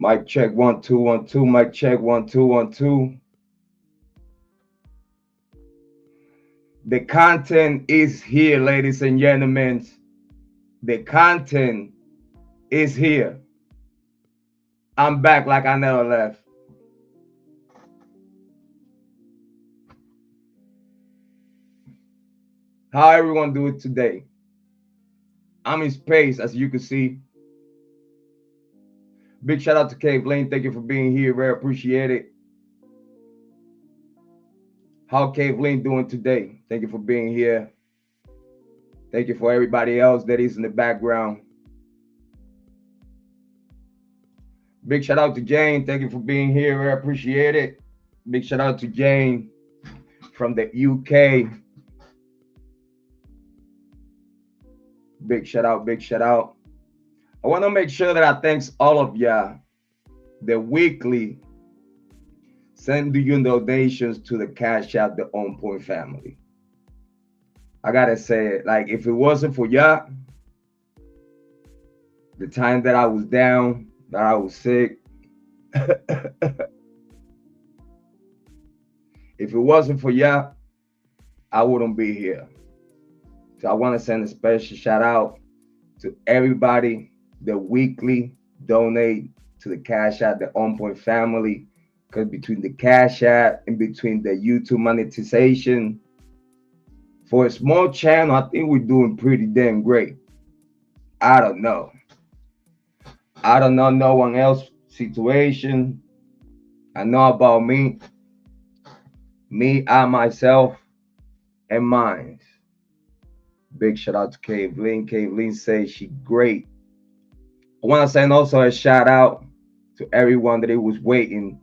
Mic check 1 2 1 2. Mic check 1 2 1 2. The content is here, ladies and gentlemen. The content is here. I'm back like I never left. How everyone do it today? I'm in space, as you can see. Big shout out to Kiely. Thank you for being here. Very appreciate it. How Kiely doing today? Thank you for being here. Thank you for everybody else that is in the background. Big shout out to Jane. Thank you for being here. Very appreciate it. Big shout out to Jane from the UK. Big shout out, big shout out. I want to make sure that I thanks all of y'all that weekly send you donations to the Cash App, the On Point family. I gotta say it, like if it wasn't for y'all, the time that I was down, that I was sick, if it wasn't for y'all, I wouldn't be here. So I want to send a special shout out to everybody that weekly donate to the Cash App, the On Point family. Because between the Cash App and between the YouTube monetization, for a small channel, I think we're doing pretty damn great. I don't know. I don't know no one else's situation. I know about me. Me, I, myself, and mine. Big shout out to Kiely. Kiely says she great. I want to send also a shout out to everyone that it was waiting.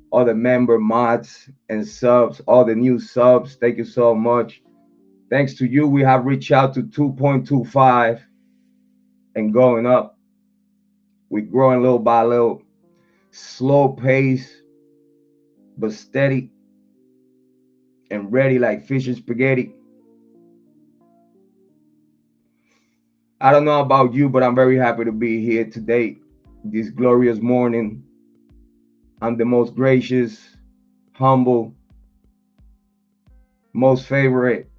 All the member mods and subs, all the new subs. Thank you so much. Thanks to you, we have reached out to 2.25 and going up. We're growing little by little. Slow pace, but steady and ready like fish and spaghetti. I don't know about you, but I'm very happy to be here today, this glorious morning. I'm the most gracious, humble, most favorite,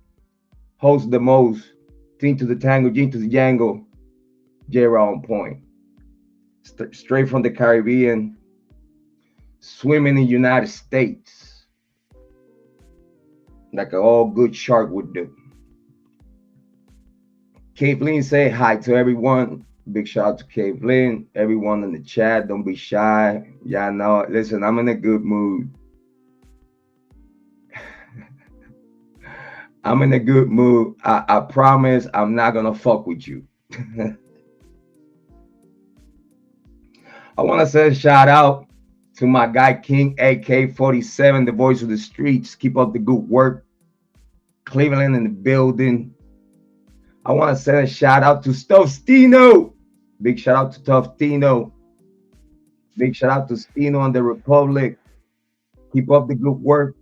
host the most, team to the tango, gene to the jangle, Jrod on point. Straight from the Caribbean, swimming in the United States, like an all good shark would do. Kiely say hi to everyone. Big shout out to Kiely. Everyone in the chat, don't be shy. Y'all know, listen, I'm in a good mood. I'm in a good mood. I promise I'm not gonna fuck with you. I want to say a shout out to my guy King AK-47, the voice of the streets. Keep up the good work. Cleveland in the building. I want to send a shout out to Stino. Big shout out to Tino. Big shout out to Stino and the Republic. Keep up the good work.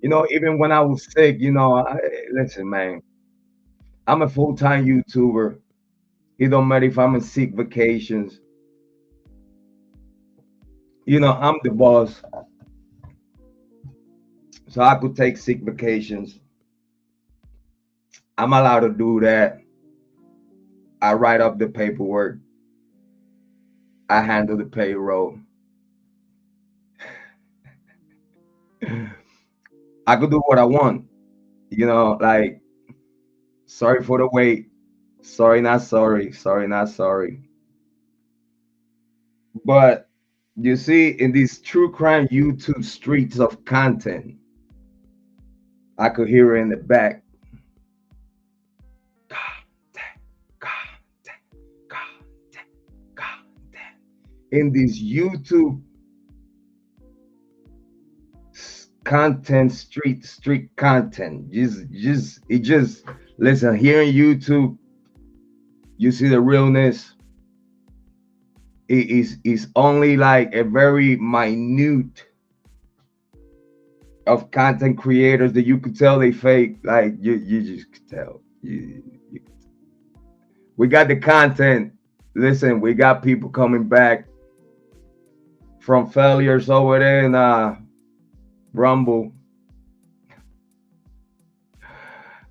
You know, even when I was sick, listen, man, I'm a full-time YouTuber. It don't matter if I'm in sick vacations. I'm the boss. So I could take sick vacations. I'm allowed to do that. I write up the paperwork. I handle the payroll. I could do what I want. Like, sorry for the wait. Sorry, not sorry. Sorry, not sorry. But you see, in these true crime YouTube streets of content, I could hear it in the back. In this YouTube content, street content, just listen. Here in YouTube, you see the realness. It is only like a very minute of content creators that you could tell they fake. Like you just could tell. We got the content. Listen, we got people coming back from failures over there in Rumble.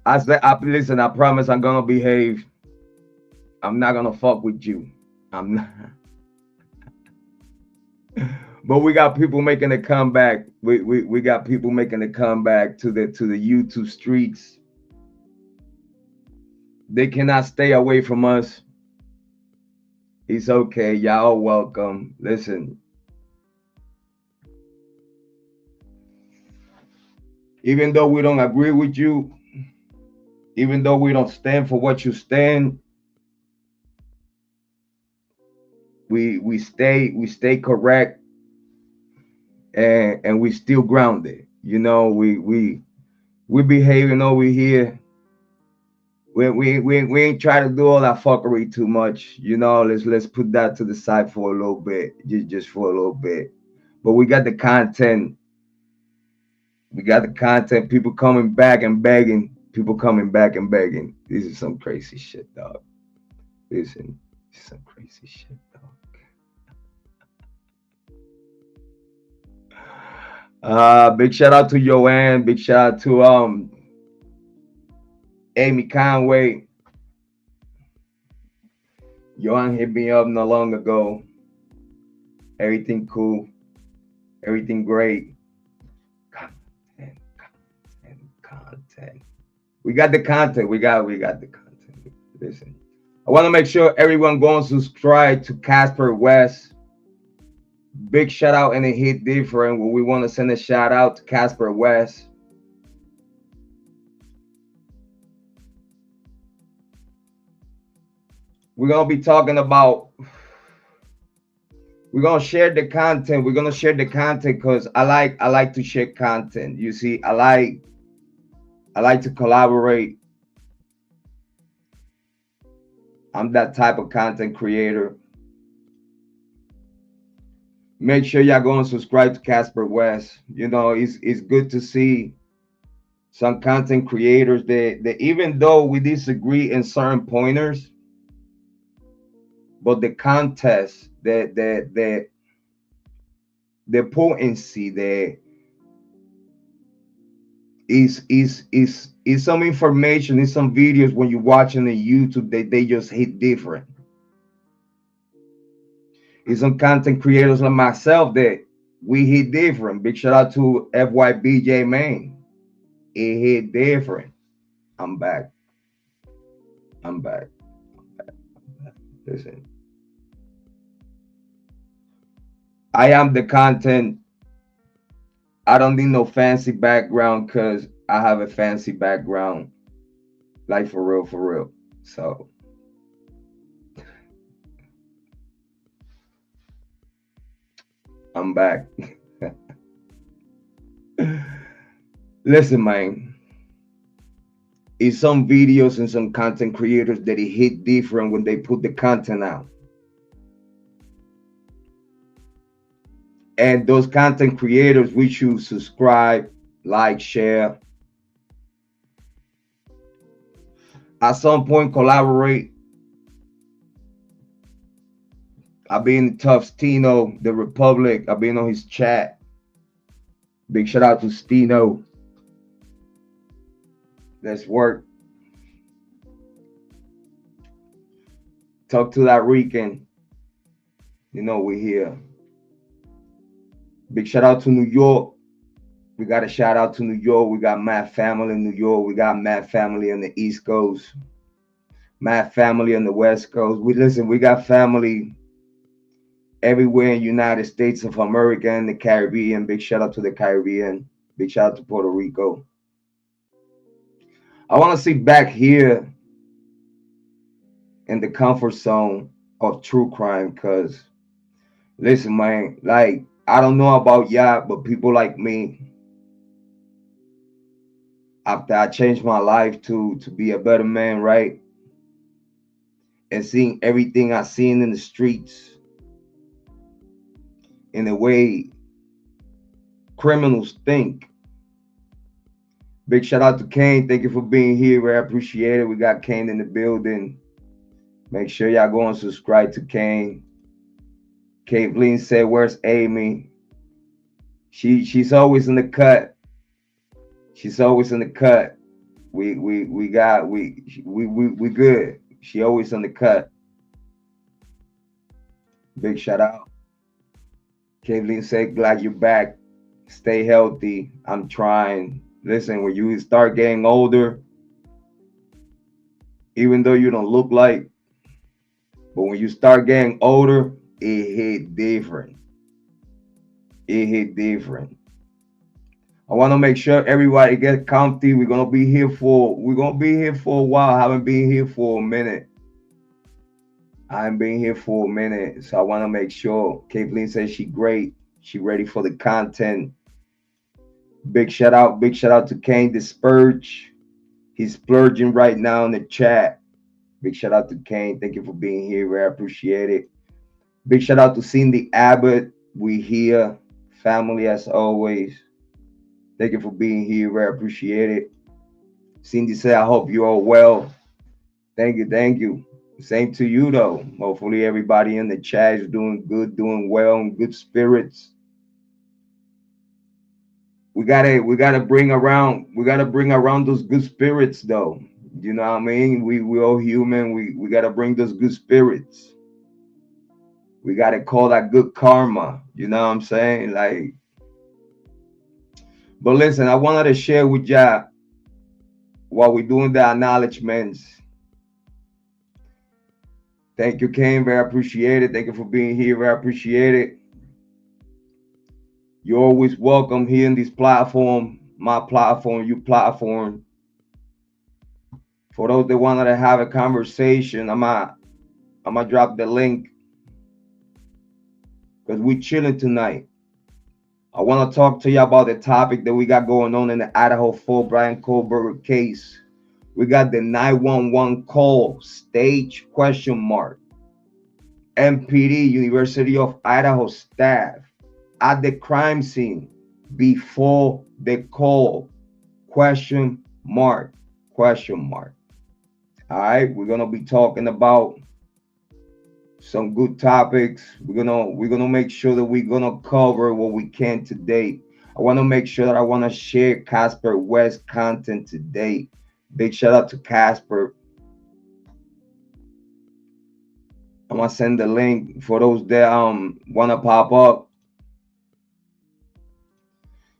I said, listen, I promise I'm gonna behave. I'm not gonna fuck with you. I'm not. But we got people making a comeback. We got people making a comeback to the YouTube streets. They cannot stay away from us. It's okay. Y'all welcome. Listen. Even though we don't agree with you, even though we don't stand for what you stand, we stay correct, and we still grounded. You know, we behaving over here. We ain't try to do all that fuckery too much. You know, let's put that to the side for a little bit, just for a little bit. But we got the content. We got the content. People coming back and begging. People coming back and begging. This is some crazy shit, dog. Listen, this is some crazy shit, dog. Big shout out to Joanne. Big shout out to Amy Conway. Joanne hit me up not long ago. Everything cool. Everything great. Content. We got the content. We got the content. Listen, I want to make sure everyone go and subscribe to Casper West. Big shout out and a hit different. We want to send a shout out to Casper West. We're gonna be talking about. We're gonna share the content. We're gonna share the content because I like to share content. You see, I like to collaborate. I'm that type of content creator. Make sure y'all go and subscribe to Casper West. You know, it's good to see some content creators that even though we disagree in certain pointers, but the contest, the potency there is some information, is some videos when you're watching on YouTube that they just hit different. It's some content creators like myself that we hit different. Big shout out to FYBJ Main. It hit different. I'm back. Listen. I am the content. I don't need no fancy background because I have a fancy background. Like for real. So I'm back. Listen, man. It's some videos and some content creators that it hit different when they put the content out. And those content creators, we should subscribe, like, share. At some point, collaborate. I've been in Tough Stino, the Republic. I've been on his chat. Big shout out to Stino. Let's work. Talk to that Rican. You know we're here. Big shout out to New York. We got a shout out to New York. We got Mad Family in New York. We got Mad Family on the East Coast. Mad Family on the West Coast. We got family everywhere in the United States of America and the Caribbean. Big shout out to the Caribbean. Big shout out to Puerto Rico. I want to sit back here in the comfort zone of true crime because, listen, man, like, I don't know about y'all, but people like me, after I changed my life to be a better man, right? And seeing everything I seen in the streets, in the way criminals think. Big shout out to Kane. Thank you for being here. We appreciate it. We got Kane in the building. Make sure y'all go and subscribe to Kane. Kathleen said, "Where's Amy?" She's always in the cut. She's always in the cut. We got we good. She always in the cut. Big shout out. Kathleen said, "Glad you're back. Stay healthy. I'm trying." Listen, when you start getting older, even though you don't look like, but when you start getting older, it hit different. It hit different. I want to make sure everybody get comfy. We're gonna be here for a while. I haven't been here for a minute. I haven't been here for a minute. So I want to make sure. Kathleen says she great. She ready for the content. Big shout out to Kane the Purge. He's splurging right now in the chat. Big shout out to Kane. Thank you for being here. I appreciate it. Big shout out to Cindy Abbott. We here. Family as always. Thank you for being here. I appreciate it. Cindy said, I hope you're all well. Thank you. Same to you though. Hopefully everybody in the chat is doing good, doing well, in good spirits. We gotta bring around those good spirits though. You know what I mean? We all human. We gotta bring those good spirits. We gotta call that good karma. You know what I'm saying? Like, but listen, I wanted to share with y'all while we're doing the acknowledgements. Thank you, Kane. Very appreciate it. Thank you for being here. Very appreciate it. You're always welcome here in this platform, my platform, your platform. For those that wanted to have a conversation, I'm gonna drop the link because we chilling tonight. I want to talk to you about the topic that we got going on in the Idaho Bryan Kohberger case. We got the 911 call, stage ? MPD, University of Idaho staff at the crime scene before the call, ? All right, we're gonna be talking about some good topics. We're gonna make sure that we're gonna cover what we can today. I want to make sure that I want to share Casper West content today. Big shout out to Casper. I'm gonna send the link for those that wanna pop up.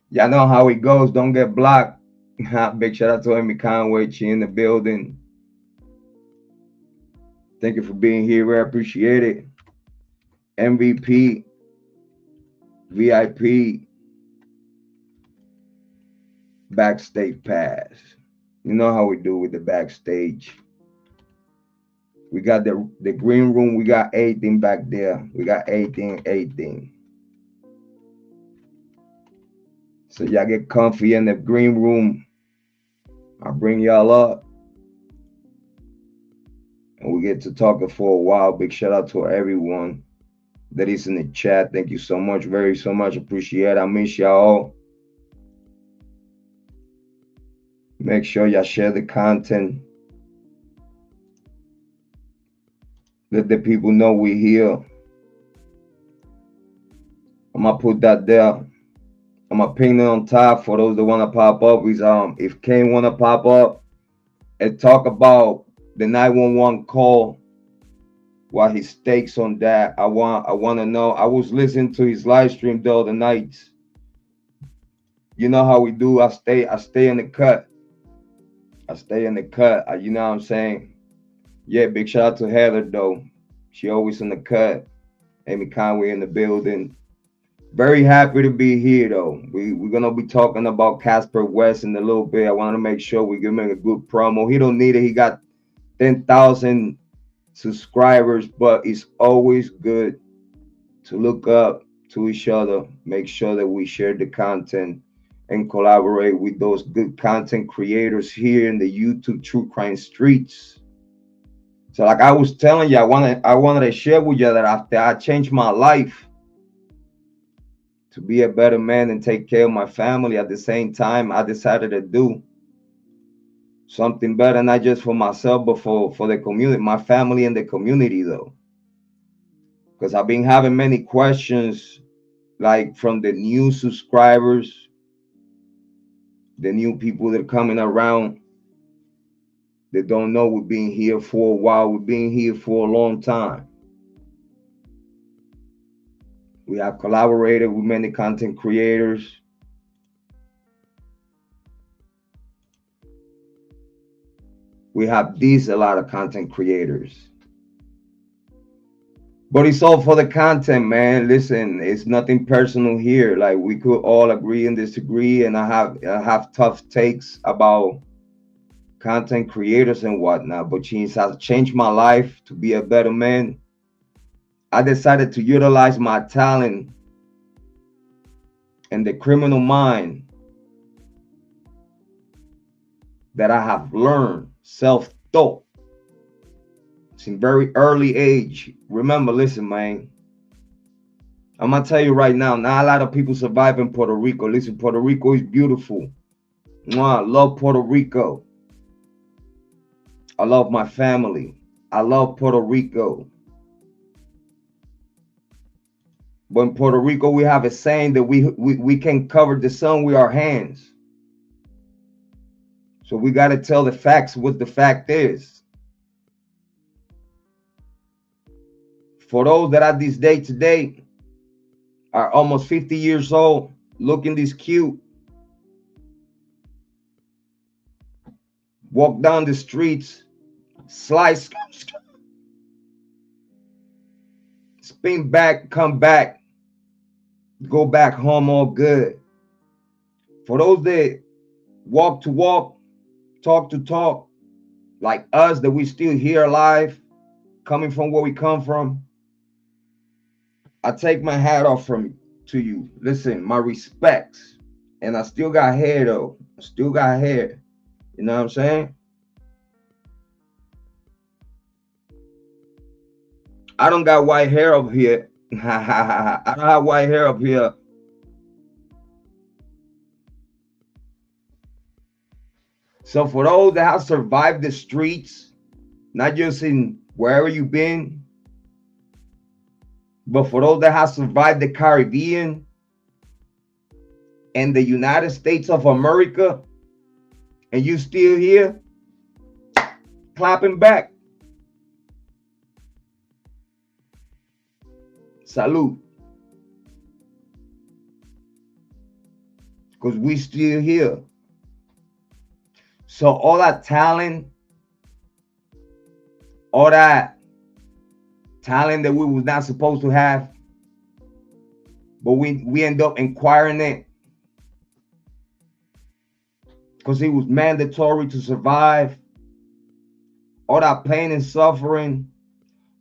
Y'all know how it goes. Don't get blocked. Big shout out to Amy Conway. She in the building. Thank you for being here. I appreciate it. MVP, VIP, backstage pass. You know how we do with the backstage. We got the green room. We got 18 back there. We got 18. So y'all get comfy in the green room. I'll bring y'all up. And we get to talking for a while. Big shout out to everyone that is in the chat. Thank you so much. So much. Appreciate it. I miss y'all. Make sure y'all share the content. Let the people know we're here. I'm gonna put that there. I'm gonna pin it on top for those that wanna pop up. If Kane wanna pop up and talk about the 911 call, while he stakes on that, I want to know. I was listening to his live stream the other nights. You know how we do. I stay in the cut. You know what I'm saying? Yeah, big shout out to Heather though. She always in the cut. Amy Conway in the building. Very happy to be here though. We're gonna be talking about Casper West in a little bit. I want to make sure we give him a good promo. He don't need it. He got 10,000 subscribers, but it's always good to look up to each other. Make sure that we share the content and collaborate with those good content creators here in the YouTube true crime streets. So like I was telling you, I wanted to share with you that after I changed my life to be a better man and take care of my family at the same time, I decided to do something better, not just for myself, but for the community, my family and the community, though. Because I've been having many questions, like from the new subscribers, the new people that are coming around, that don't know we've been here for a while. We've been here for a long time. We have collaborated with many content creators. We have a lot of content creators. But it's all for the content, man. Listen, it's nothing personal here. Like, we could all agree and disagree, and I have tough takes about content creators and whatnot. But since I've changed my life to be a better man, I decided to utilize my talent and the criminal mind that I have learned, self-taught, since very early age. Remember, listen, man, I'm gonna tell you right now, not a lot of people survive in Puerto Rico. Listen, Puerto Rico is beautiful. I love Puerto Rico. I love my family. I love Puerto Rico. But in Puerto Rico, we have a saying that we can cover the sun with our hands. So we got to tell the facts what the fact is. For those that at this day today are almost 50 years old, looking this cute, walk down the streets, slice, spin back, come back, go back home all good. For those that walk to walk, talk to talk, like us, that we still here alive, coming from where we come from, I take my hat off to you. Listen, my respects. And I still got hair, though. I still got hair. You know what I'm saying? I don't got white hair up here. I don't have white hair up here. So for those that have survived the streets, not just in wherever you've been, but for those that have survived the Caribbean and the United States of America, and you still here, clapping back. Salute. Because we still here. So all that talent that we was not supposed to have, but we end up acquiring it because it was mandatory to survive. All that pain and suffering,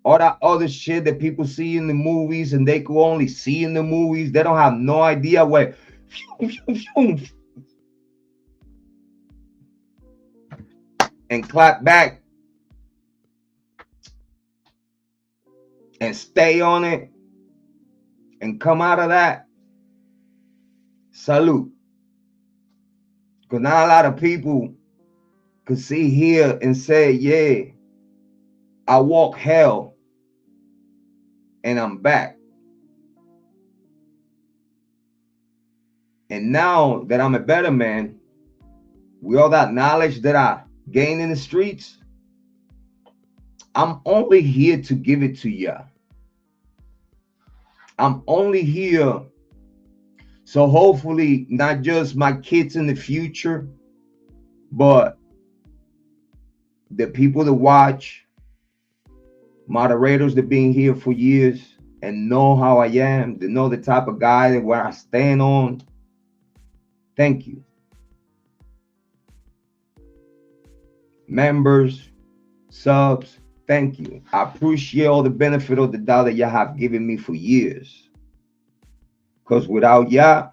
all that other shit that people see in the movies and they could only see in the movies. They don't have no idea where and clap back and stay on it and come out of that. Salute. Because not a lot of people could see here and say, yeah, I walk hell and I'm back. And now that I'm a better man, with all that knowledge that I gained in the streets, I'm only here to give it to you. I'm only here so hopefully not just my kids in the future, but the people that watch, moderators that been here for years and know how I am, they know the type of guy that where I stand on. Thank you. Members, subs, thank you. I appreciate all the benefit of the doubt that y'all have given me for years. Because without y'all,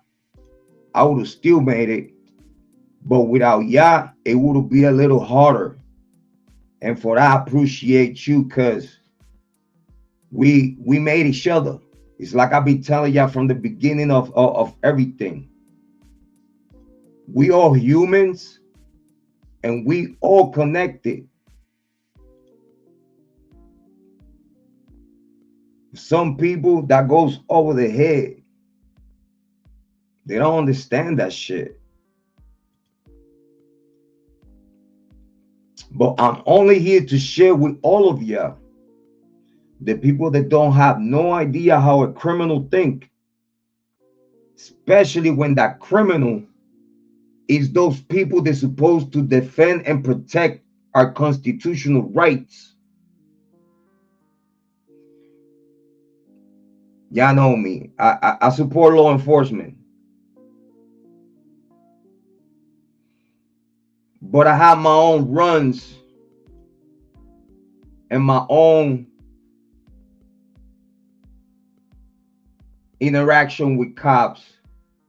I would have still made it. But without y'all, it would be a little harder. And for that, I appreciate you, because we made each other. It's like I've been telling y'all from the beginning of everything. We all humans, and we all connected. Some people that goes over the head. They don't understand that shit. But I'm only here to share with all of you, the people that don't have no idea how a criminal think, especially when that criminal is those people that's supposed to defend and protect our constitutional rights. Y'all know me. I support law enforcement. But I have my own runs and my own interaction with cops,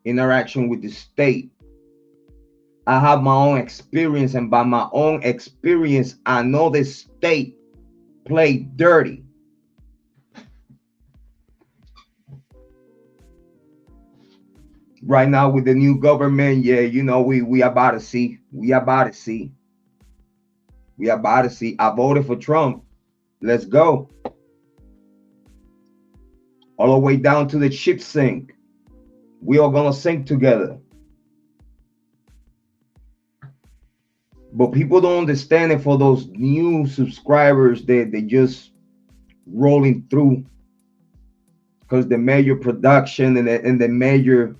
interaction with the state. I have my own experience, and by my own experience, I know the state played dirty. Right now with the new government, yeah, you know, we about to see. We about to see. We about to see. I voted for Trump. Let's go. All the way down to the ship sink. We are gonna sink together. But people don't understand it. For those new subscribers, they just rolling through because the major production and the major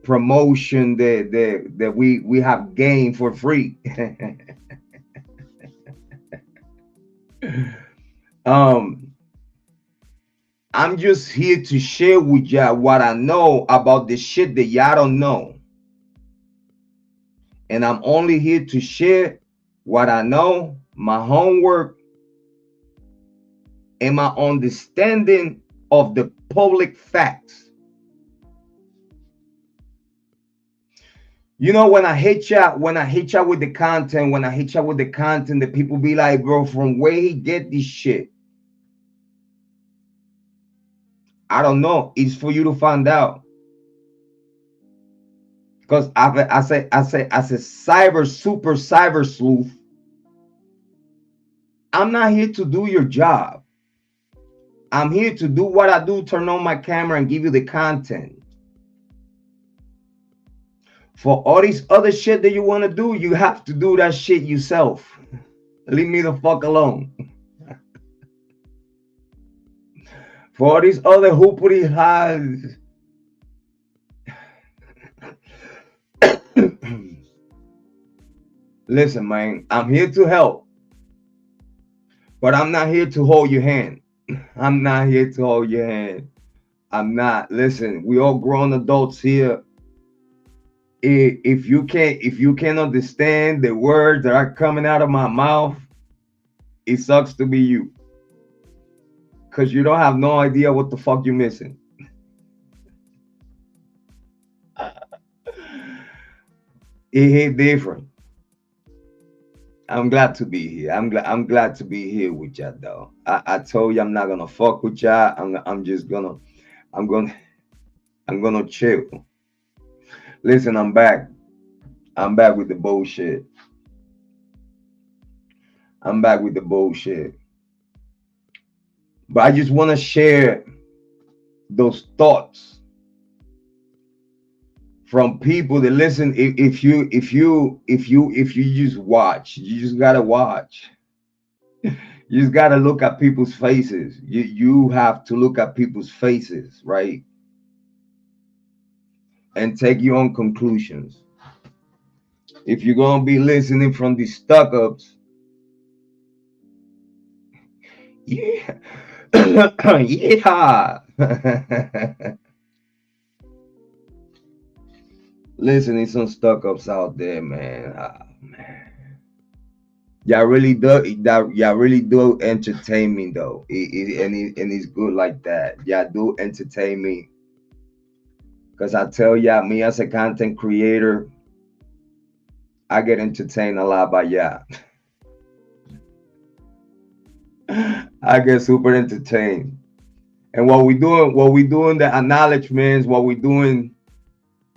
promotion that we have gained for free. I'm just here to share with y'all what I know about the shit that y'all don't know. And I'm only here to share what I know, my homework, and my understanding of the public facts. You know, when I hit y'all with the content, the people be like, bro, from where he get this shit? I don't know. It's for you to find out. Because I say, as a super cyber sleuth, I'm not here to do your job. I'm here to do what I do, turn on my camera and give you the content. For all this other shit that you want to do, you have to do that shit yourself. Leave me the fuck alone. For all these other hoopery highs. Listen, man, I'm here to help. But I'm not here to hold your hand. I'm not here to hold your hand. I'm not. Listen, we all grown adults here. If you can't understand the words that are coming out of my mouth, it sucks to be you. Because you don't have no idea what the fuck you're missing. It hit different. I'm glad to be here. I'm glad to be here with y'all, though. I told you I'm not gonna fuck with y'all. I'm gonna chill. Listen, I'm back. I'm back with the bullshit. I'm back with the bullshit. But I just want to share those thoughts from people that listen. If you just watch, you just gotta watch. You just gotta look at people's faces. You have to look at people's faces, right? And take your own conclusions. If you're gonna be listening from these stuck-ups, yeah. Yeah. Listen, there's some stuck-ups out there, man. Man. Y'all really do entertain me, though. And it's good like that. Y'all do entertain me. Because I tell y'all, me as a content creator, I get entertained a lot by y'all. I get super entertained. And what we doing the acknowledgements, what we doing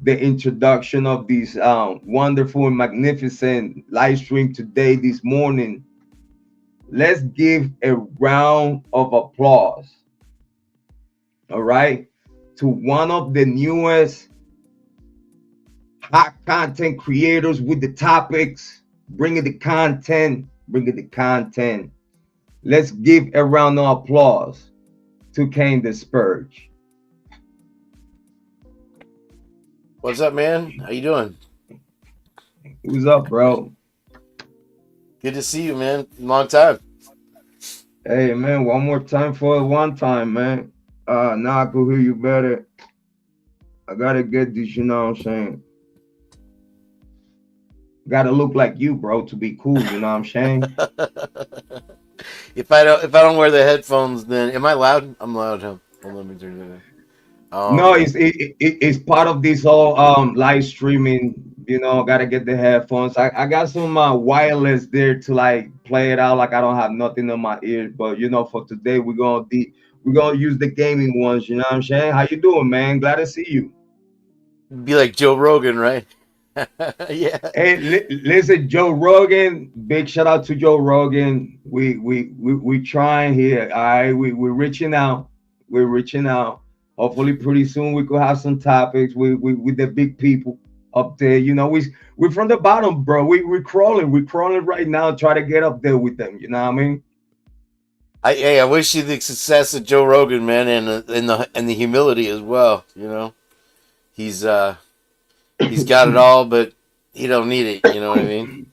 the introduction of this wonderful and magnificent live stream today, this morning. Let's give a round of applause, all right, to one of the newest hot content creators with the topics, bringing the content, bringing the content. Let's give a round of applause to Kane the Purge. What's up, man? How you doing? What's up, bro? Good to see you, man. Long time. Hey, man, one more time for one time, man. Now I could hear you better. I gotta get this, you know what I'm saying? Gotta look like you, bro, to be cool, you know what I'm saying? If I don't wear the headphones, then am I loud? I'm loud, huh? Hold on, let me turn it down. Oh, No, okay. it's part of this whole live streaming. You know, gotta get the headphones. I got some wireless there to like play it out like I don't have nothing in my ears. But you know, for today we're gonna use the gaming ones. You know what I'm saying? How you doing, man? Glad to see you. Be like Joe Rogan, right? Yeah. Hey, listen, Joe Rogan. Big shout out to Joe Rogan. We trying here. All right, we're reaching out. We're reaching out. Hopefully, pretty soon we could have some topics with the big people up there. You know, we're from the bottom, bro. We're crawling. We're crawling right now. Try to get up there with them. You know what I mean? I wish you the success of Joe Rogan, man, and the humility as well. He's he's got it all, but he don't need it. You know what I mean?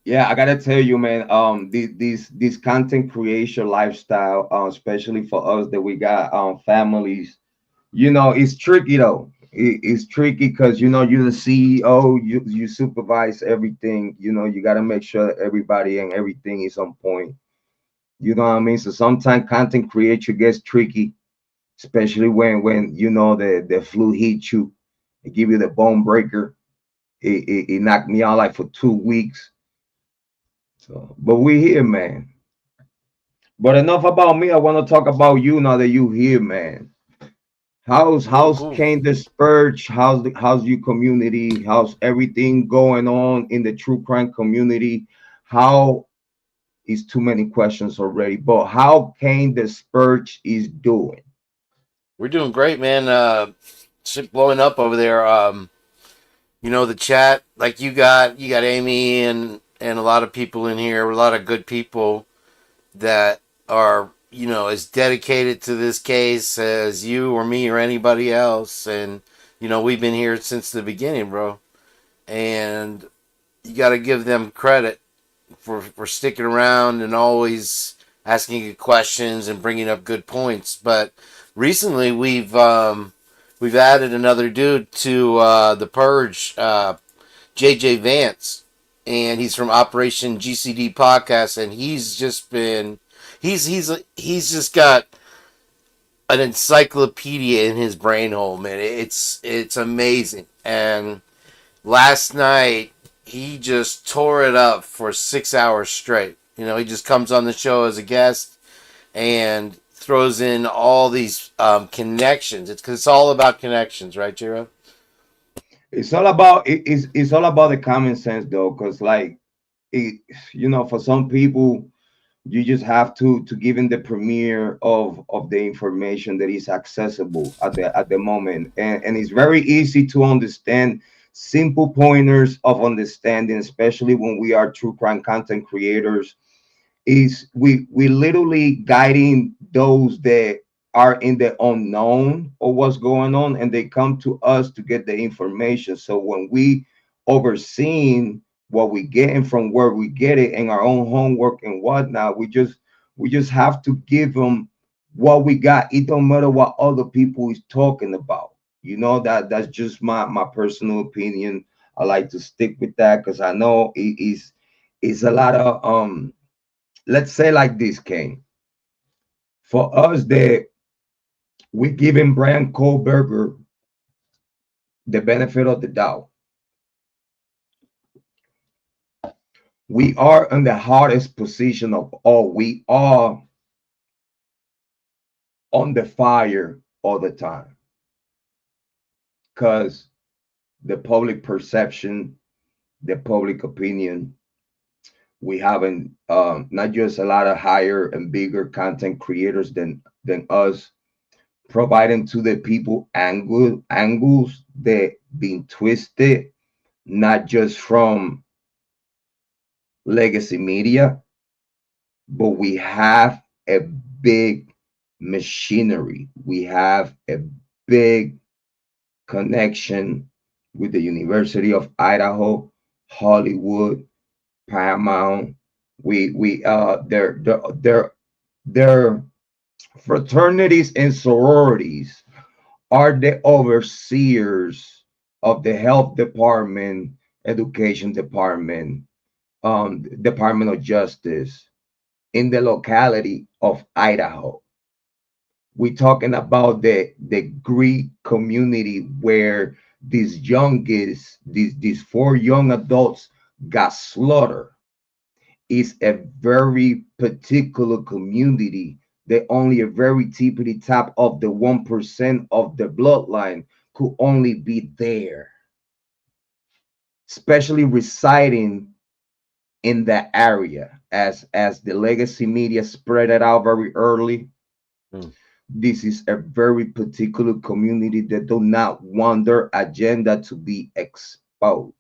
Yeah, I gotta tell you, man. This content creation lifestyle, especially for us that we got families. You know, it's tricky though. It's tricky because you know you're the CEO, you supervise everything. You know, you got to make sure that everybody and everything is on point. You know what I mean? So sometimes content creation gets tricky, especially when you know the flu hits you, it give you the bone breaker. It knocked me out like for 2 weeks. So, but we here, man. But enough about me. I want to talk about you now that you here, man. Cool, How's cool. Kane the Spurge? How's your community? How's everything going on in the true crime community? How is too many questions already, but how Kane the Spurge is doing? We're doing great, man. Shit blowing up over there. The chat, like you got Amy and a lot of people in here, a lot of good people that are as dedicated to this case as you or me or anybody else. And we've been here since the beginning, bro. And you got to give them credit for sticking around and always asking good questions and bringing up good points. But recently we've added another dude to the Purge, JJ Vance, and he's from Operation GCD podcast, and he's just been he's just got an encyclopedia in his brain hole, man. It's amazing. And last night he just tore it up for 6 hours straight. He just comes on the show as a guest and throws in all these connections. It's all about connections, right, Jrod? It's all about the common sense though, because like it, you know, for some people you just have to give in the premiere of the information that is accessible at the moment, and it's very easy to understand simple pointers of understanding, especially when we are true crime content creators. Is we literally guiding those that are in the unknown of what's going on, and they come to us to get the information. So when we overseeing what we getting from where we get it and our own homework and whatnot, we just have to give them what we got. It don't matter what other people is talking about. You know, that's just my personal opinion. I like to stick with that because I know it's a lot of let's say like this, Kane. For us that we giving Bryan Kohberger the benefit of the doubt, we are in the hardest position of all. We are on the fire all the time. because the public perception, the public opinion, we haven't not just a lot of higher and bigger content creators than us providing to the people angles that being twisted, not just from legacy media, but we have a big machinery. We have a big connection with the University of Idaho, Hollywood, Paramount. We their fraternities and sororities are the overseers of the health department, education department, Department of Justice in the locality of Idaho. We're talking about the Greek community where these four young adults got slaughtered. Is a very particular community that only a very tippity top of the 1% of the bloodline could only be there, especially residing in that area. As the legacy media spread it out very early, Mm. this is a very particular community that do not want their agenda to be exposed.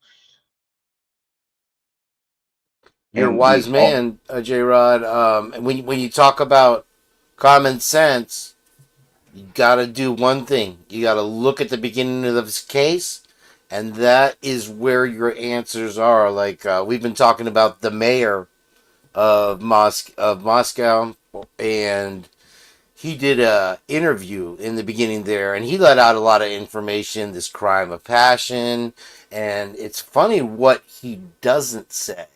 You're a And wise we all, man, Jrod. And when you talk about common sense, you got to do one thing. You got to look at the beginning of this case, and that is where your answers are. Like we've been talking about the mayor of Moscow, and he did a interview in the beginning there, and he let out a lot of information. This crime of passion, and it's funny what he doesn't say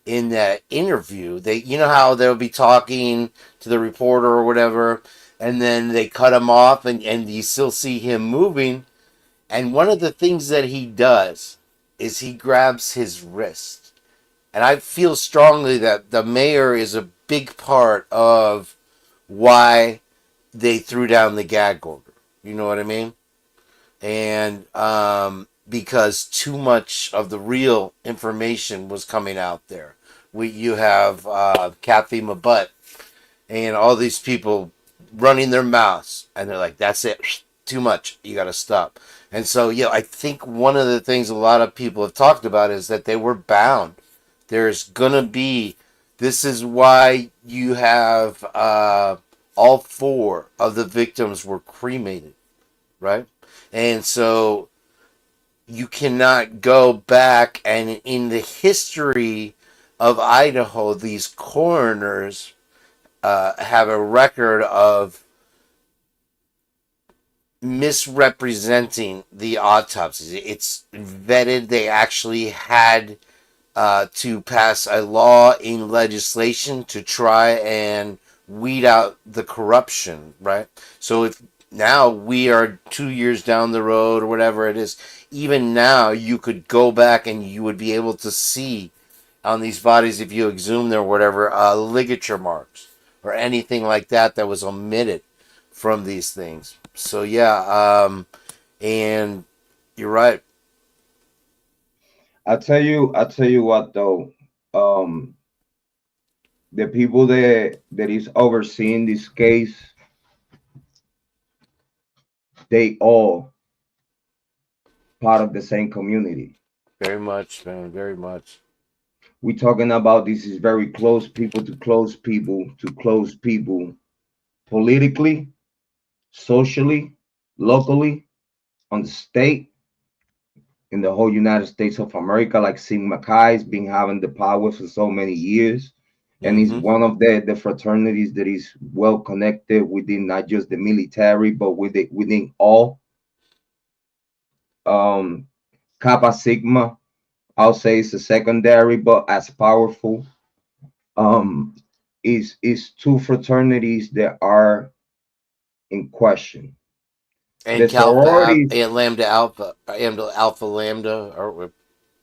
in that interview. They, you know how they'll be talking to the reporter or whatever, and then they cut him off, and you still see him moving. And one of the things that he does is he grabs his wrist. And I feel strongly that the mayor is a big part of why they threw down the gag order. You know what I mean? And because too much of the real information was coming out there. You have Kathy Mabutt and all these people running their mouths, and they're like, "That's it, too much. You got to stop." And so, yeah, I think one of the things a lot of people have talked about is that they were bound. There's gonna be. This is why you have all four of the victims were cremated, right? And so you cannot go back, and in the history of Idaho, these coroners have a record of misrepresenting the autopsies. It's vetted. They actually had to pass a law in legislation to try and weed out the corruption, right? So if now we are 2 years down the road or whatever it is, even now you could go back and you would be able to see on these bodies, if you exhume them or whatever, ligature marks or anything like that that was omitted from these things. So yeah, and you're right. I tell you what though, um, the people that is overseeing this case, they all part of the same community. Very much, man. Very much. We talking about this is very close people to close people to close people politically, socially, locally, on the state, in the whole United States of America, like Sim Mackay's been having the power for so many years. And is Mm-hmm. one of the fraternities that is well connected within not just the military, but within all um Kappa Sigma. I'll say it's a secondary, but as powerful. Um is two fraternities that are in question. And The Alpha sororities, and Lambda Alpha and Alpha Lambda or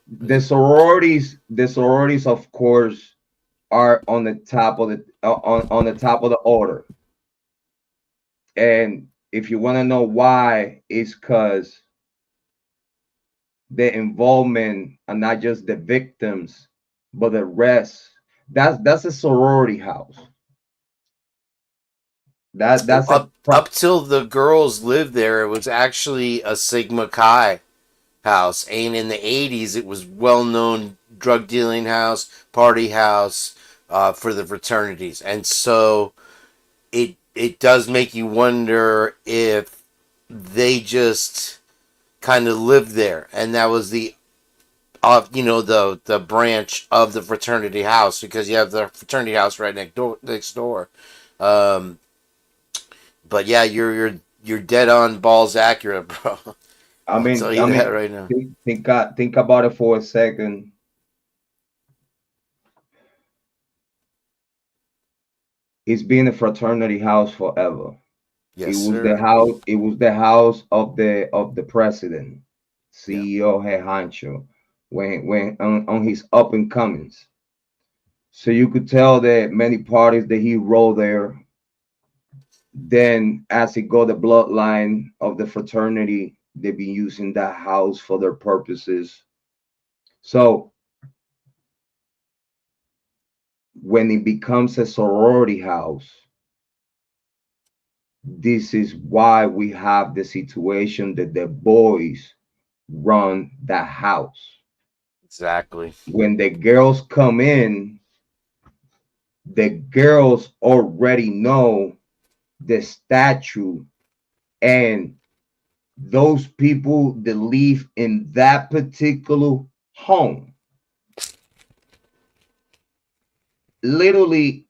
the sororities, of course, are on the top of the on the top of the order. And if you want to know why, it's because the involvement, and not just the victims, but the rest. That's a sorority house. Well, That's a up till the girls lived there, it was actually a Sigma Chi house. And in the 80s, it was well known drug dealing house, party house for the fraternities. And so it does make you wonder if they just kind of lived there, and that was the the branch of the fraternity house, because you have the fraternity house right next door. Um, but yeah, you're dead on balls accurate, bro. I I'll tell mean, you I that mean, right now. think about it for a second. It's been a fraternity house forever. It Yes, was the sir. house. It was the house of the president, Yeah. CEO, head honcho, when on his up and comings. So you could tell that many parties that he rolled there. Then, as it go the bloodline of the fraternity, they've been using that house for their purposes. So when it becomes a sorority house, this is why we have the situation that the boys run the house. Exactly. When the girls come in, the girls already know the statue, and those people that live in that particular home literally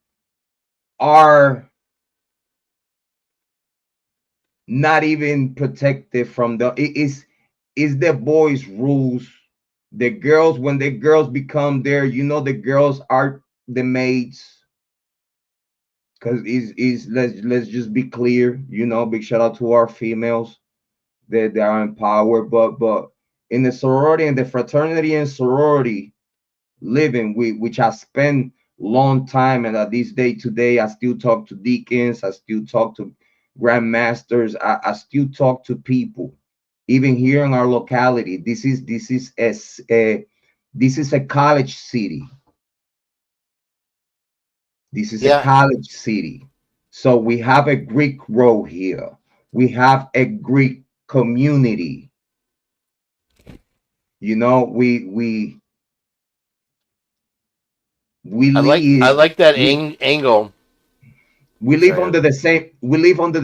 are not even protected from the is the boys rules. The girls, when the girls become there, the girls are the maids, because is let's just be clear, big shout out to our females that they are empowered. But in the sorority and the fraternity and sorority living, which I spent long time, and at this day today, I still talk to deacons, I still talk to grandmasters, I still talk to people, even here in our locality. This is a college city. This is a Yeah, college city. So we have a Greek row here. We have a Greek community. We I live like that we, angle. we live Sorry. under the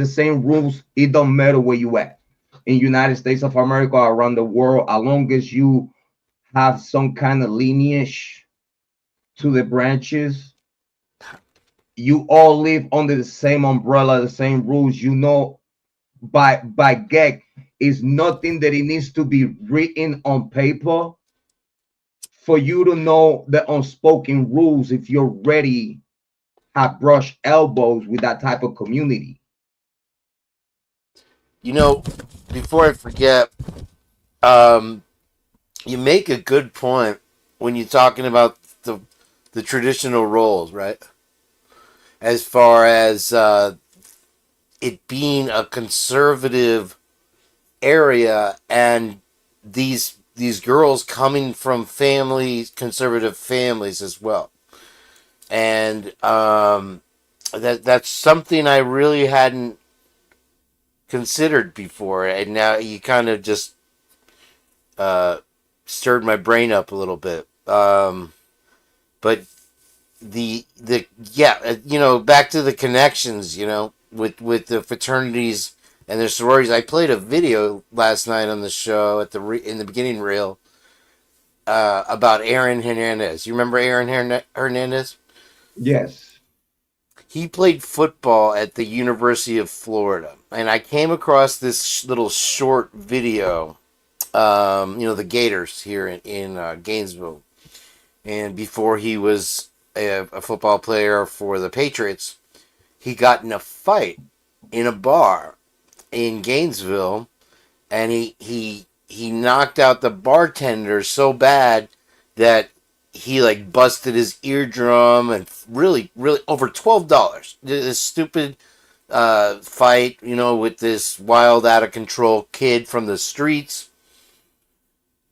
same rules. It don't matter where you at in United States of America or around the world, as long as you have some kind of lineage to the branches, you all live under the same umbrella, the same rules. By gag is nothing that it needs to be written on paper for you to know the unspoken rules if you're ready have brushed elbows with that type of community. You know, before I forget, um, you make a good point when you're talking about the traditional roles, right? As far as it being a conservative area, and these girls coming from conservative families as well, and that's something I really hadn't considered before, and now you kind of just uh, stirred my brain up a little bit. But the yeah, back to the connections, with the fraternities and their sororities. I played a video last night on the show in the beginning reel about Aaron Hernandez. You remember Aaron Hernandez? Yes. He played football at the University of Florida, and I came across this little short video. The Gators here in Gainesville, and before he was a football player for the Patriots, he got in a fight in a bar in Gainesville, and he knocked out the bartender so bad that he like busted his eardrum, and really over $12. This stupid fight, with this wild, out of control kid from the streets.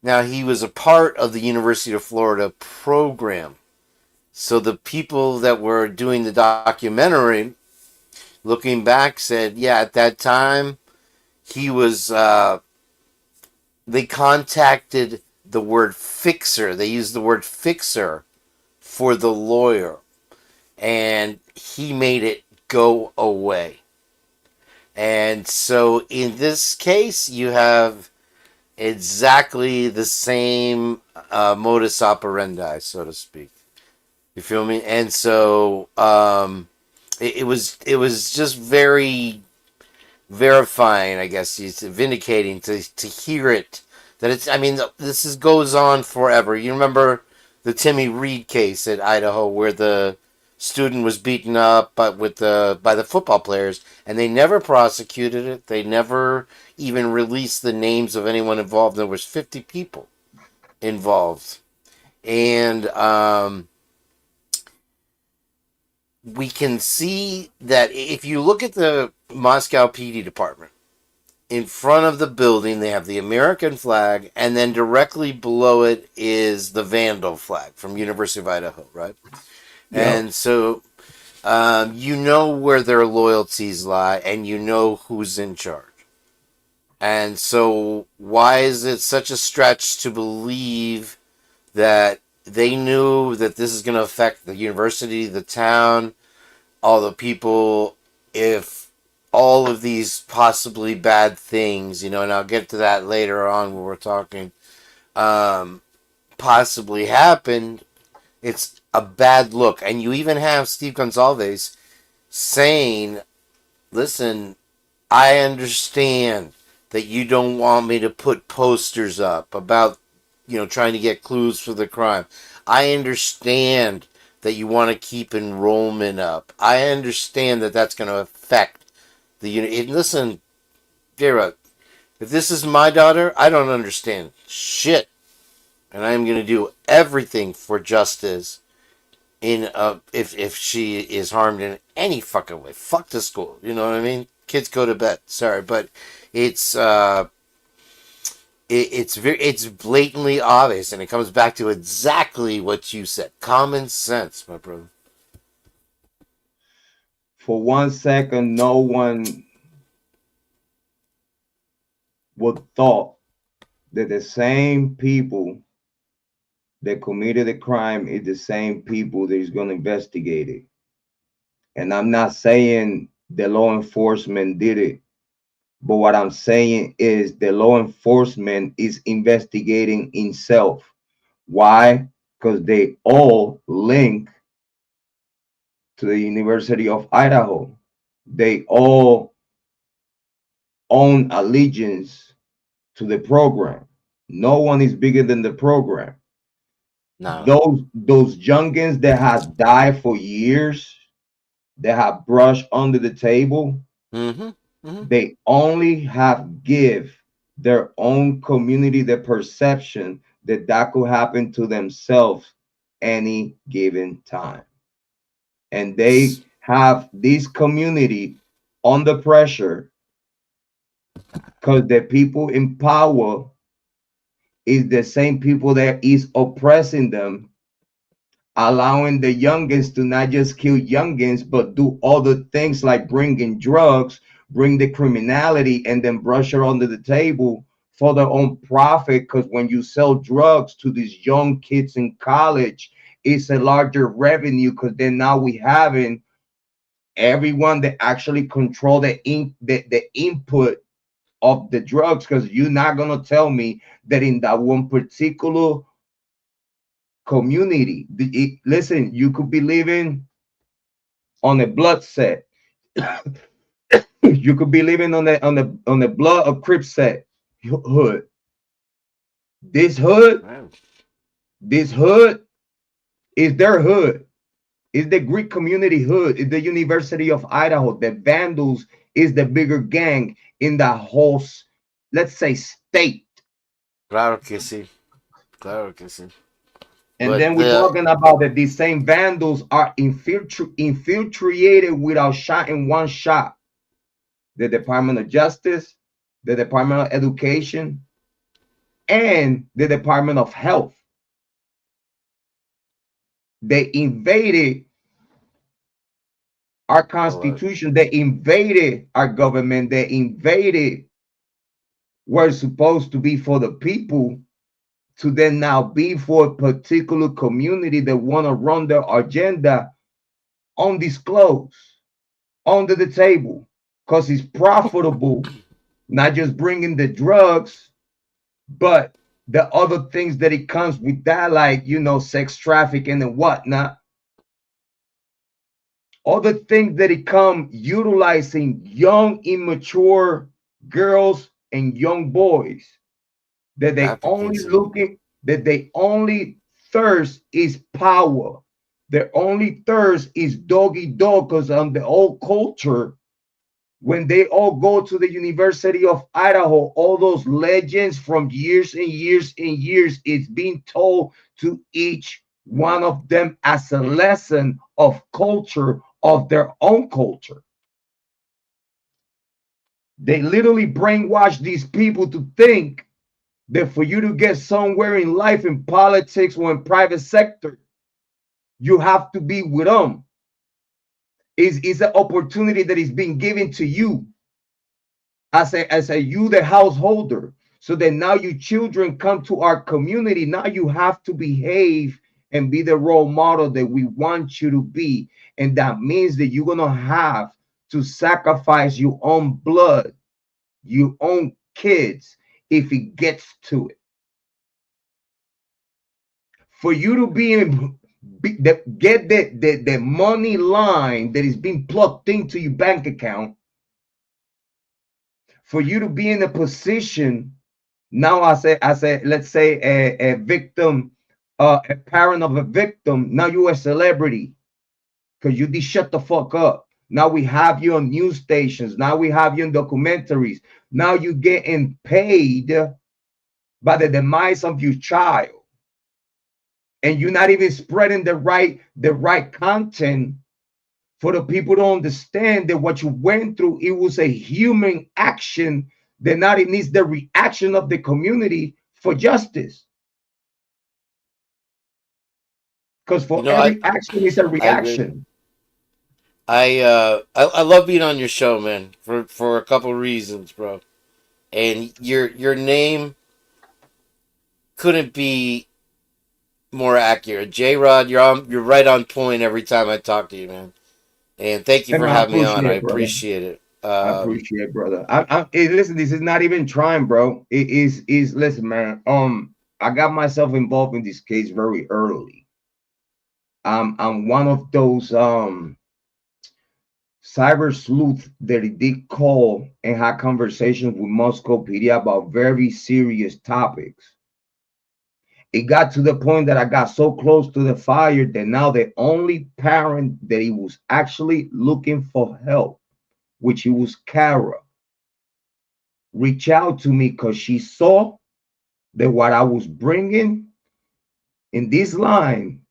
Now, he was a part of the University of Florida program. So the people that were doing the documentary, looking back, said, yeah, at that time, he was, they contacted the word fixer. They used the word fixer for the lawyer. And he made it go away. And so in this case, you have exactly the same modus operandi, so to speak. You feel me? And so it was just very verifying, I guess, it's vindicating to hear it. That it's, I mean, goes on forever. You remember the Timmy Reed case at Idaho, where the student was beaten up by the football players, and they never prosecuted it. They never even released the names of anyone involved. There was 50 people involved, and we can see that if you look at the Moscow PD department, in front of the building, they have the American flag, and then directly below it is the Vandal flag from University of Idaho, right? Yep. And so you know where their loyalties lie, and you know who's in charge. And so why is it such a stretch to believe that they knew that this is going to affect the university, the town, all the people, if all of these possibly bad things, and I'll get to that later on when we're talking, possibly happened, it's a bad look. And you even have Steve Gonsalves saying, listen, I understand that you don't want me to put posters up about, trying to get clues for the crime. I understand that you want to keep enrollment up. I understand that that's going to affect the unit. Listen, Jrod, if this is my daughter, I don't understand shit, and I'm going to do everything for justice. If she is harmed in any fucking way, fuck the school. You know what I mean? Kids go to bed. Sorry, but it's it's blatantly obvious, and it comes back to exactly what you said. Common sense, my brother. For 1 second, no one would thought that the same people that committed the crime is the same people that is going to investigate it. And I'm not saying the law enforcement did it, but what I'm saying is the law enforcement is investigating itself. Why? Because they all link to the University of Idaho. They all own allegiance to the program. No one is bigger than the program. No. Those youngins that have died for years, that have brushed under the table, Mm-hmm. Mm-hmm. they only have give their own community the perception that that could happen to themselves any given time. And they have this community under pressure because the people in power is the same people that is oppressing them, allowing the youngins to not just kill youngins, but do other things like bringing drugs, bring the criminality, and then brush it under the table for their own profit. Because when you sell drugs to these young kids in college, it's a larger revenue because then now we having everyone that actually control the input of the drugs. Because you're not gonna tell me that in that one particular community. Listen, you could be living on a blood set. You could be living on the blood of Crip set hood. This hood, Wow. this hood is their hood. It's the Greek community hood. It's the University of Idaho. The Vandals is the bigger gang in the whole, let's say, state. Claro que sí. Claro que sí. And But then we're talking about that these same vandals are infiltrated without shotting one shot. The Department of Justice, the Department of Education, and the Department of Health. They invaded our Constitution. They invaded our government. They invaded where it's supposed to be for the people to then now be for a particular community that want to run their agenda undisclosed, under the table, because it's profitable, not just bringing the drugs, but the other things that it comes with that, like, sex trafficking and whatnot. Other things that it come utilizing young, immature girls and young boys that they only thirst is power. Their only thirst is doggy dog, because on the old culture, when they all go to the University of Idaho, all those legends from years and years and years, it's being told to each one of them as a lesson of culture, of their own culture. They literally brainwash these people to think that for you to get somewhere in life, in politics or in private sector, you have to be with them. Is an opportunity that is being given to you as a you, the householder, so that now your children come to our community. Now you have to behave and be the role model that we want you to be. And that means that you're gonna have to sacrifice your own blood, your own kids, if it gets to it. For you to get the money line that is being plugged into your bank account, for you to be in a position now, let's say a victim, a parent of a victim, now you're a celebrity because you did shut the fuck up. Now we have you on news stations. Now we have you in documentaries. Now you're getting paid by the demise of your child, and you're not even spreading the right content for the people to understand that what you went through, it was a human action, that now it needs the reaction of the community for justice. Because for every action is a reaction. I love being on your show, man, for a couple reasons, bro. And your name couldn't be more accurate. Jrod, you're right on point every time I talk to you, man. And thank you for having me on. I appreciate it. I appreciate it, brother. Listen, this is not even trying, bro. It is listen, man. I got myself involved in this case very early. I'm one of those cyber sleuth that he did call and had conversations with Moscowpedia about very serious topics. It got to the point that I got so close to the fire that now the only parent that he was actually looking for help, which it was Kara, reach out to me because she saw that what I was bringing in this line,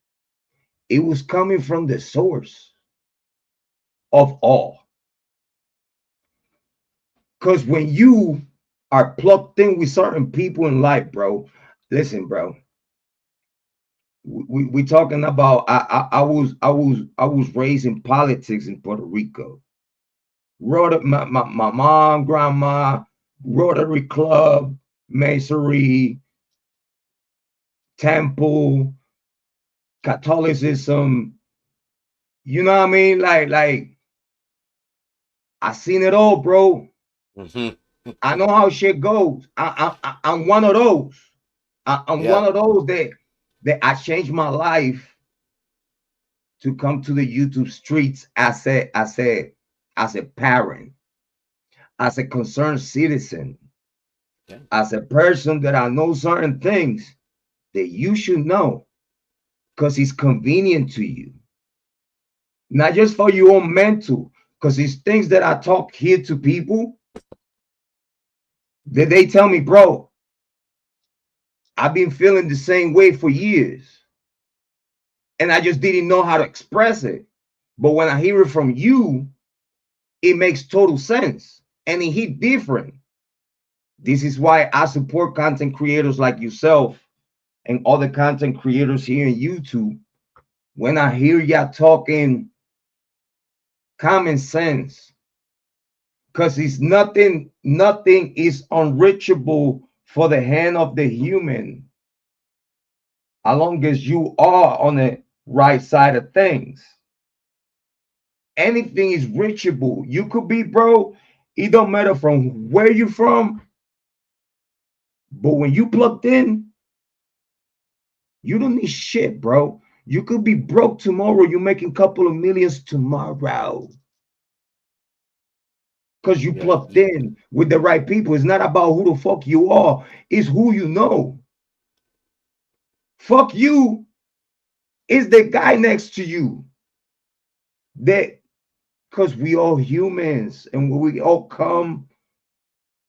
it was coming from the source of all. Because when you are plugged in with certain people in life, bro, listen, bro. We talking about I was raised in politics in Puerto Rico. My mom, grandma, Rotary Club, Masonry, Temple, Catholicism. You know what I mean? Like I seen it all, bro. Mm-hmm. I know how shit goes. I'm one of those. I'm one of those that I changed my life to come to the YouTube streets as a parent, as a concerned citizen, as a person that I know certain things that you should know because it's convenient to you. Not just for your own mental, because it's things that I talk here to people that they tell me, bro, I've been feeling the same way for years. And I just didn't know how to express it. But when I hear it from you, it makes total sense. And it hit different. This is why I support content creators like yourself and other content creators here in YouTube. When I hear y'all talking common sense, because it's nothing is unreachable for the hand of the human, as long as you are on the right side of things. Anything is reachable. You could be, bro. It don't matter from where you from, but when you plugged in, you don't need shit, bro. You could be broke tomorrow. You're making a couple of millions tomorrow because you Yeah. plugged in with the right people. It's not about who the fuck you are. It's who you know. Fuck you is the guy next to you. That because we all humans and we all come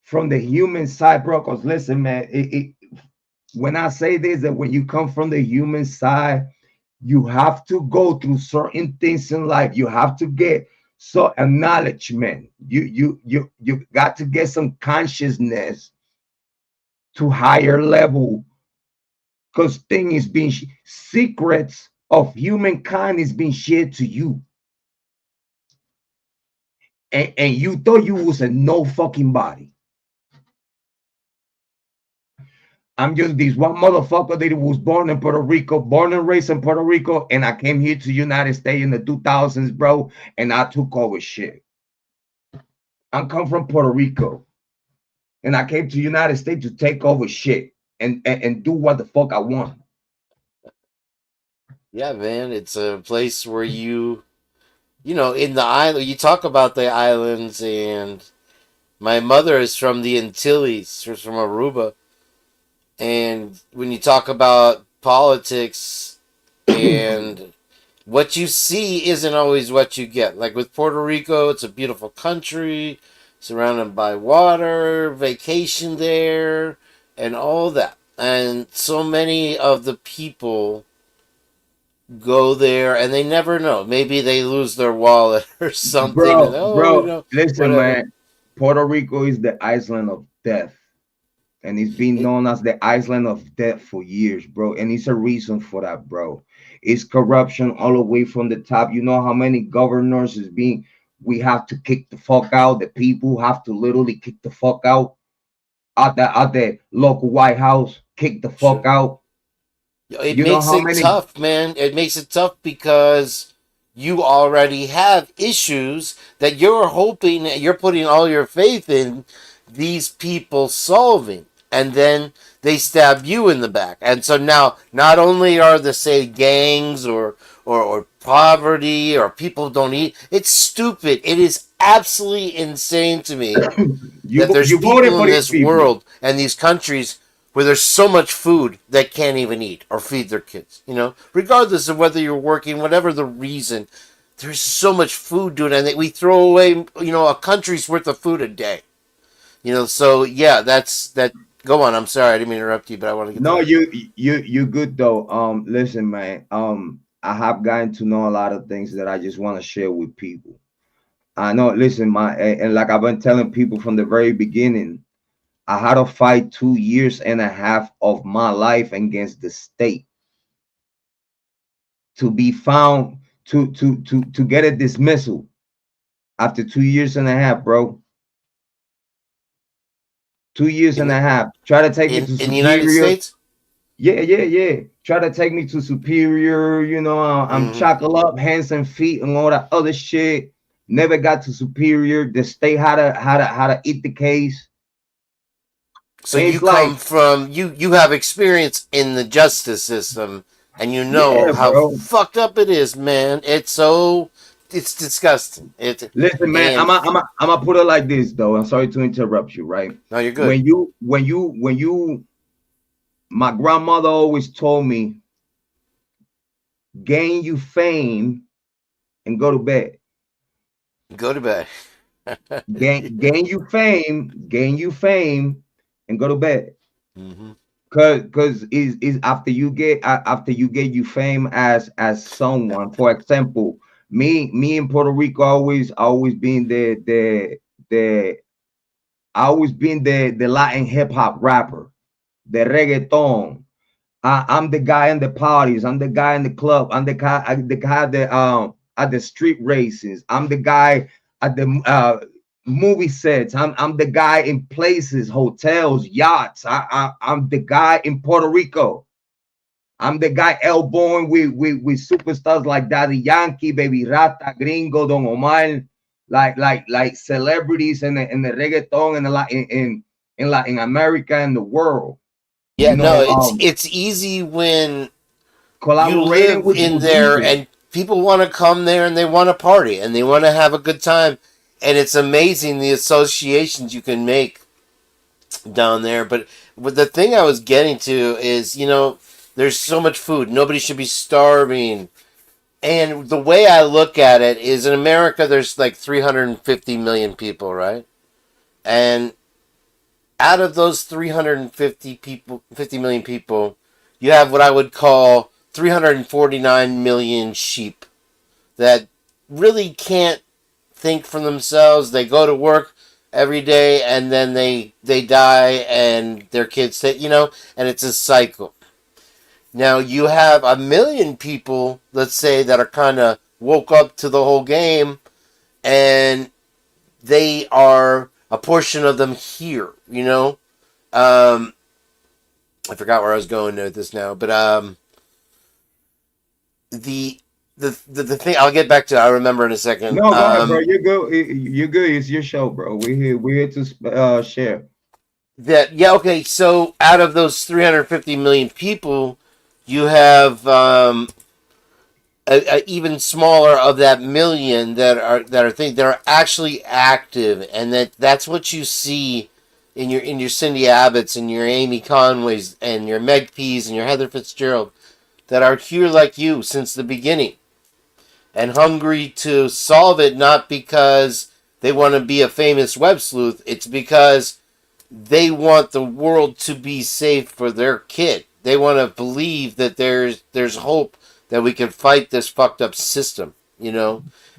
from the human side, bro. Because listen, man, when I say this, that when you come from the human side, you have to go through certain things in life. You have to get so acknowledgement. You got to get some consciousness to higher level. Because thing is being secrets of humankind is being shared to you. And you thought you was a no fucking body. I'm just this one motherfucker that was born in Puerto Rico, born and raised in Puerto Rico, and I came here to the United States in the 2000s, bro, and I took over shit. I'm come from Puerto Rico, and I came to the United States to take over shit and do what the fuck I want. Yeah, man. It's a place where you know, in the island, you talk about the islands, and my mother is from the Antilles, she's from Aruba. And when you talk about politics and what you see isn't always what you get. Like with Puerto Rico, it's a beautiful country, surrounded by water, vacation there, and all that. And so many of the people go there and they never know. Maybe they lose their wallet or something, and oh, you Bro, know, listen, whatever. man. Puerto Rico is the island of death. And it's been It, known as the island of death for years, bro. And it's a reason for that, bro. It's corruption all the way from the top. You know how many governors is being we have to kick the fuck out. The people have to literally kick the fuck out at the local White House, kick the fuck sure. out. It You know makes how it many tough, man. It makes it tough because you already have issues that you're hoping, you're putting all your faith in these people solving, and then they stab you in the back. And so now, not only are the say gangs or poverty or people don't eat, it's stupid. It is absolutely insane to me that there's you voted people for in these this people. world and these countries where there's so much food that can't even eat or feed their kids. You know, regardless of whether you're working, whatever the reason, there's so much food, dude, and we throw away, you know, a country's worth of food a day. You know, so yeah, that's that. Go on. I'm sorry, I didn't mean to interrupt you, but I want to get to No, that. you good though. Listen, man. I have gotten to know a lot of things that I just want to share with people. I know. Listen, and like I've been telling people from the very beginning, I had to fight 2 years and a half of my life against the state to be found to get a dismissal after 2 years and a half, bro. 2 years In and the, a half. Try to take me to in the United superior. States. Yeah. Try to take me to superior. You know, I'm Mm-hmm. chocolate up, hands and feet, and all that other shit. Never got to superior. The state had to eat the case. So And you it's like, come from you have experience in the justice system, and you know yeah, how bro. fucked up it is, man. It's disgusting. It Listen, man, and I'm gonna put it like this though. I'm sorry to interrupt you, right? no, you're good. When you my grandmother always told me, gain you fame and go to bed. Go to bed. Gain you fame and go to bed. Mm-hmm. Cause is after you get you fame as someone. For example, me in Puerto Rico always being the I always been the Latin hip hop rapper, the reggaeton. I'm the guy in the parties. I'm the guy in the club. I'm the guy at the street races. I'm the guy at the movie sets. I'm the guy in places, hotels, yachts. I'm the guy in Puerto Rico. I'm the guy elbowing with superstars like Daddy Yankee, Baby Rata, Gringo, Don Omar, like celebrities in the reggaeton and in Latin America and the world. Yeah, You no, know, it's easy when you collaborating live with in there leaders. and people want to come there and they want to party and they want to have a good time, and it's amazing the associations you can make down there. But the thing I was getting to is, there's so much food. Nobody should be starving. And the way I look at it is, in America, there's like 350 million people, right? And out of those 350 people, 50 million people, you have what I would call 349 million sheep that really can't think for themselves. They go to work every day and then they die and their kids say, and it's a cycle. Now you have a million people, let's say, that are kind of woke up to the whole game, and they are a portion of them here. Um, I forgot where I was going with this now, but the the thing I'll get back to. I remember in a second. No, go ahead, bro. You're good. You're good. It's your show, bro. We're here to share. That yeah, okay. So out of those 350 million people, you have a even smaller of that million that are actually active, and that's what you see in your Cindy Abbotts and your Amy Conways and your Meg Pease and your Heather Fitzgerald that are here like you since the beginning and hungry to solve it, not because they want to be a famous web sleuth. It's because they want the world to be safe for their kid. They want to believe that there's hope that we can fight this fucked up system.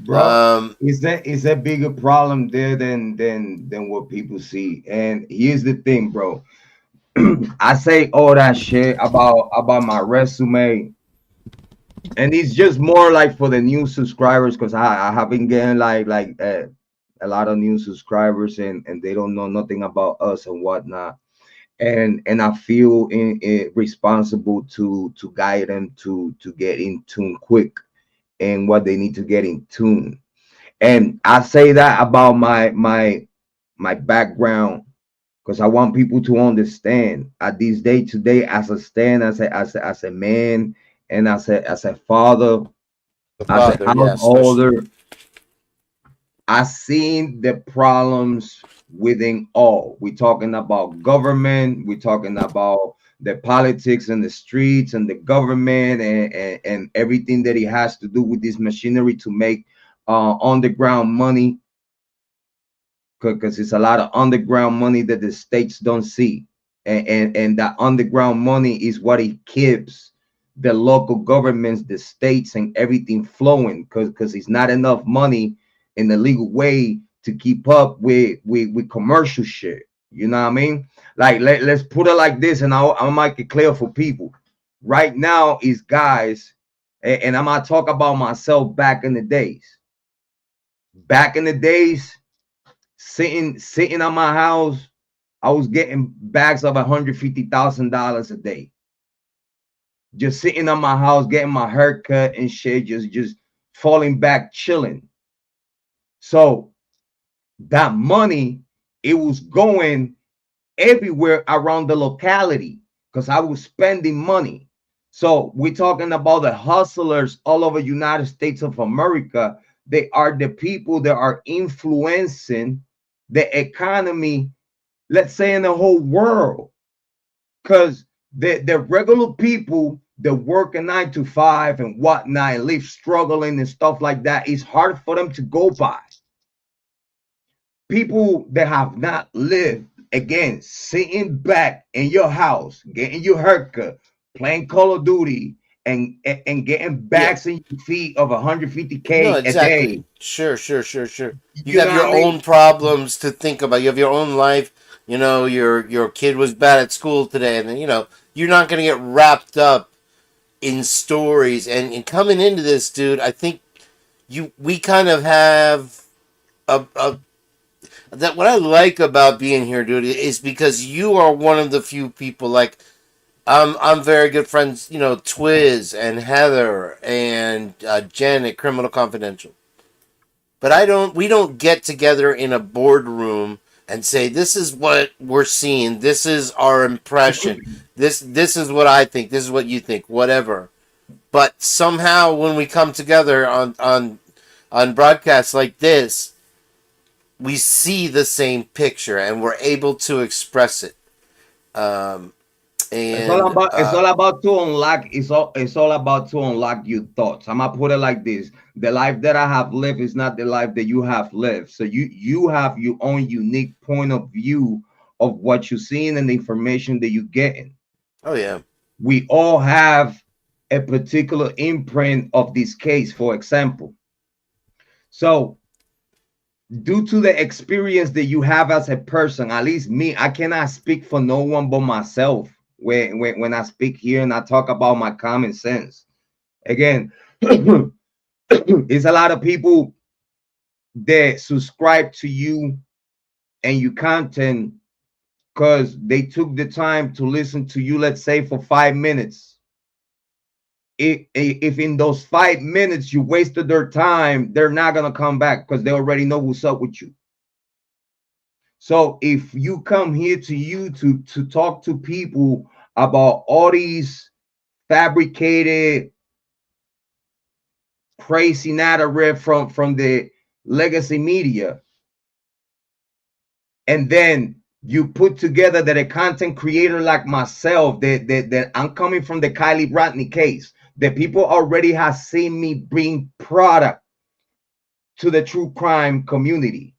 Bro, is that bigger problem there than what people see? And here's the thing, bro. I say all that shit about my resume, and it's just more like for the new subscribers because I have been getting a lot of new subscribers and they don't know nothing about us and whatnot. And I feel responsible to guide them to get in tune quick and what they need to get in tune. And I say that about my background because I want people to understand at this day today as a stand as a man and as a father, The as a father, yeah, especially. householder. I seen the problems within all. We're talking about government, we're talking about the politics and the streets and the government and everything that it has to do with this machinery to make underground money because it's a lot of underground money that the states don't see. And that underground money is what it keeps the local governments, the states, and everything flowing because it's not enough money in the legal way to keep up with commercial shit. You know what I mean? Like let's put it like this, and I'll make it clear for people. Right now is guys, and I'm gonna talk about myself back in the days. Back in the days, sitting at my house, I was getting bags of $150,000 a day. Just sitting at my house, getting my hair cut and shit, just falling back, chilling. So that money, it was going everywhere around the locality because I was spending money. So we're talking about the hustlers all over United States of America. They are the people that are influencing the economy, let's say in the whole world. Because the regular people that work a 9 to 5 and whatnot and live struggling and stuff like that, it's hard for them to go by. People that have not lived, again, sitting back in your house, getting your haircut, playing Call of Duty, and getting Yeah. bags in your feet of No, 150K a day. exactly. Sure, sure, sure, sure. You You know have what your I own mean? problems to think about. You have your own life. You know, your kid was bad at school today, and then you're not gonna get wrapped up in stories. And coming into this, dude, I think we kind of have a that what I like about being here, dude, is because you are one of the few people like I'm very good friends, Twiz and Heather and Jen at Criminal Confidential. But we don't get together in a boardroom and say this is what we're seeing, this is our impression, this is what I think, this is what you think, whatever. But somehow when we come together on broadcasts like this, we see the same picture and we're able to express it. Um, and It's all about to unlock. It's all about to unlock your thoughts. I'm gonna put it like this: the life that I have lived is not the life that you have lived. So you have your own unique point of view of what you're seeing and the information that you're getting. oh yeah, We all have a particular imprint of this case, for example. So due to the experience that you have as a person, at least me, I cannot speak for no one but myself when I speak here and I talk about my common sense. Again, it's a lot of people that subscribe to you and your content because they took the time to listen to you, let's say for 5 minutes. If in those 5 minutes you wasted their time, they're not gonna come back because they already know what's up with you. So if you come here to YouTube to talk to people about all these fabricated crazy narrative from the legacy media, and then you put together that a content creator like myself, that I'm coming from the Kiely Rodni case, that people already have seen me bring product to the true crime community,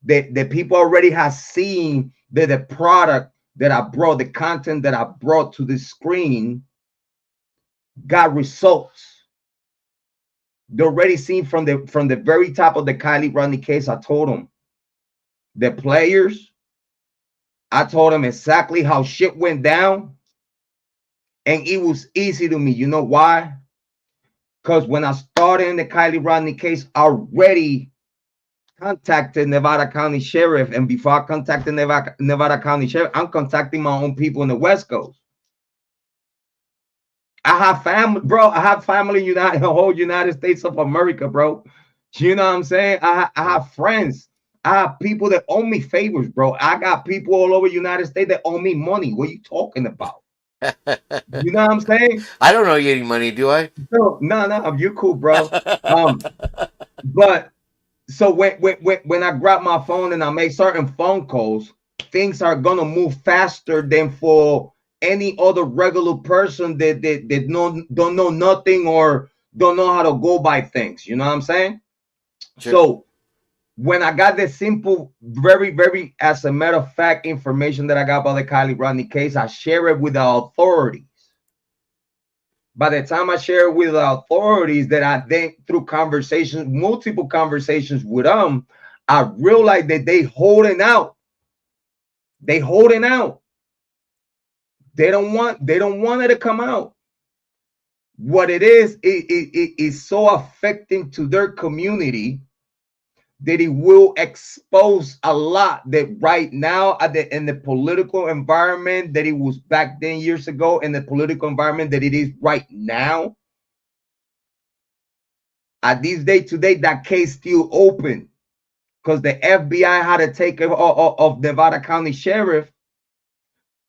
that people already have seen that the product that I brought, the content that I brought to the screen got results. They already seen from the very top of the Kiely Rodni case. I told them the players, I told them exactly how shit went down, and it was easy to me. You know why? Because when I started in the Kiely Rodni case, I already contacted Nevada County Sheriff, and before I contacted Nevada County Sheriff, I'm contacting my own people in the West Coast. I have family, bro. I have family in the whole United States of America, bro. You know what I'm saying? I have friends. I have people that owe me favors, bro. I got people all over the United States that owe me money. What are you talking about? You know what I'm saying? I don't owe you any money, do I? No, you're cool, bro. But so when I grab my phone and I make certain phone calls, things are gonna move faster than for any other regular person that don't know nothing or don't know how to go by things. You know what I'm saying? Sure. So when I got the simple, very, very, as a matter of fact, information that I got about the Kiely Rodni case, I share it with the authorities. By the time I share it with the authorities, that I then through conversations, multiple conversations with them, I realized that they holding out. They holding out. They don't want it to come out. What it is so affecting to their community that it will expose a lot that right now in the political environment that it was back then years ago, and the political environment that it is right now. At this day today, that case still open because the FBI had to take of Nevada County Sheriff,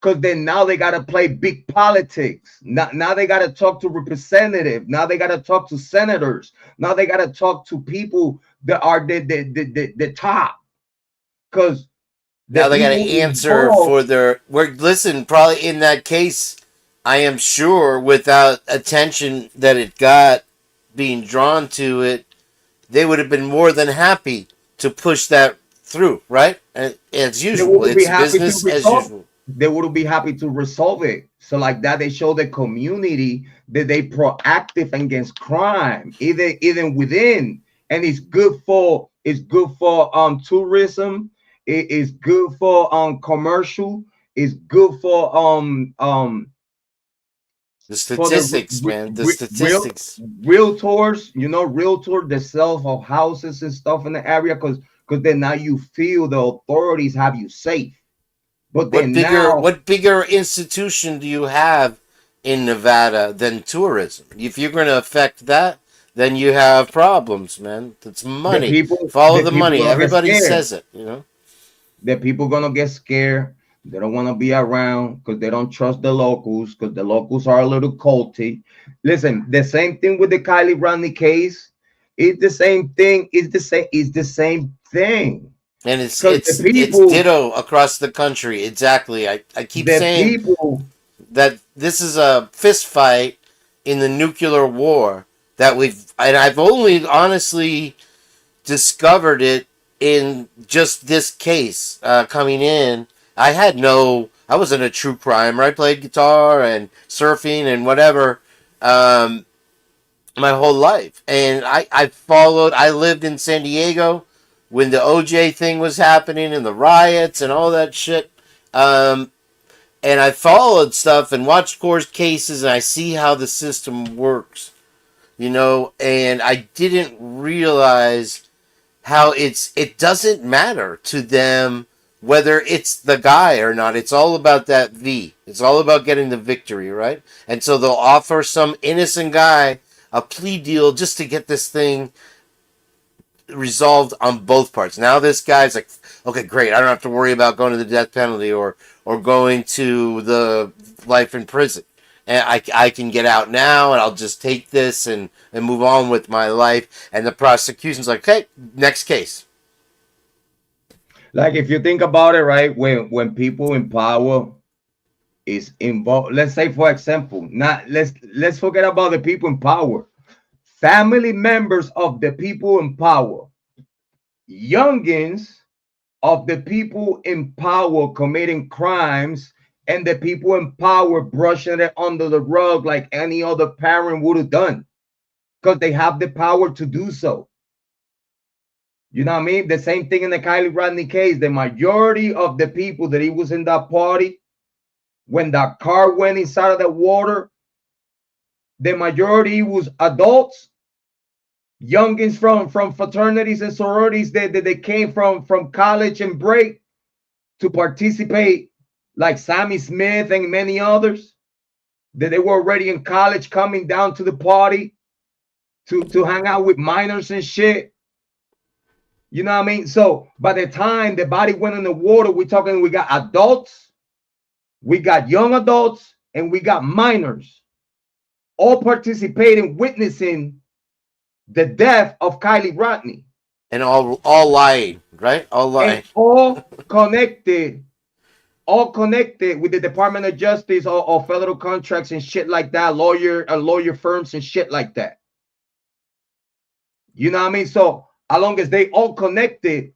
because then now they got to play big politics. Now they got to talk to representatives. Now they got to talk to senators. Now they got to talk to people that are the top, because Now the they got to people answer involved. for their work. Listen, probably in that case, I am sure without attention that it got being drawn to it, they would have been more than happy to push that through, right? As They usual, will be it's happy to business as resolve. usual. they would be happy to resolve it. So like that, they show the community that they proactive against crime, even within, and it's good for tourism. It is good for commercial. It's good The for the statistics, man. The real statistics. realtors, realtor, the sales of houses and stuff in the area, because then now you feel the authorities have you safe. But then now What bigger institution do you have in Nevada than tourism? If you're going to affect that, then you have problems, man. It's the money. people Follow the the people money. gonna get Everybody scared. says it, you know. The people gonna get scared. They don't want to be around because they don't trust the locals, because the locals are a little culty. Listen, the same thing with the Kiely Rodni case. It's the same thing. It's the same thing. And Because the it's people, ditto across the country. Exactly. I keep the saying people, that this is a fist fight in the nuclear war that I've only honestly discovered it in just this case coming in. I wasn't a true crimer. I played guitar and surfing and whatever my whole life. And I lived in San Diego when the OJ thing was happening and the riots and all that shit. Um, and I followed stuff and watched court cases and I see how the system works, and I didn't realize how it doesn't matter to them whether it's the guy or not. It's all about that V. It's all about getting the victory, right? And so they'll offer some innocent guy a plea deal just to get this thing resolved on both parts. Now this guy's like, okay, great. I don't have to worry about going to the death penalty or going to the life in prison. And I can get out now and I'll just take this and move on with my life. And the prosecution's like, okay, next case. like if you think about it, right, when people in power is involved, let's say for example, not let's forget about the people in power. Family members of the people in power, youngins of the people in power committing crimes, and the people in power brushing it under the rug like any other parent would have done because they have the power to do so. You know what I mean? The same thing in the Kiely Rodni case. The majority of the people that he was in that party, when that car went inside of the water, the majority was adults, youngins from fraternities and sororities that they came from college and break to participate, like Sammy Smith and many others, that they were already in college coming down to the party to hang out with minors and shit. You know what I mean? So by the time the body went in the water, we got adults, we got young adults, and we got minors all participating, witnessing the death of Kiely Rodni. And all lying, right? All lying. And all connected with the Department of Justice or federal contracts and shit like that, lawyer firms and shit like that. You know what I mean? So as long as they all connected,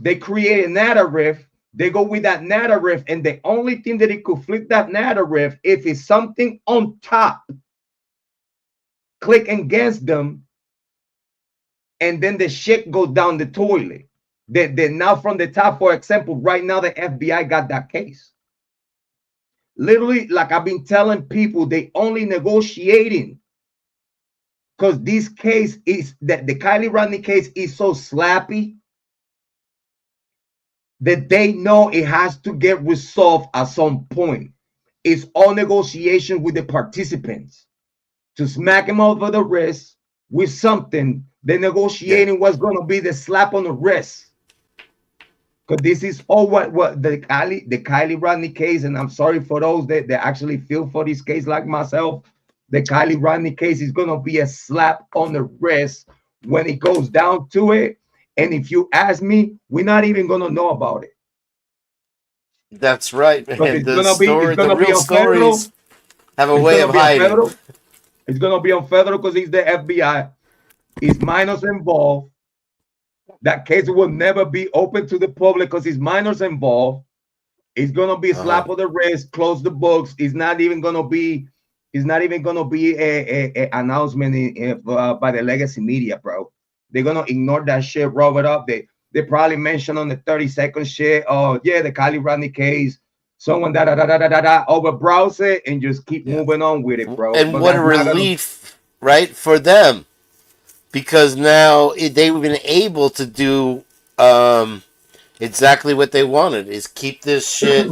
they create a narrative. They go with that narrative, and the only thing that it could flip that narrative if it's something on top click against them, and then the shit goes down the toilet. They now from the top, for example, right now the FBI got that case. Literally, like I've been telling people, they only negotiating because this case is that the Kiely Rodni case is so slappy that they know it has to get resolved at some point. It's all negotiation with the participants to smack them over the wrist with something. The negotiating was going to be the slap on the wrist. Because this is all what the Kiely Rodni case, and I'm sorry for those that actually feel for this case like myself. The Kiely Rodni case is going to be a slap on the wrist when it goes down to it. And if you ask me, we're not even going to know about it. That's right, man. The real on federal. stories have a way of hiding. It's going to be on federal because it's the FBI. It's minors involved. That case will never be open to the public because it's minors involved. It's gonna be a Uh-huh. slap of the wrist, close the books. It's not even gonna be. It's not even gonna be a announcement by the legacy media, bro. They're gonna ignore that shit, roll it up. They probably mention on the 30-second shit. Oh yeah, the Kiely Rodni case. Someone over browse it and just keep Yeah. moving on with it, bro. And But what a that's not gonna. relief, right, for them, because now they've been able to do exactly what they wanted: is keep this shit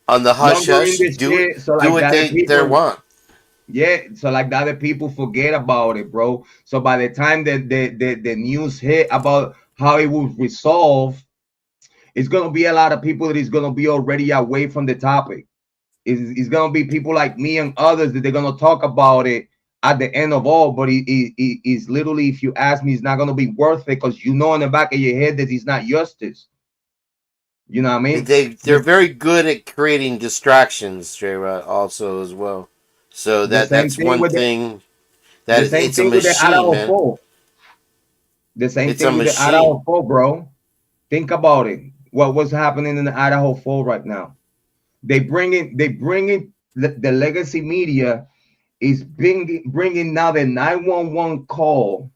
on the hush Longer in hush, this shit, so do like what that, the they people. want. Yeah, so like the other people forget about it, bro. So by the time that the news hit about how it was resolved, it's gonna be a lot of people that is gonna be already away from the topic. It's gonna be people like me and others that they're gonna talk about it at the end of all. But it's literally, if you ask me, it's not gonna be worth it because you know in the back of your head that it's not justice. You know what I mean? They're very good at creating distractions, Jrod, also as well. So The same that's thing one with thing the that same it's a thing with the machine, Idaho man. Fall. The same It's a thing with the machine. Idaho Fall, bro. Think about it. What was happening in the Idaho Fall right now? They bring in the legacy media is bringing now the 911 call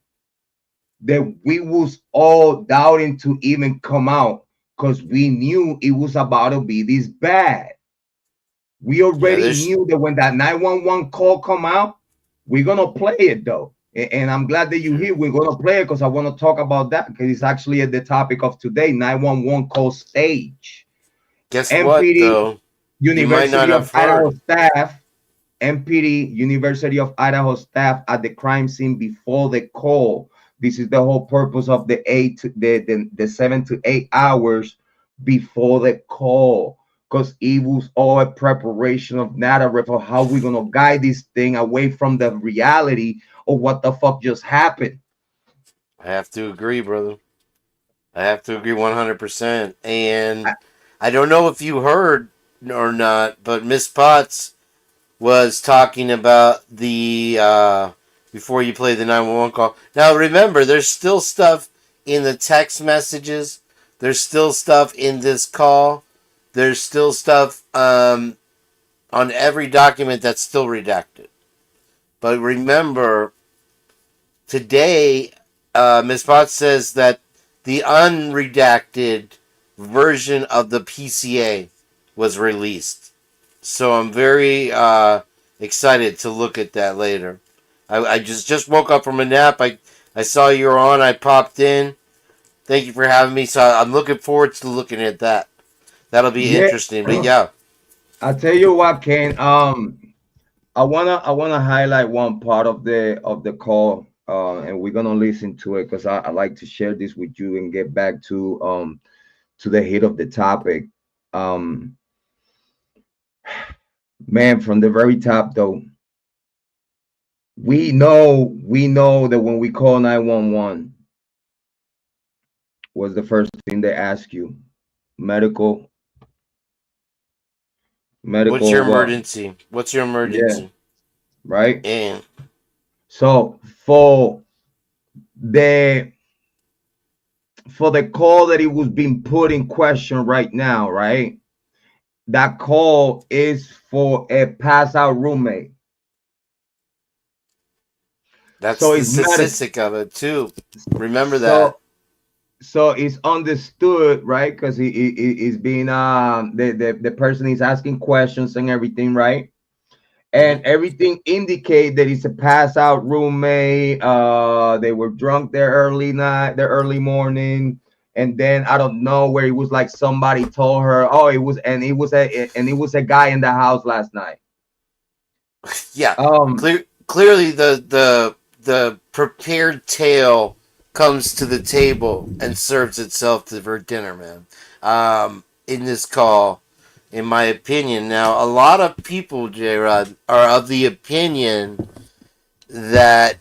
that we was all doubting to even come out because we knew it was about to be this bad. We Yeah, already there's knew that when that 911 call come out, we're gonna play it though. And I'm glad that you're here. We're gonna play it because I want to talk about that because it's actually at the topic of today, 911 call stage. guess what MPD though? You might not University of have Idaho heard. staff, MPD University of Idaho staff at the crime scene before the call. This is the whole purpose of the 7 to 8 hours before the call. Because it was all a preparation of narrative of how we're gonna guide this thing away from the reality of what the fuck just happened. I have to agree, brother. I have to agree 100%. And I don't know if you heard or not, but Miss Potts was talking about the before you play the 911 call. Now remember, there's still stuff in the text messages. There's still stuff in this call. There's still stuff on every document that's still redacted. But remember, today, Ms. Potts says that the unredacted version of the PCA was released. So I'm very excited to look at that later. I just woke up from a nap. I saw you were on. I popped in. Thank you for having me. So I'm looking forward to looking at that. That'll be Yeah, interesting. But yeah, I tell you what, Kane. I wanna highlight one part of the call, and we're gonna listen to it because I like to share this with you and get back to the heat of the topic. Um, man, from the very top though, we know that when we call 911, was the first thing they ask you, medical, what's your medical what? emergency? What's your Yeah, emergency? right. And So the for the call that it was being put in question right now, right? That call is for a pass out roommate. that's So the it's medical. statistic of it too. Remember that. So it's understood, right? Because he is being the person is asking questions and everything, right? Mm-hmm. And everything indicate that it's a pass out roommate. They were drunk the early morning, and then I don't know where it was like somebody told her, oh, it was a guy in the house last night. Yeah, Um, clearly the prepared tale comes to the table and serves itself for dinner, man. In this call, in my opinion, now a lot of people, Jrod, are of the opinion that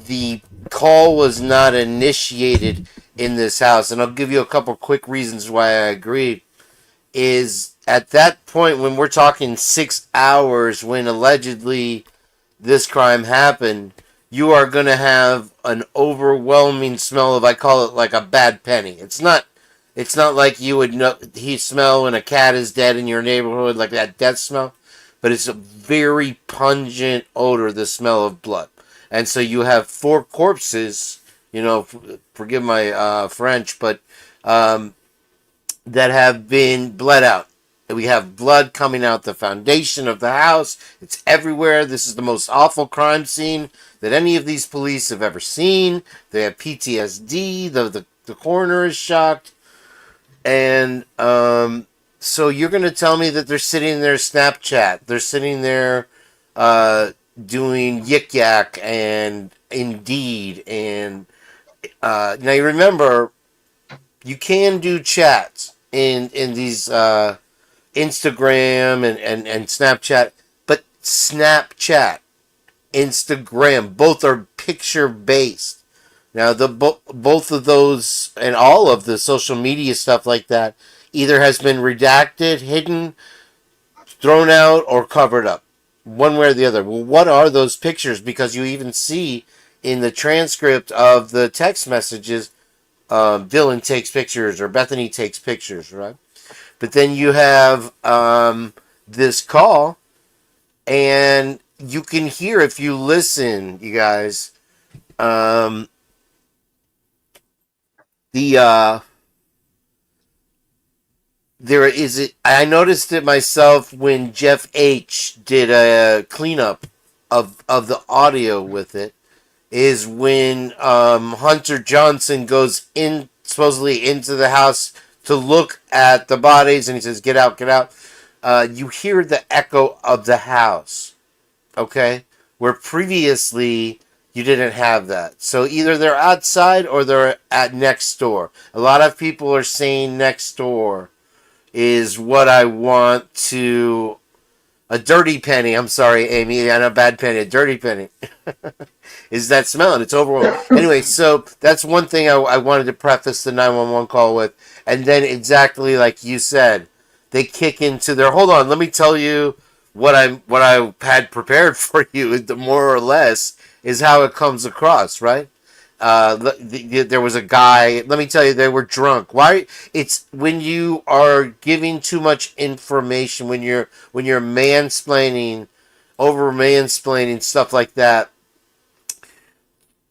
the call was not initiated in this house, and I'll give you a couple quick reasons why I agree. Is at that point when we're talking 6 hours when allegedly this crime happened, you are going to have an overwhelming smell of, I call it like a bad penny. It's not It's not like you would know he smell when a cat is dead in your neighborhood, like that death smell, but it's a very pungent odor, the smell of blood. And so you have four corpses, forgive my French, but um, that have been bled out. We have blood coming out the foundation of the house. It's everywhere. This is the most awful crime scene that any of these police have ever seen. They have PTSD. The coroner is shocked. And so you're going to tell me that they're sitting there Snapchat. They're sitting there doing Yik Yak and Indeed. And now you remember, you can do chats in these Instagram and Snapchat, but Snapchat, Instagram, both are picture based. Now both of those and all of the social media stuff like that either has been redacted, hidden, thrown out, or covered up, one way or the other. Well, what are those pictures? Because you even see in the transcript of the text messages, Dylan takes pictures or Bethany takes pictures, right? But then you have this call, and you can hear, if you listen, you guys, the there is it. I noticed it myself when Jeff H did a cleanup of the audio with it. Is when Hunter Johnson goes in supposedly into the house to look at the bodies, and he says, "Get out, get out." You hear the echo of the house, okay? Where previously you didn't have that. So either they're outside or they're at next door. A lot of people are saying next door is what I want to... A dirty penny. I'm sorry, Amy. Not a bad penny. A dirty penny. Is that smell? And it's overwhelming. Anyway, so that's one thing I wanted to preface the 911 call with. And then exactly like you said, they kick into their... Hold on, let me tell you what I had prepared for you, more or less, is how it comes across, right? There was a guy. Let me tell you, they were drunk. Why? It's when you are giving too much information, when you're mansplaining, over mansplaining stuff like that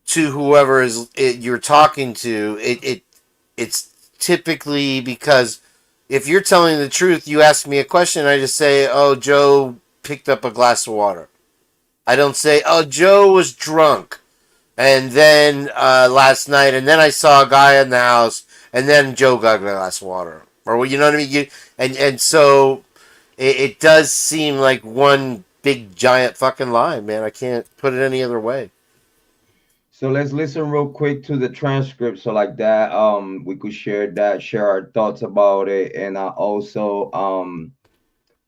to whoever you're talking to. It's typically because if you're telling the truth, you ask me a question, I just say, "Oh, Joe picked up a glass of water." I don't say, "Oh, Joe was drunk. And then last night, and then I saw a guy in the house, and then Joe got a glass of water." Or, you know what I mean? And so it does seem like one big giant fucking lie, man. I can't put it any other way. So let's listen real quick to the transcript. So like that, we could share our thoughts about it. And I also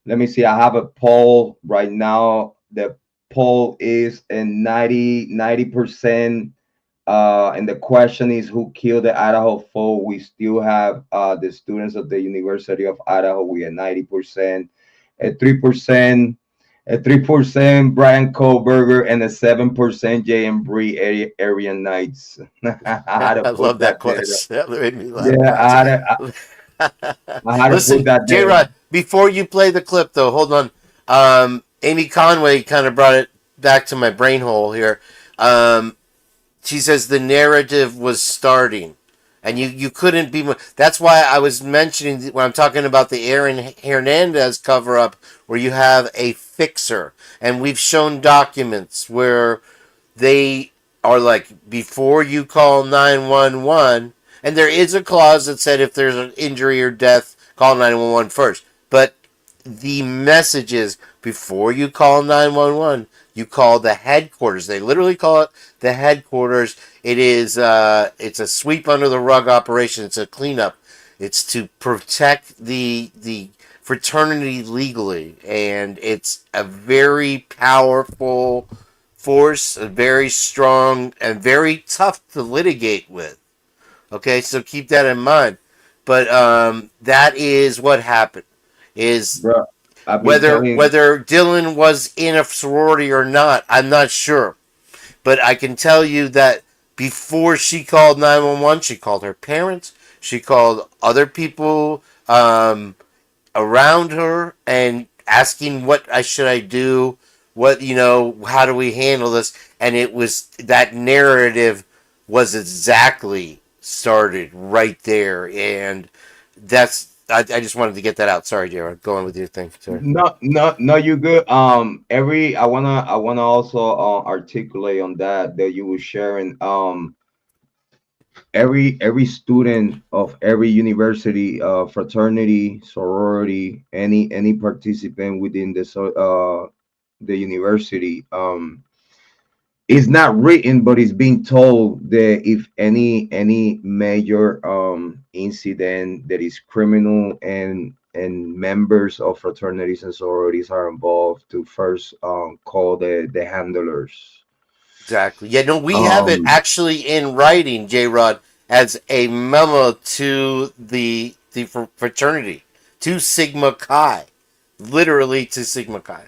let me see, I have a poll right now. The poll is in 90%. And the question is, who killed the Idaho 4? We still have the students of the University of Idaho. We are 90%. At 3%, Bryan Kohberger, and a 7% J and Bree area Knights. I love that question. That made me laugh. Yeah, I had to Listen, put that there. Jrod, before you play the clip, though, hold on. Amy Conway kind of brought it back to my brain hole here. She says the narrative was starting, and you couldn't be more. That's why I was mentioning when I'm talking about the Aaron Hernandez cover up, where you have a fixer, and we've shown documents where they are like, before you call 911, and there is a clause that said if there's an injury or death, call 911 first. But the message is, before you call 911, you call the headquarters. They literally call it the headquarters. It is it's a sweep under the rug operation. It's a cleanup. It's to protect the fraternity legally, and it's a very powerful force, very strong, and very tough to litigate with. Okay, so keep that in mind. But that is what happened. Is Bro, whether Dylan was in a sorority or not, I'm not sure. But I can tell you that before she called 911, she called her parents. She called other people around her and asking what should I do, what how do we handle this, and it was that narrative was exactly started right there, and that's I just wanted to get that out. Sorry, Jrod, go on with your thing. Sorry. No, you good. I wanna also articulate on that you were sharing. Every student of every university, fraternity, sorority, any participant within the university, it's not written, but it's being told that if any major incident that is criminal and members of fraternities and sororities are involved, to first call the handlers. Exactly. Yeah, no, we have it Um, actually in writing, Jrod, as a memo to the fraternity, to Sigma Chi, literally to Sigma Chi.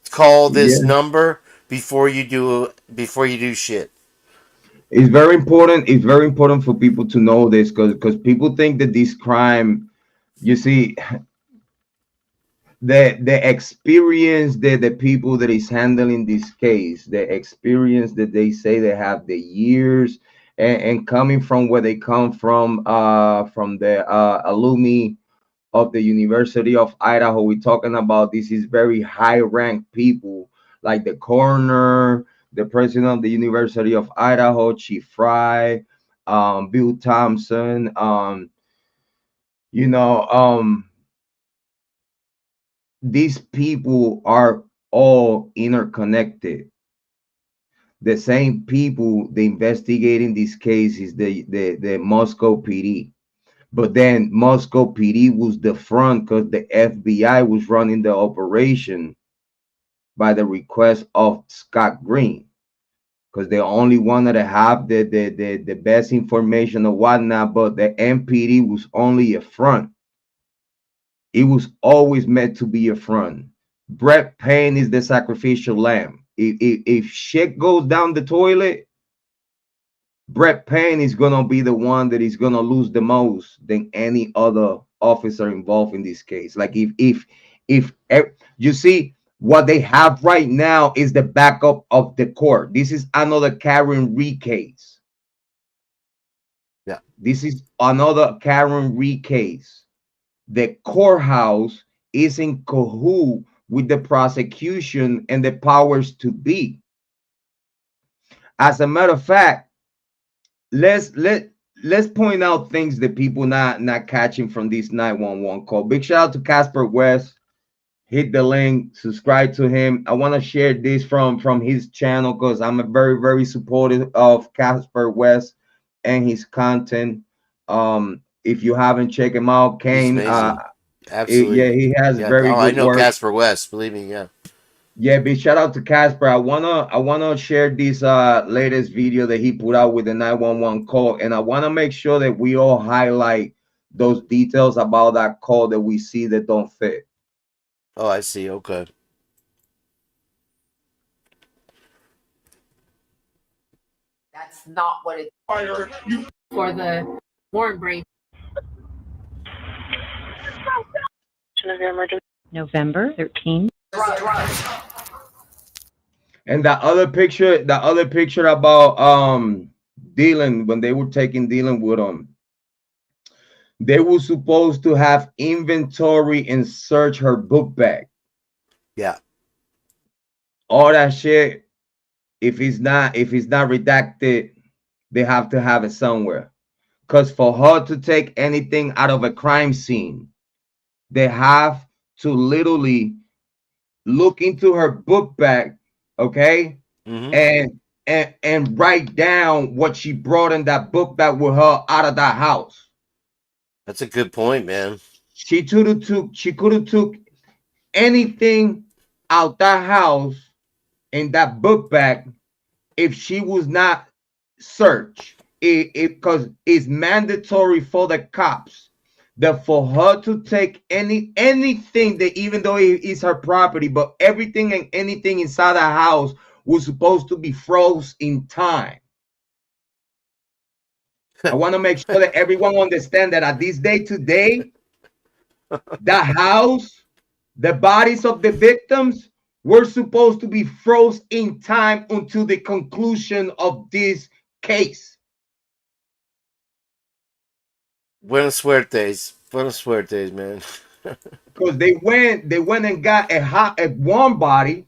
Call this yeah, number before you do shit. it's very important. It's very important for people to know this, because people think that this crime, you see, the experience that the people that is handling this case, the experience that they say they have, the years, and coming from where they come from the alumni of the University of Idaho, we're talking about this is very high ranked people, like the coroner, the president of the University of Idaho, Chief Fry, Bill Thompson, you know um these people are all interconnected. The same people they investigating this case is the Moscow PD. But then Moscow PD was the front because the FBI was running the operation by the request of Scott Green, because they only wanted to have the best information or whatnot. But the MPD was only a front. It was always meant to be a front. Brett Payne is the sacrificial lamb. If shit goes down the toilet, Brett Payne is gonna be the one that is gonna lose the most than any other officer involved in this case. Like if you see what they have right now is the backup of the court. This is another Karen Reed case. Yeah. This is another Karen Reed case. The courthouse is in cahoot with the prosecution and the powers to be. As a matter of fact, let's let let's point out things that people not catching from this 911 call. Big shout out to Casper West. Hit the link, subscribe to him. I want to share this from his channel because I'm a very supportive of Casper West and his content. If you haven't checked him out, He's Kane, amazing. yeah, Absolutely. he has Yeah. very Oh, I good know work. Casper West. Believe me. Yeah. Yeah, big shout out to Casper. I wanna share this latest video that he put out with the 911 call, and I wanna make sure that we all highlight those details about that call that we see that don't fit. Oh, I see. Okay. That's not what it's for the warrant break. November 13th. And the other picture about Dylan, when they were taking Dylan with them, they were supposed to have inventory and search her book bag. Yeah. All that shit, if it's not redacted, they have to have it somewhere. Because for her to take anything out of a crime scene, they have to literally look into her book bag, okay, Mm-hmm. and write down what she brought in that book bag with her out of that house. That's a good point, man. She could have took anything out that house in that book bag if she was not searched. It because it's mandatory for the cops that for her to take anything that, even though it is her property, but everything and anything inside the house was supposed to be froze in time. I want to make sure that everyone understand that at this day today, the house, the bodies of the victims were supposed to be froze in time until the conclusion of this case. Buenas suertes. Buenas suertes, man. Because they went and got a warm body.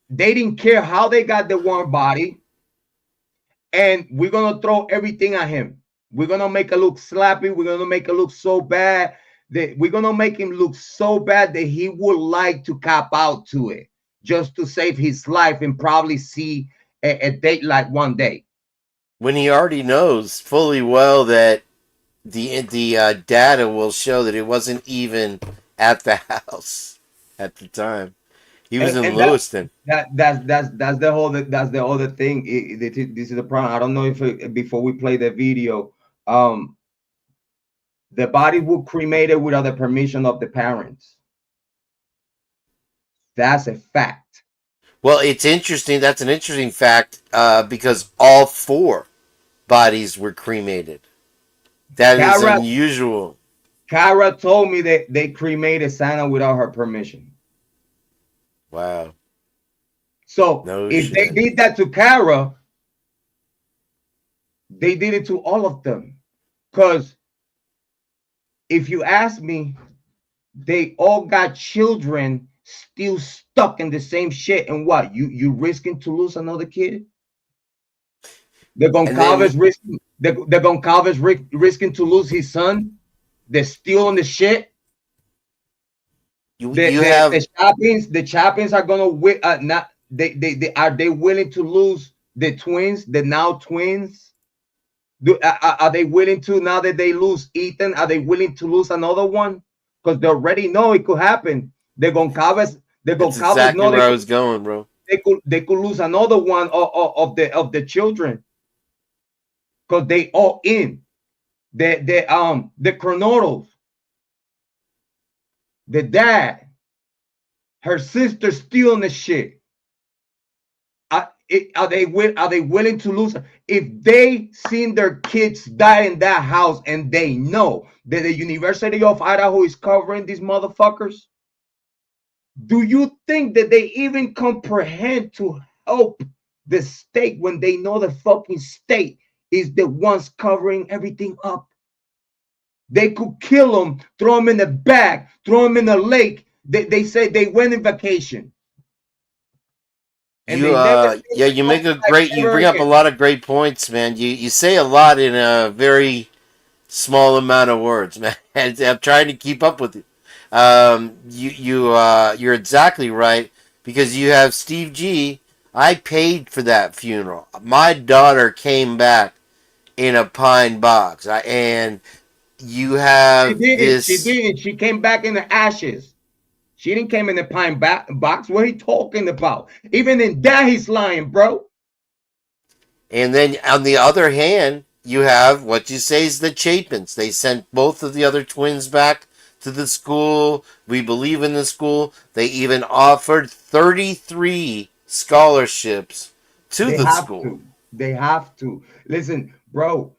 They didn't care how they got the warm body. And we're gonna throw everything at him. We're gonna make it look sloppy. We're gonna make it look so bad that we're gonna make him look so bad that he would like to cop out to it just to save his life and probably see a daylight one day. When he already knows fully well that the data will show that it wasn't even at the house at the time. He was in Lewiston. That's the other thing. This is the problem. I don't know if before we play the video, the body was cremated without the permission of the parents. That's a fact. Well, it's interesting. That's an interesting fact because all 4 bodies were cremated. That is unusual. Kara told me that they cremated Santa without her permission. Wow. So if they did that to Kara, they did it to all of them. Because if you ask me, they all got children still stuck in the same shit. And what? You risking to lose another kid? The Goncalves risking to lose his son. They're still on the shit. The Chappins are gonna not they willing to lose the twins, the now twins? Are they willing to, now that they lose Ethan, are they willing to lose another one? Because they already know it could happen. That's exactly where I was going, bro. They could lose another one of the children. Because they all in. The Cronotos, the dad, her sister stealing the shit. Are they willing to lose? If they seen their kids die in that house and they know that the University of Idaho is covering these motherfuckers, do you think that they even comprehend to help the state when they know the fucking state is the ones covering everything up? They could kill them, throw them in the bag, throw them in the lake. They say they went on vacation. And you bring up a lot of great points, man. You say a lot in a very small amount of words, man. I'm trying to keep up with you. You're exactly right, because you have Steve G. I paid for that funeral. My daughter came back in a pine box, and you have this. She did. She came back in the ashes. She didn't come in the pine box. What are you talking about? Even in that, he's lying, bro. And then on the other hand, you have what you say is the Chapins. They sent both of the other twins back to the school. We believe in the school. They even offered 33 scholarships to the school. They have to. Listen, bro,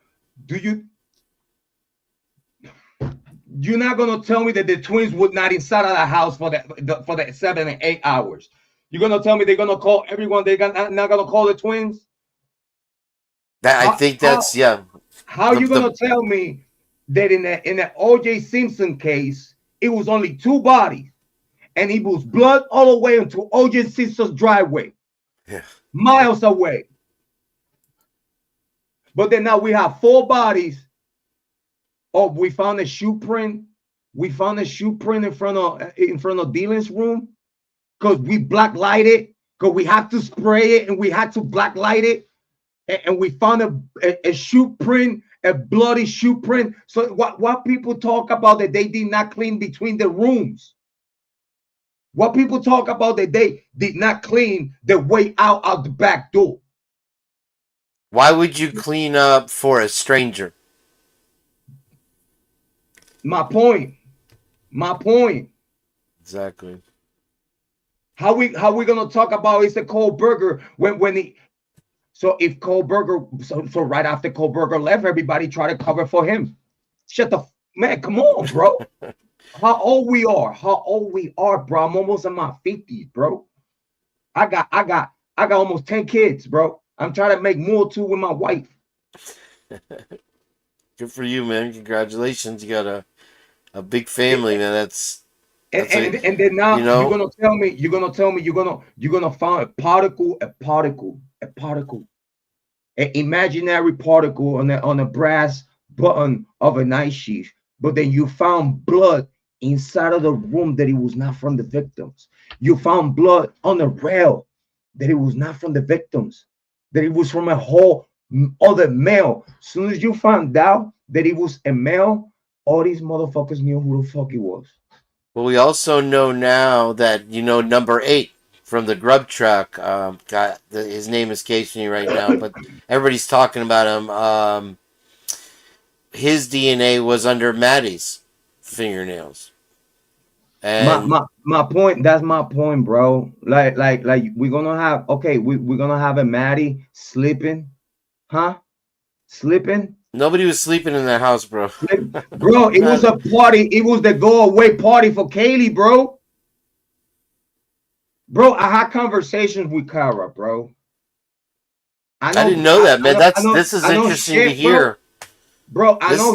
you're not gonna tell me that the twins would not inside of the house for the 7 and 8 hours. You're gonna tell me they're gonna call everyone? They're not gonna call the twins? I think that's yeah. How are you gonna tell me that in the O.J. Simpson case it was only 2 bodies and it was blood all the way into O.J. Simpson's driveway, miles away? But then now we have 4 bodies. Oh, we found a shoe print. We found a shoe print in front of Dylan's room because we black lighted, because we had to spray it and we had to black light it, and we found a shoe print, a bloody shoe print. So what people talk about that they did not clean between the rooms? What people talk about that they did not clean the way out the back door? Why would you clean up for a stranger? My point. Exactly. How we gonna talk about it's a Kohberger when he? So if Kohberger, so right after Kohberger left, everybody tried to cover for him. Shut the man, come on, bro. How old we are? How old we are, bro? I'm almost in my 50s, bro. I got almost 10 kids, bro. I'm trying to make more too with my wife. Good for you, man. Congratulations. You got a big family, man. That's and then now you know, you're gonna tell me you're gonna find a particle, an imaginary particle on a brass button of a knife sheath, but then you found blood inside of the room that it was not from the victims. You found blood on the rail that it was not from the victims, that it was from a whole other male. As soon as you found out that it was a male, all these motherfuckers knew who the fuck he was. Well, we also know now that number 8 from the grub truck. His name escapes me right now, but everybody's talking about him. His DNA was under Maddie's fingernails. And my point. That's my point, bro. Like we're gonna have we're gonna have a Maddie sleeping, huh? Sleeping. Nobody was sleeping in that house, bro. Bro, it was a party. It was the go away party for Kiely, bro. Bro, I had conversations with Kara, bro. I didn't know that, man. This is interesting to hear. Bro, I know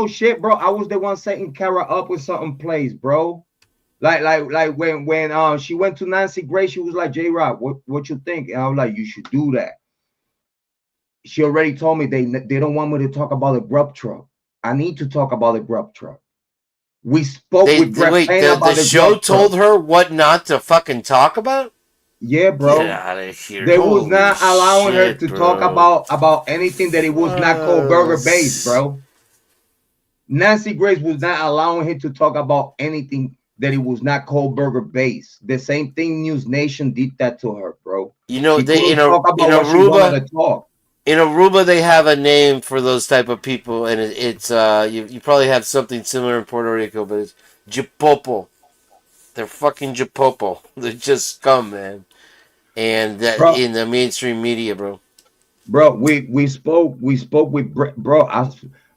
shit, bro. I was the one setting Kara up with something place, bro. Like when she went to Nancy Gray, she was like, Jrod, what you think? And I was like, you should do that. She already told me they don't want me to talk about the grub truck. I need to talk about the grub truck. We spoke with Brett Payne about the show told her what not to fucking talk about? Yeah, bro. Get out of here. They was not allowing her to talk about anything that it was not Kohberger based, bro. Nancy Grace was not allowing him to talk about anything that it was not Kohberger based. The same thing News Nation did that to her, bro. They in Aruba. In Aruba, they have a name for those type of people, and it's you probably have something similar in Puerto Rico, but it's Jipopo. They're fucking Jipopo. They're just scum, man. And that in the mainstream media, bro. Bro, we spoke with Brett, bro.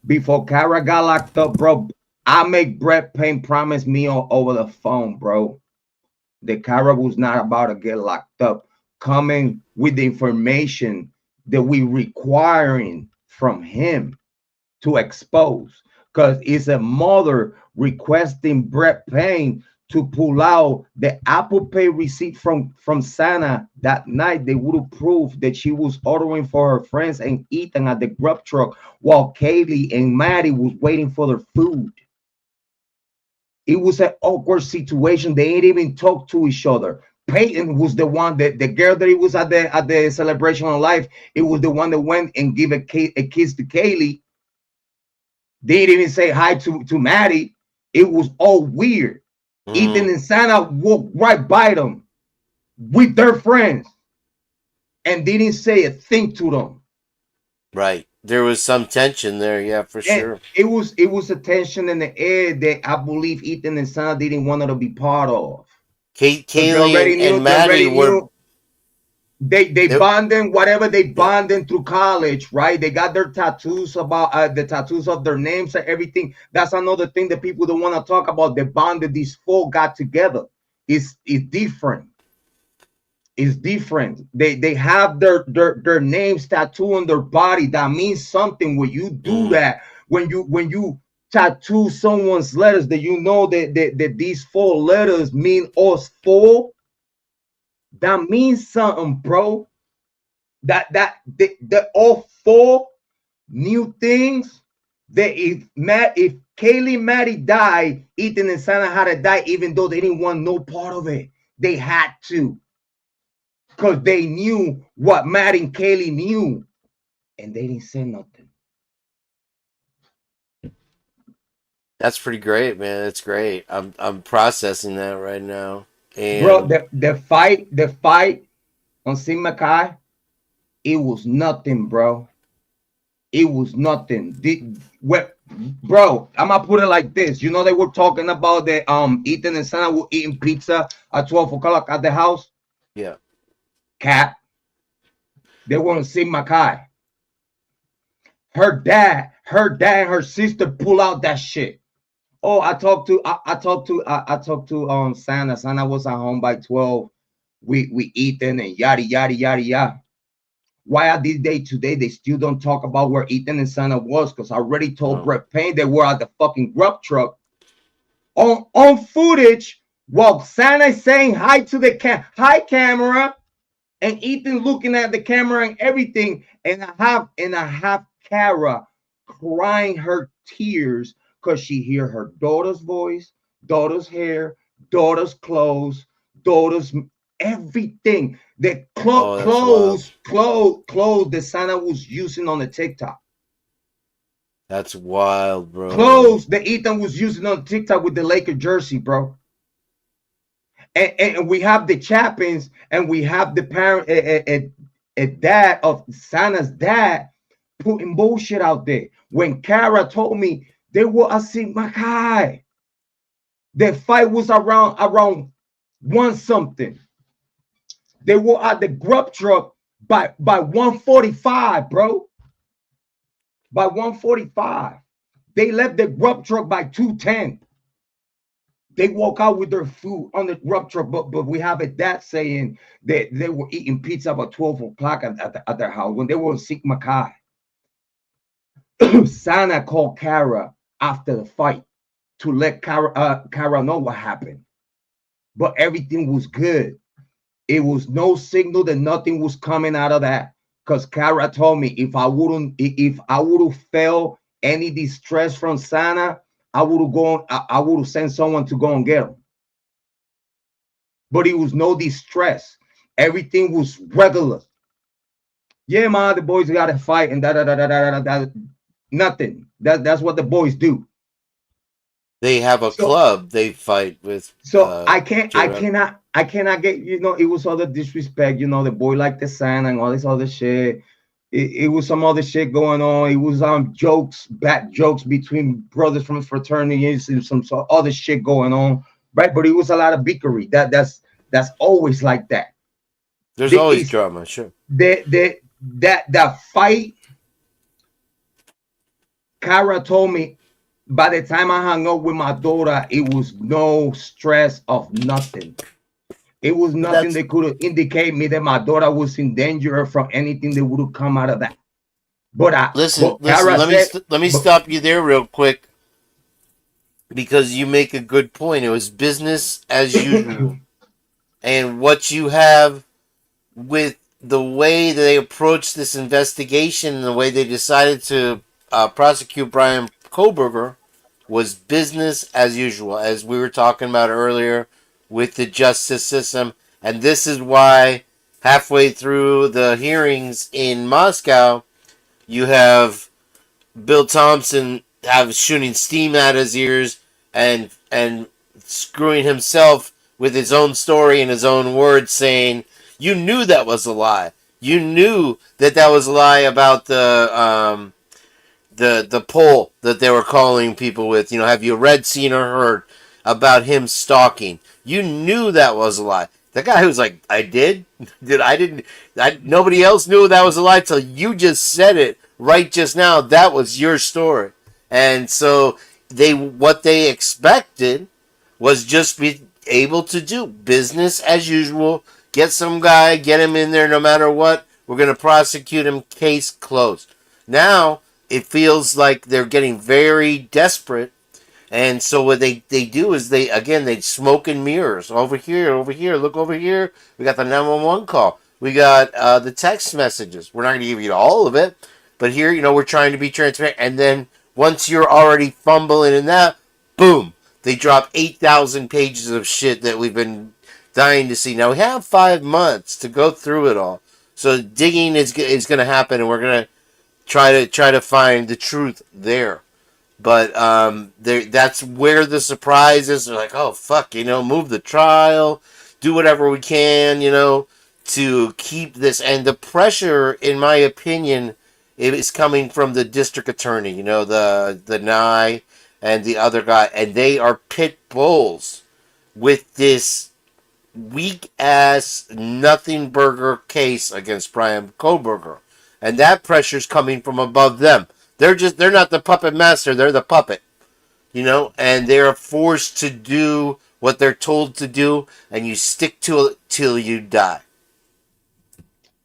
Before Kara got locked up, bro. I make Brett Payne promise me over the phone, bro, that Kara was not about to get locked up. Coming with the information that we requiring from him to expose, because it's a mother requesting Brett Payne to pull out the Apple Pay receipt from Santa that night. They would have proved that she was ordering for her friends and eating at the grub truck while Kiely and Maddie was waiting for their food. It was an awkward situation. They ain't even talk to each other. Peyton was the one that the girl that he was at the celebration of life. It was the one that went and give a kiss to Kiely. They didn't even say hi to Maddie. It was all weird. Ethan and Santa walked right by them with their friends and didn't say a thing to them. Right. There was some tension there, yeah, for sure. It was a tension in the air that I believe Ethan and Santa didn't want to be part of. Kiely and Maddie were they bonding whatever they bonding through college, right? They got their tattoos about the tattoos of their names and everything. That's another thing that people don't want to talk about. The bond that these four got together is different. It's different. They have their names tattooed on their body. That means something when you do that. When you tattoo someone's letters, that you know that these 4 letters mean us 4. That means something, bro. That all 4 new things. That if Kiely Maddie died, Ethan and Santa had to die, even though they didn't want no part of it. They had to, because they knew what Matt and Kiely knew, and they didn't say nothing. That's pretty great, man. That's great. I'm processing that right now. And bro, the fight on St. Mackay, it was nothing, bro. It was nothing. Bro, I'm gonna put it like this. You know, they were talking about the Ethan and Santa were eating pizza at 12 o'clock at the house. Yeah. Cat. They want to see Makai. Her dad, and her sister pull out that shit. Oh, I talked to Santa. Santa was at home by 12. We eating and yada yada yada yada. Why are these days today they still don't talk about where Ethan and Santa was? Because I already told Brett Payne they were at the fucking grub truck on footage while Santa is saying hi to the camera, and Ethan looking at the camera and everything, and I have Kara crying her tears because she hear her daughter's voice, daughter's hair, daughter's clothes, daughter's everything. The clothes that Santa was using on the TikTok. That's wild, bro. Clothes that Ethan was using on TikTok with the Laker jersey, bro. And we have the Chapins, and we have the parent, a dad of Santa's dad, putting bullshit out there. When Kara told me they were at St. Mackay, the fight was around one something. They were at the grub truck by 1:45, bro. By 1:45. They left the grub truck by 2:10. They walk out with their food on the grub truck, but we have a dad saying that they were eating pizza about 12 o'clock at their house when they were in St. Mackay. Santa called Kara after the fight to let Kara know what happened. But everything was good. It was no signal that nothing was coming out of that. Because Kara told me if I would have felt any distress from Santa, I would have sent someone to go and get him. But it was no distress. Everything was regular. Yeah, man, the boys got to fight and nothing. That's what the boys do. They have a club they fight with. So I cannot get, it was all the disrespect, the boy like the Santa and all this other shit. It was some other shit going on. It was bad jokes between brothers from fraternities and some other shit going on, right? But it was a lot of bickery. That's always like that. There's always drama, sure. That fight, Kara told me by the time I hung up with my daughter, it was no stress of nothing. It was nothing that could indicate me that my daughter was in danger from anything that would have come out of that. But listen. Let me stop you there real quick, because you make a good point. It was business as usual, and what you have with the way they approached this investigation and the way they decided to prosecute Bryan Kohberger was business as usual, as we were talking about earlier with the justice system. And this is why halfway through the hearings in Moscow, you have Bill Thompson shooting steam out his ears and screwing himself with his own story and his own words, saying, you knew that was a lie. You knew that was a lie about the poll that they were calling people with. Have you read, seen, or heard about him stalking? You knew that was a lie. The guy who's like, I did? Nobody else knew that was a lie till you just said it right just now. That was your story. And so what they expected was just be able to do business as usual. Get some guy, get him in there no matter what. We're going to prosecute him, case closed. Now, it feels like they're getting very desperate. And so what they do is they smoke and mirrors. Over here, look over here. We got the 911 call. We got the text messages. We're not going to give you all of it. But here, we're trying to be transparent. And then once you're already fumbling in that, boom, they drop 8,000 pages of shit that we've been dying to see. Now, we have 5 months to go through it all. So digging is going to happen, and we're going to try to find the truth there. But that's where the surprise is. They're like, oh, fuck, move the trial, do whatever we can, to keep this. And the pressure, in my opinion, is coming from the district attorney, the Nye and the other guy. And they are pit bulls with this weak ass nothing burger case against Bryan Kohberger, and that pressure's coming from above them. They're not the puppet master, they're the puppet, and they're forced to do what they're told to do, and you stick to it till you die.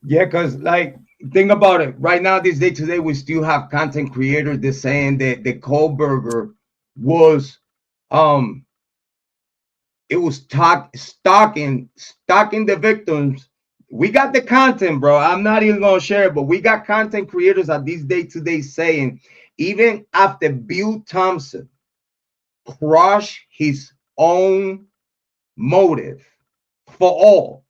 Yeah, because like think about it. Right now, this day today, we still have content creators that saying that the Kohberger was it was stalking the victims. We got the content, bro. I'm not even gonna share it, but we got content creators at this day today saying even after Bill Thompson crushed his own motive for all,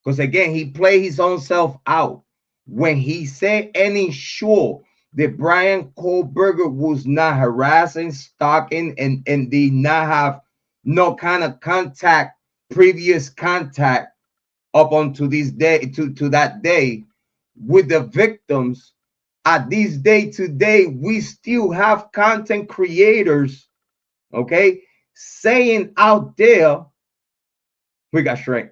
because again, he played his own self out when he said and ensured that Bryan Kohberger was not harassing, stalking, and did not have no kind of previous contact up until this day, to that day with the victims. At this day today, we still have content creators, okay, saying out there, we got Shrink.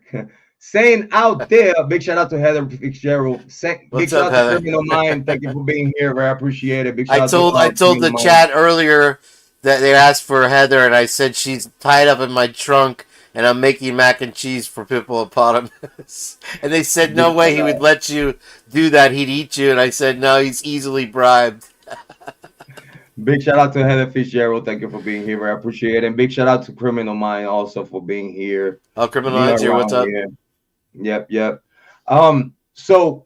Saying out there, big shout out to Heather Fitzgerald. Big shout out to Criminal Mind. Thank you for being here. Very appreciate it. Big shout out I told the chat earlier that they asked for Heather, and I said she's tied up in my trunk, and I'm making mac and cheese for hippopotamus. And they said no way he would let you do that. He'd eat you. And I said no, he's easily bribed. Big shout out to Heather Fitzgerald. Thank you for being here. I appreciate it. And big shout out to Criminal Mind also for being here. Oh, Criminal Mind's here. What's up? Here. Yep. So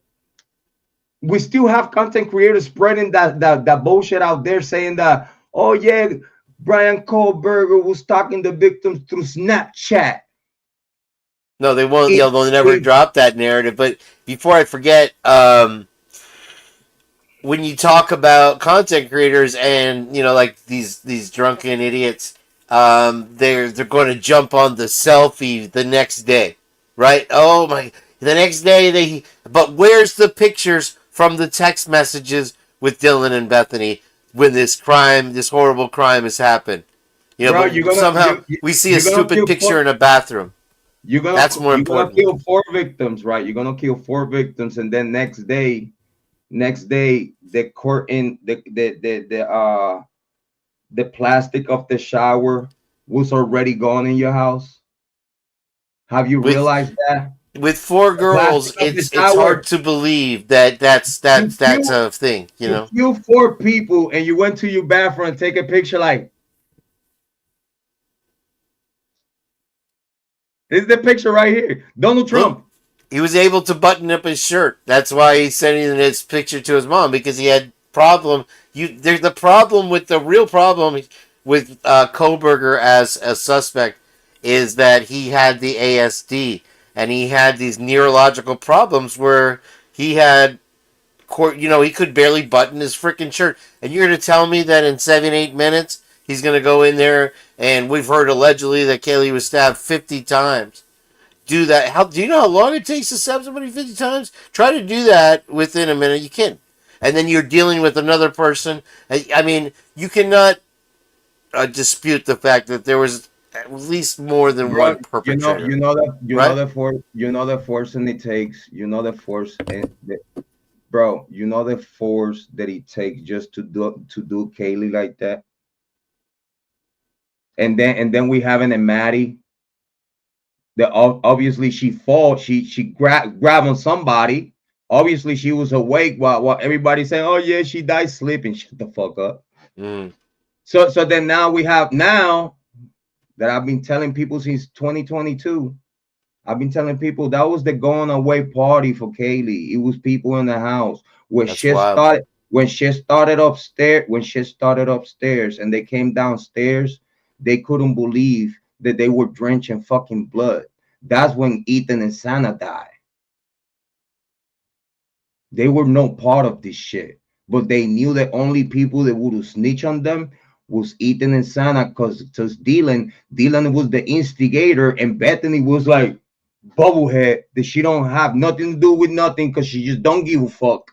we still have content creators spreading that bullshit out there, saying that, oh yeah, Bryan Kohberger was stalking the victims through Snapchat. No, they won't. They'll never drop that narrative. But before I forget, when you talk about content creators and like these drunken idiots, they're going to jump on the selfie the next day, right? Oh my! The next day but where's the pictures from the text messages with Dylan and Bethany when this horrible crime has happened? Bro, we see a stupid picture in a bathroom. That's more important. You're gonna kill 4 victims, right? You're gonna kill 4 victims, and then next day, the curtain, the plastic of the shower was already gone in your house. Have you realized that? With 4 girls, it's hard to believe that's a thing. You killed 4 people, and you went to your bathroom and take a picture like. This is the picture right here. Donald Trump. Look, he was able to button up his shirt. That's why he's sending his picture to his mom, because he had problem. There's the problem with the real problem with Kohberger as a suspect is that he had the ASD and he had these neurological problems where he had, he could barely button his freaking shirt. And you're going to tell me that in 7-8 minutes he's going to go in there, and we've heard allegedly that Kiely was stabbed 50 times. Do that. Do you know how long it takes to stab somebody 50 times? Try to do that within a minute. You can. And then you're dealing with another person. I mean, you cannot dispute the fact that there was at least more than one perpetrator. You know the force and it takes. You know the force, bro. You know the force that it takes just to do Kiely like that. And then we have a Maddie. That obviously she fought. She grabbed on somebody. Obviously she was awake while everybody's saying, "Oh yeah, she died sleeping." Shut the fuck up. So then now we have that I've been telling people since 2022. I've been telling people that was the going away party for Kiely. It was people in the house when she started upstairs and they came downstairs. They couldn't believe that they were drenched in fucking blood. That's when Ethan and Santa died. They were no part of this shit, but they knew the only people that would snitch on them was Ethan and Santa, because Dylan was the instigator, and Bethany was like bubblehead that she don't have nothing to do with nothing because she just don't give a fuck.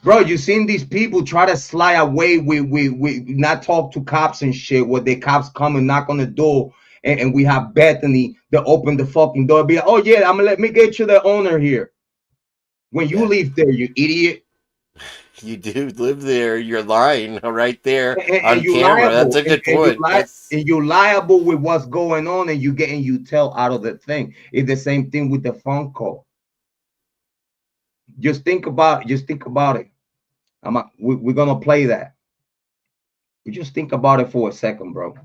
Bro, you seen these people try to slide away with not talk to cops and shit, where the cops come and knock on the door and we have Bethany to open the fucking door. Be like, oh yeah, let me get you the owner here. When you live there, you idiot. You do live there. You're lying right there And on you camera. That's liable, a good point. and you liable with what's going on, and you getting you tell out of the thing. It's the same thing with the phone call. Just think about it. We're gonna play that. You just think about it for a second, bro.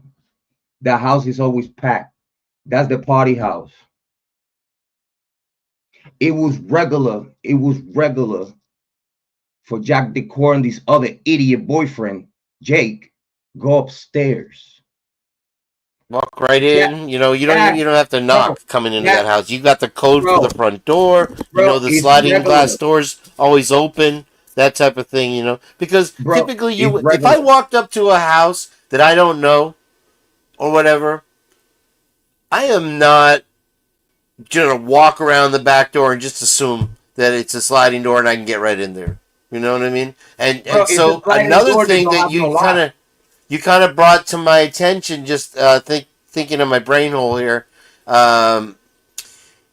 The house is always packed. That's the party house. It was regular. It was regular for Jack Decor and this other idiot boyfriend, Jake, go upstairs. Walk right in. You know, you don't have to knock coming into that house. You got the code for the front door. You know, the sliding glass doors always open. That type of thing. You know, because typically if I walked up to a house that I don't know or whatever, I am not gonna walk around the back door and just assume that it's a sliding door and I can get right in there. You know what I mean? And so another thing that you kind of brought to my attention, just thinking of my brain hole here,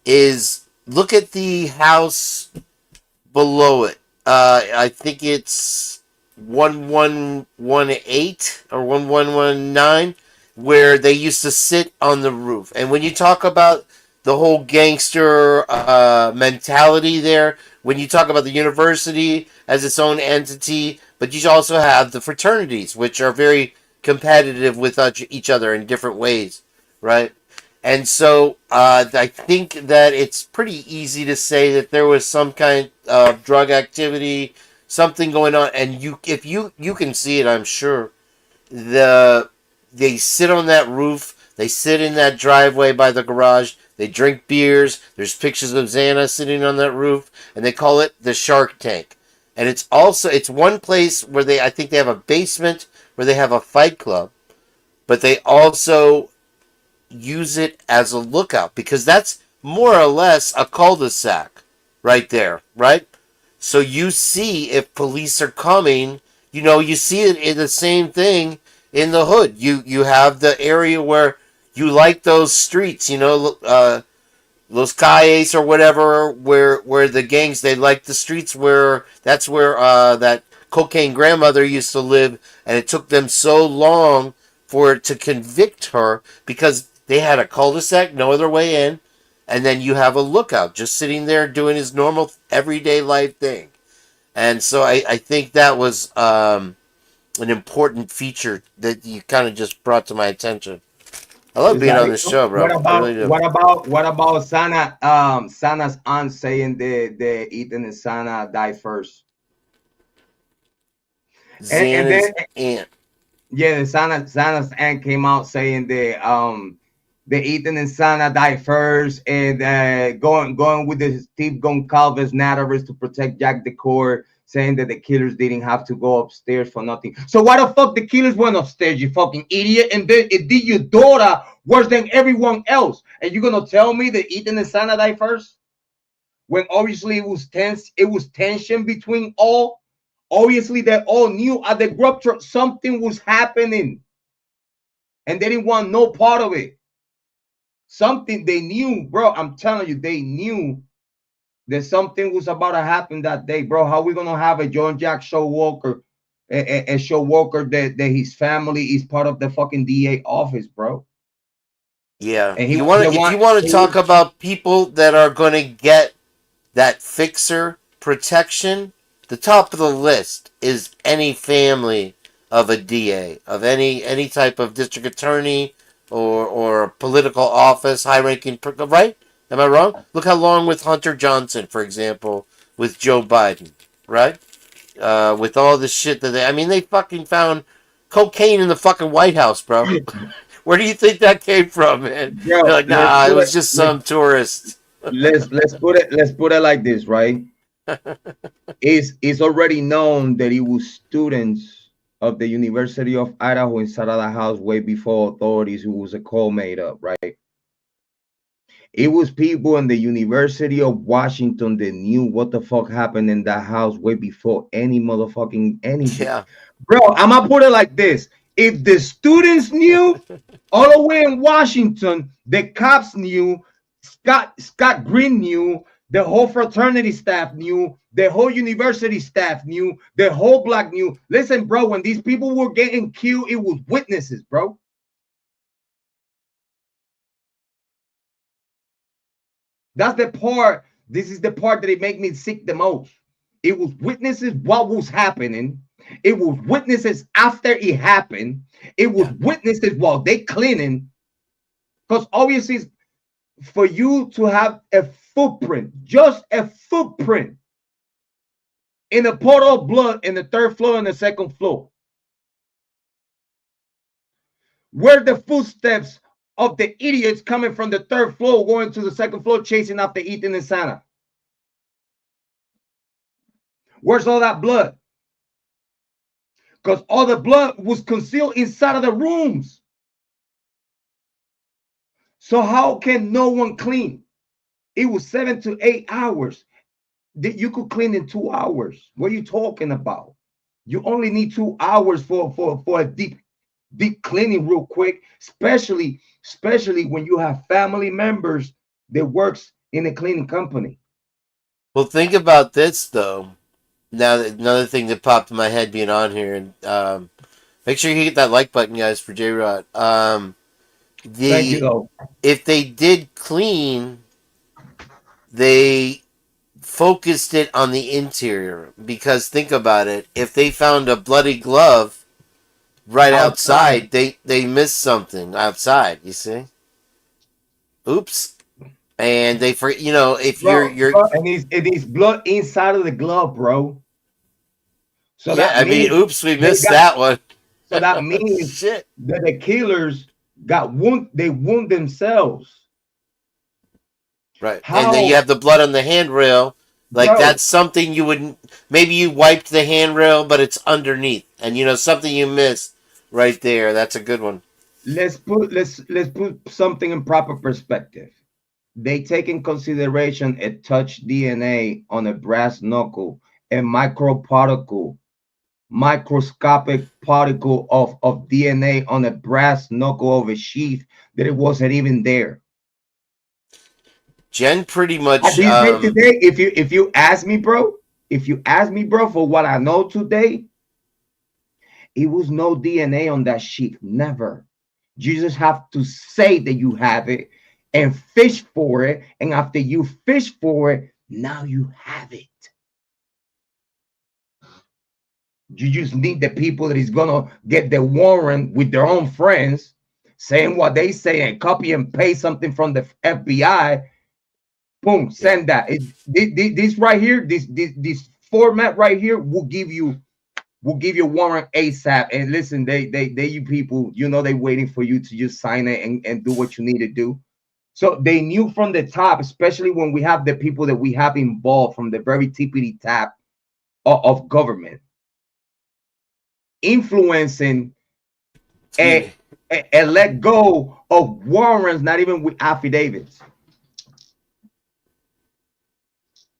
is look at the house below it. I think it's 1118 or 1119, where they used to sit on the roof. And when you talk about the whole gangster mentality there, when you talk about the university as its own entity, but you also have the fraternities, which are very competitive with each other in different ways, right? And so I think that it's pretty easy to say that there was some kind of drug activity, something going on, and if you can see it, I'm sure. They sit on that roof, they sit in that driveway by the garage, they drink beers, there's pictures of Xana sitting on that roof, and they call it the Shark Tank. And it's one place where I think they have a basement where they have a fight club, but they also use it as a lookout, because that's more or less a cul-de-sac right there, right? So you see if police are coming, you see it in the same thing in the hood. You have the area where you like those streets, Los Calles or whatever, where the gangs, they like the streets that's where that cocaine grandmother used to live, and it took them so long to convict her because they had a cul-de-sac, no other way in, and then you have a lookout just sitting there doing his normal everyday life thing. And so I think that was an important feature that you kind of just brought to my attention. I love being on this show, bro. I really do. What about Sana? Sana's aunt saying the Ethan and Sana die first. And then aunt. Yeah, Sana's aunt came out saying the Ethan and Sana die first, and going with the Steve Goncalves narratives to protect Jack Decor, saying that the killers didn't have to go upstairs for nothing. So why the fuck the killers went upstairs, you fucking idiot? And then it did your daughter worse than everyone else. And you're gonna tell me that Ethan and Sana died first? When obviously it was tense, it was tension between all. Obviously they all knew at the grub truck something was happening. And they didn't want no part of it. Something they knew, bro. I'm telling you, they knew that something was about to happen that day, bro. How we gonna have a John Jack show walker, a show walker that his family is part of the fucking DA office, bro? Yeah. And if you want to talk about people that are gonna get that fixer protection, the top of the list is any family of a DA, of any type of district attorney or political office, high-ranking, right? Am I wrong? Look how long with Hunter Johnson, for example, with Joe Biden, right? With all this shit that they fucking found cocaine in the fucking White House, bro. Where do you think that came from, man? They're like, nah, it was just some tourist. Let's put it like this, right? It's already known that it was students of the University of Idaho inside of the house way before authorities who was a call made up, right? It was people in the University of Washington that knew what the fuck happened in that house way before any motherfucking anything. Yeah. Bro, I'm gonna put it like this. If the students knew, All the way in Washington, the cops knew, Scott Green knew, the whole fraternity staff knew, the whole university staff knew, the whole block knew. Listen, bro, when these people were getting killed, it was witnesses, bro. That's the part. This is the part that it make me sick the most. It was witnesses what was happening. It was witnesses after it happened. It was witnesses while they cleaning. Because obviously, for you to have a footprint, just a footprint in a puddle of blood in the third floor and the second floor, where the footsteps of the idiots coming from the third floor going to the second floor chasing after Ethan and Santa. Where's all that blood? Because all the blood was concealed inside of the rooms. So how can no one clean? It was 7 to 8 hours. That you could clean in 2 hours. What are you talking about? You only need 2 hours for a deep cleaning real quick, especially when you have family members that works in a cleaning company. Well, think about this though. Now, another thing that popped in my head being on here, and make sure you hit that like button, guys, for Jrod. Thank you, though. If they did clean, they focused it on the interior, because think about it. If they found a bloody glove right outside, they missed something outside. You see? Oops. And they, for if bro, you're and it is blood inside of the glove, bro. So yeah, that means oops, we missed that one. So that means shit. That the killers got they wound themselves. Right. And then you have the blood on the handrail. Like, bro, that's something you wouldn't, maybe you wiped the handrail, but it's underneath. And something you missed right there. That's a good one. Let's put something in proper perspective. They take in consideration a touch DNA on a brass knuckle, a microscopic particle of DNA on a brass knuckle of a sheath that it wasn't even there. Jen pretty much today, if you ask me, bro, for what I know today, it was no DNA on that sheath. Never. You just have to say that you have it and fish for it. And after you fish for it, now you have it. You just need the people that is gonna get the warrant with their own friends, saying what they say and copy and paste something from the FBI. Boom, send that. This right here, this format right here will give you warrant ASAP. And listen, they you people, they waiting for you to just sign it and do what you need to do. So they knew from the top, especially when we have the people that we have involved from the very tippity tap of government, influencing and let go of warrants, not even with affidavits.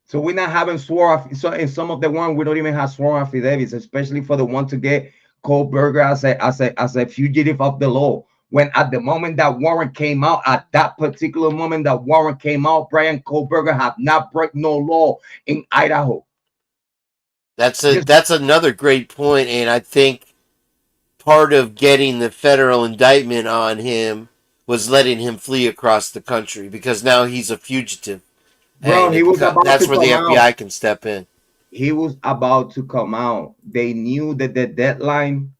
So we're not having sworn. So in some of the one, we don't even have sworn affidavits, especially for the one to get Kohberger as a fugitive of the law. When at the moment that warrant came out, at that particular moment that warrant came out, Bryan Kohberger have not broken no law in Idaho. That's another great point, and I think part of getting the federal indictment on him was letting him flee across the country, because now he's a fugitive. Bro, he was about that's to where come the FBI out. Can step in. He was about to come out. They knew that the deadline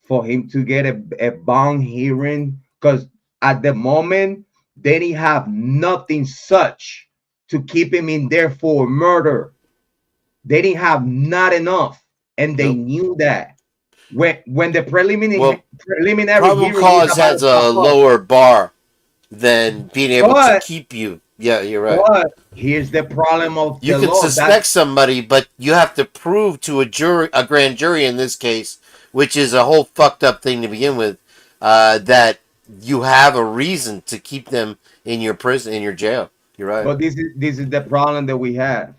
for him to get a bond hearing, because at the moment they didn't have nothing such to keep him in there for murder. They didn't have not enough, and they knew that. When the preliminary probable cause has a lower bar than being able to keep you. Yeah, you're right. But here's the problem of you can suspect somebody, but you have to prove to a grand jury in this case, which is a whole fucked up thing to begin with, that you have a reason to keep them in your prison, in your jail. You're right. But this is the problem that we have.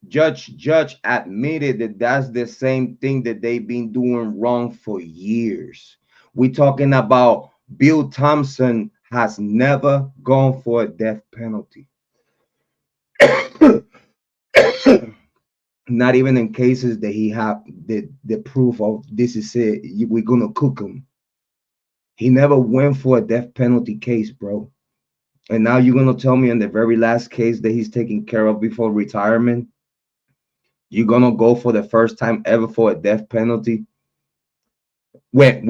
Judge admitted that that's the same thing that they've been doing wrong for years. We're talking about Bill Thompson has never gone for a death penalty. Not even in cases that he have the proof of this is it, we're gonna cook him. He never went for a death penalty case, bro. And now you're gonna tell me in the very last case that he's taking care of before retirement, you're gonna go for the first time ever for a death penalty? When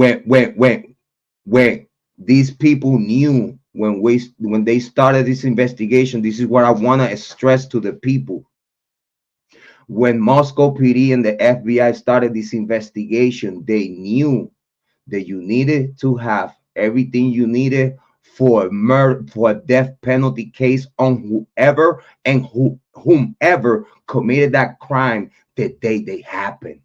these people knew when they started this investigation, this is what I wanna stress to the people. When Moscow PD and the FBI started this investigation, they knew that you needed to have everything you needed for a murder, for a death penalty case on whoever and whomever committed that crime the day they happened.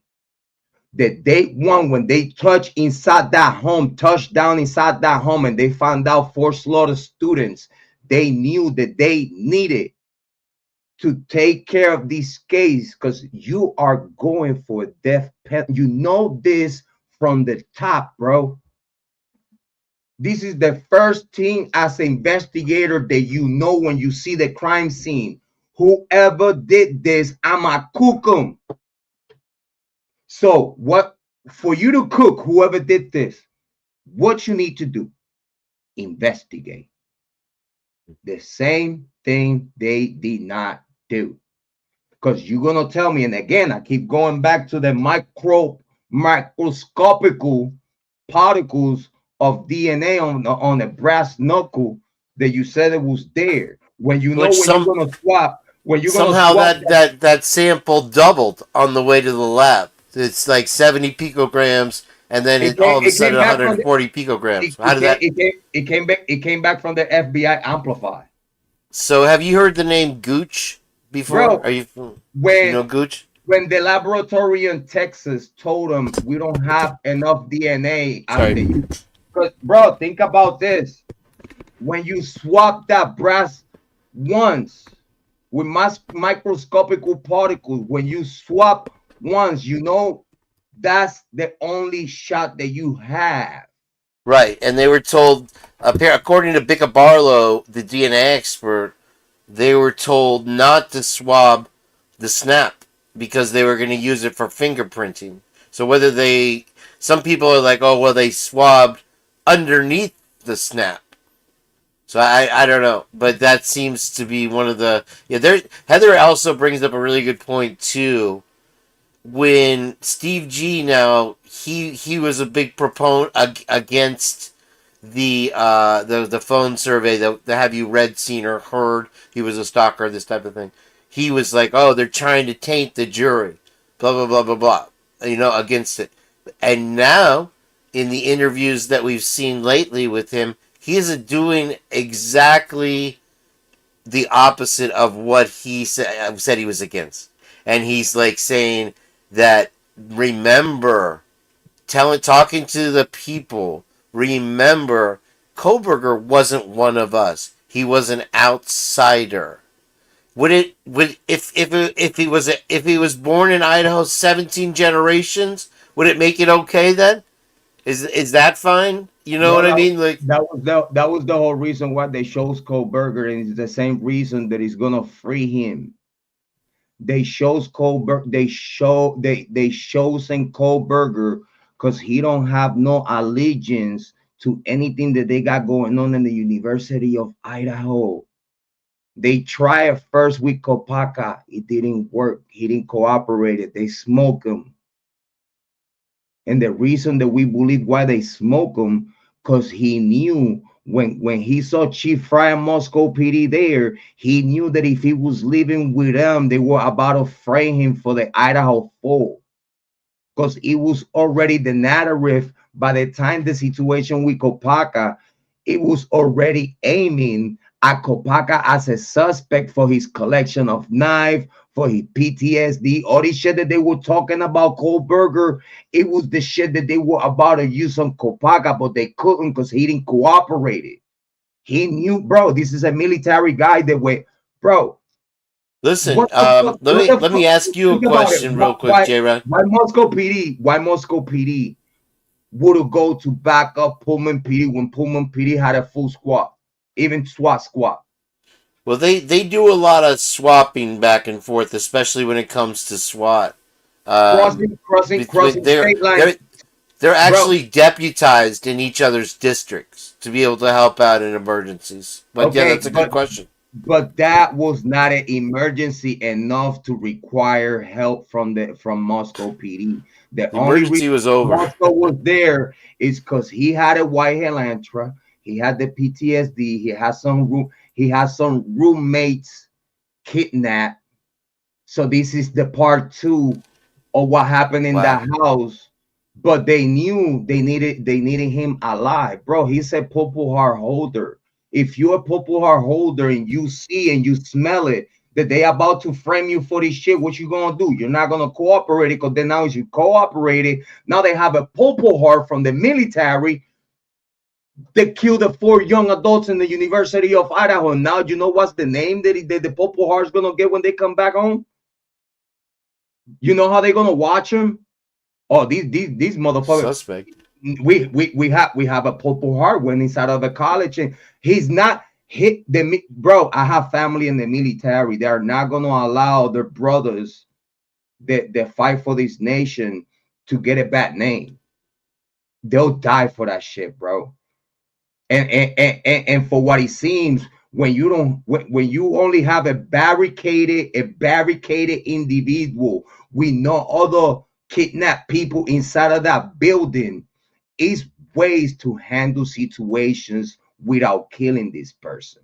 The day one, when they touched down inside that home, and they found out 4 slaughtered students, they knew that they needed to take care of this case, because you are going for death penalty. You know this from the top, bro. This is the first thing as an investigator that you know when you see the crime scene. Whoever did this, I'ma cook them. So what, for you to cook whoever did this, what you need to do, investigate. The same thing they did not do. Because you're gonna tell me, and again, I keep going back to the microscopical particles of DNA on the brass knuckle that you said it was there. When you know when you're gonna swap, somehow that sample doubled on the way to the lab. It's like 70 picograms, and then all of a sudden 140 picograms. How did that? It came back from the FBI amplified. So have you heard the name Gooch before? Bro, Are you know Gooch? When the laboratory in Texas told them we don't have enough DNA, because bro, think about this: when you swap that brass once with microscopical particles, when you swap once, you know that's the only shot that you have. Right, and they were told, according to Bicca Barlow, the DNA expert, they were told not to swab the snap because they were going to use it for fingerprinting. So some people are like, oh, well, they swabbed underneath the snap. So I don't know, but that seems to be one of the Heather also brings up a really good point too. When Steve G now he was a big proponent against the phone survey that have you read, seen, or heard? He was a stalker, this type of thing. He was like, oh, they're trying to taint the jury, blah blah blah blah blah, against it. And now in the interviews that we've seen lately with him, he is doing exactly the opposite of what he said he was against. And he's like saying that, remember, talking to the people, remember, Kohberger wasn't one of us. He was an outsider. If he was born in Idaho 17 generations, would it make it okay then? Is that fine? You know what I mean? Like that was the whole reason why they chose Kohberger, and it's the same reason that he's gonna free him. They chose Kohberger. They chosen Kohberger because he don't have no allegiance to anything that they got going on in the University of Idaho. They tried first with Kopaka. It didn't work. He didn't cooperate. They smoked him. And the reason that we believe why they smoke him, because he knew when he saw Chief Fry and Moscow PD there, he knew that if he was living with them, they were about to frame him for the Idaho 4. Because it was already the narrative by the time the situation with Kopaka, it was already aiming at Kopaka as a suspect for his collection of knives, for his PTSD, all this shit that they were talking about Kohberger. It was the shit that they were about to use on Kopaka, but they couldn't because he didn't cooperate. He knew, bro, this is a military guy that went, bro. Listen, let me ask you a question real quick, Jrod. Why Moscow PD? Why Moscow PD would go to back up Pullman PD when Pullman PD had a full squad, even SWAT squad. Well, they do a lot of swapping back and forth, especially when it comes to SWAT. Crossing They're state lines, they're they're bro. actually deputized in each other's districts to be able to help out in emergencies. But yeah, Okay, that's a good question. but that was not an emergency enough to require help from Moscow PD. The The only reason emergency was over. Moscow was there is because he had a white Elantra, he had the PTSD, he had some roommates kidnapped. So this is the part two of what happened in Wow. that house. But they knew they needed him alive, bro. He's a Purple Heart holder. If you're a Purple Heart holder and you see and you smell it that they about to frame you for this shit, what you gonna do? You're not gonna cooperate it, because then now as you cooperated, now they have a Purple Heart from the military that killed the 4 young adults in the University of Idaho. Now you know what's the name that the Purple Heart's gonna get when they come back home? You know how they're gonna watch him? Oh, these motherfuckers. Suspect. We have a Purple Heart when he's out of the college, and he's not hit the bro. I have family in the military. They are not gonna allow their brothers that fight for this nation to get a bad name. They'll die for that shit, bro. And for what it seems, when you don't when you only have a barricaded individual with no other kidnapped people inside of that building, is ways to handle situations without killing this person.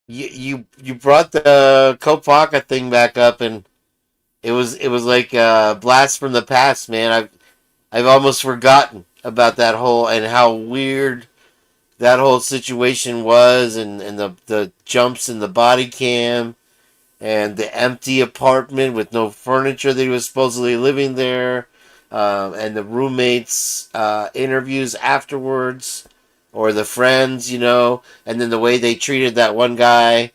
You brought the Kopaka thing back up, and it was like a blast from the past, man. I've almost forgotten about that whole and how weird that whole situation was, and the jumps in the body cam, and the empty apartment with no furniture that he was supposedly living there, and the roommates' interviews afterwards, or the friends, and then the way they treated that one guy,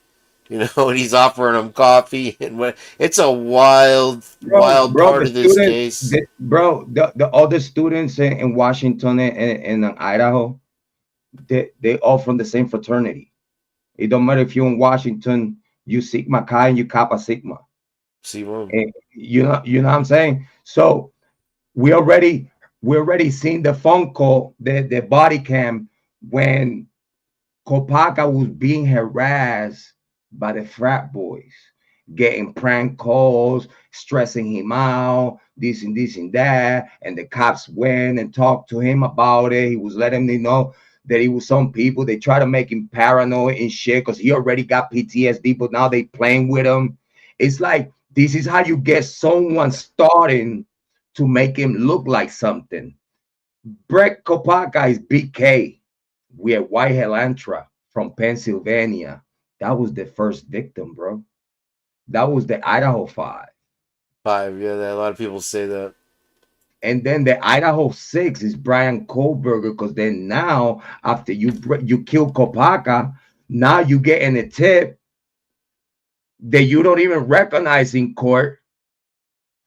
and he's offering him coffee, and it's a wild, wild Bro, part the of this students, case. the other students in Washington and Idaho, they all from the same fraternity. It don't matter if you're in Washington, you Sigma Chi and you Kappa Sigma. See one. And you know what I'm saying? So we already seen the phone call, the body cam, when Kopaka was being harassed by the frat boys, getting prank calls, stressing him out, this and that. And the cops went and talked to him about it. He was letting them know that he was some people. They try to make him paranoid and shit because he already got PTSD, but now they playing with him. It's like, this is how you get someone starting to make him look like something. Brett Kopaka is BK. We had White Elantra from Pennsylvania. That was the first victim, bro. That was the Idaho 5. 5, yeah, a lot of people say that. And then the Idaho 6 is Bryan Kohberger, because then now, after you kill Kopaka, now you get in a tip that you don't even recognize in court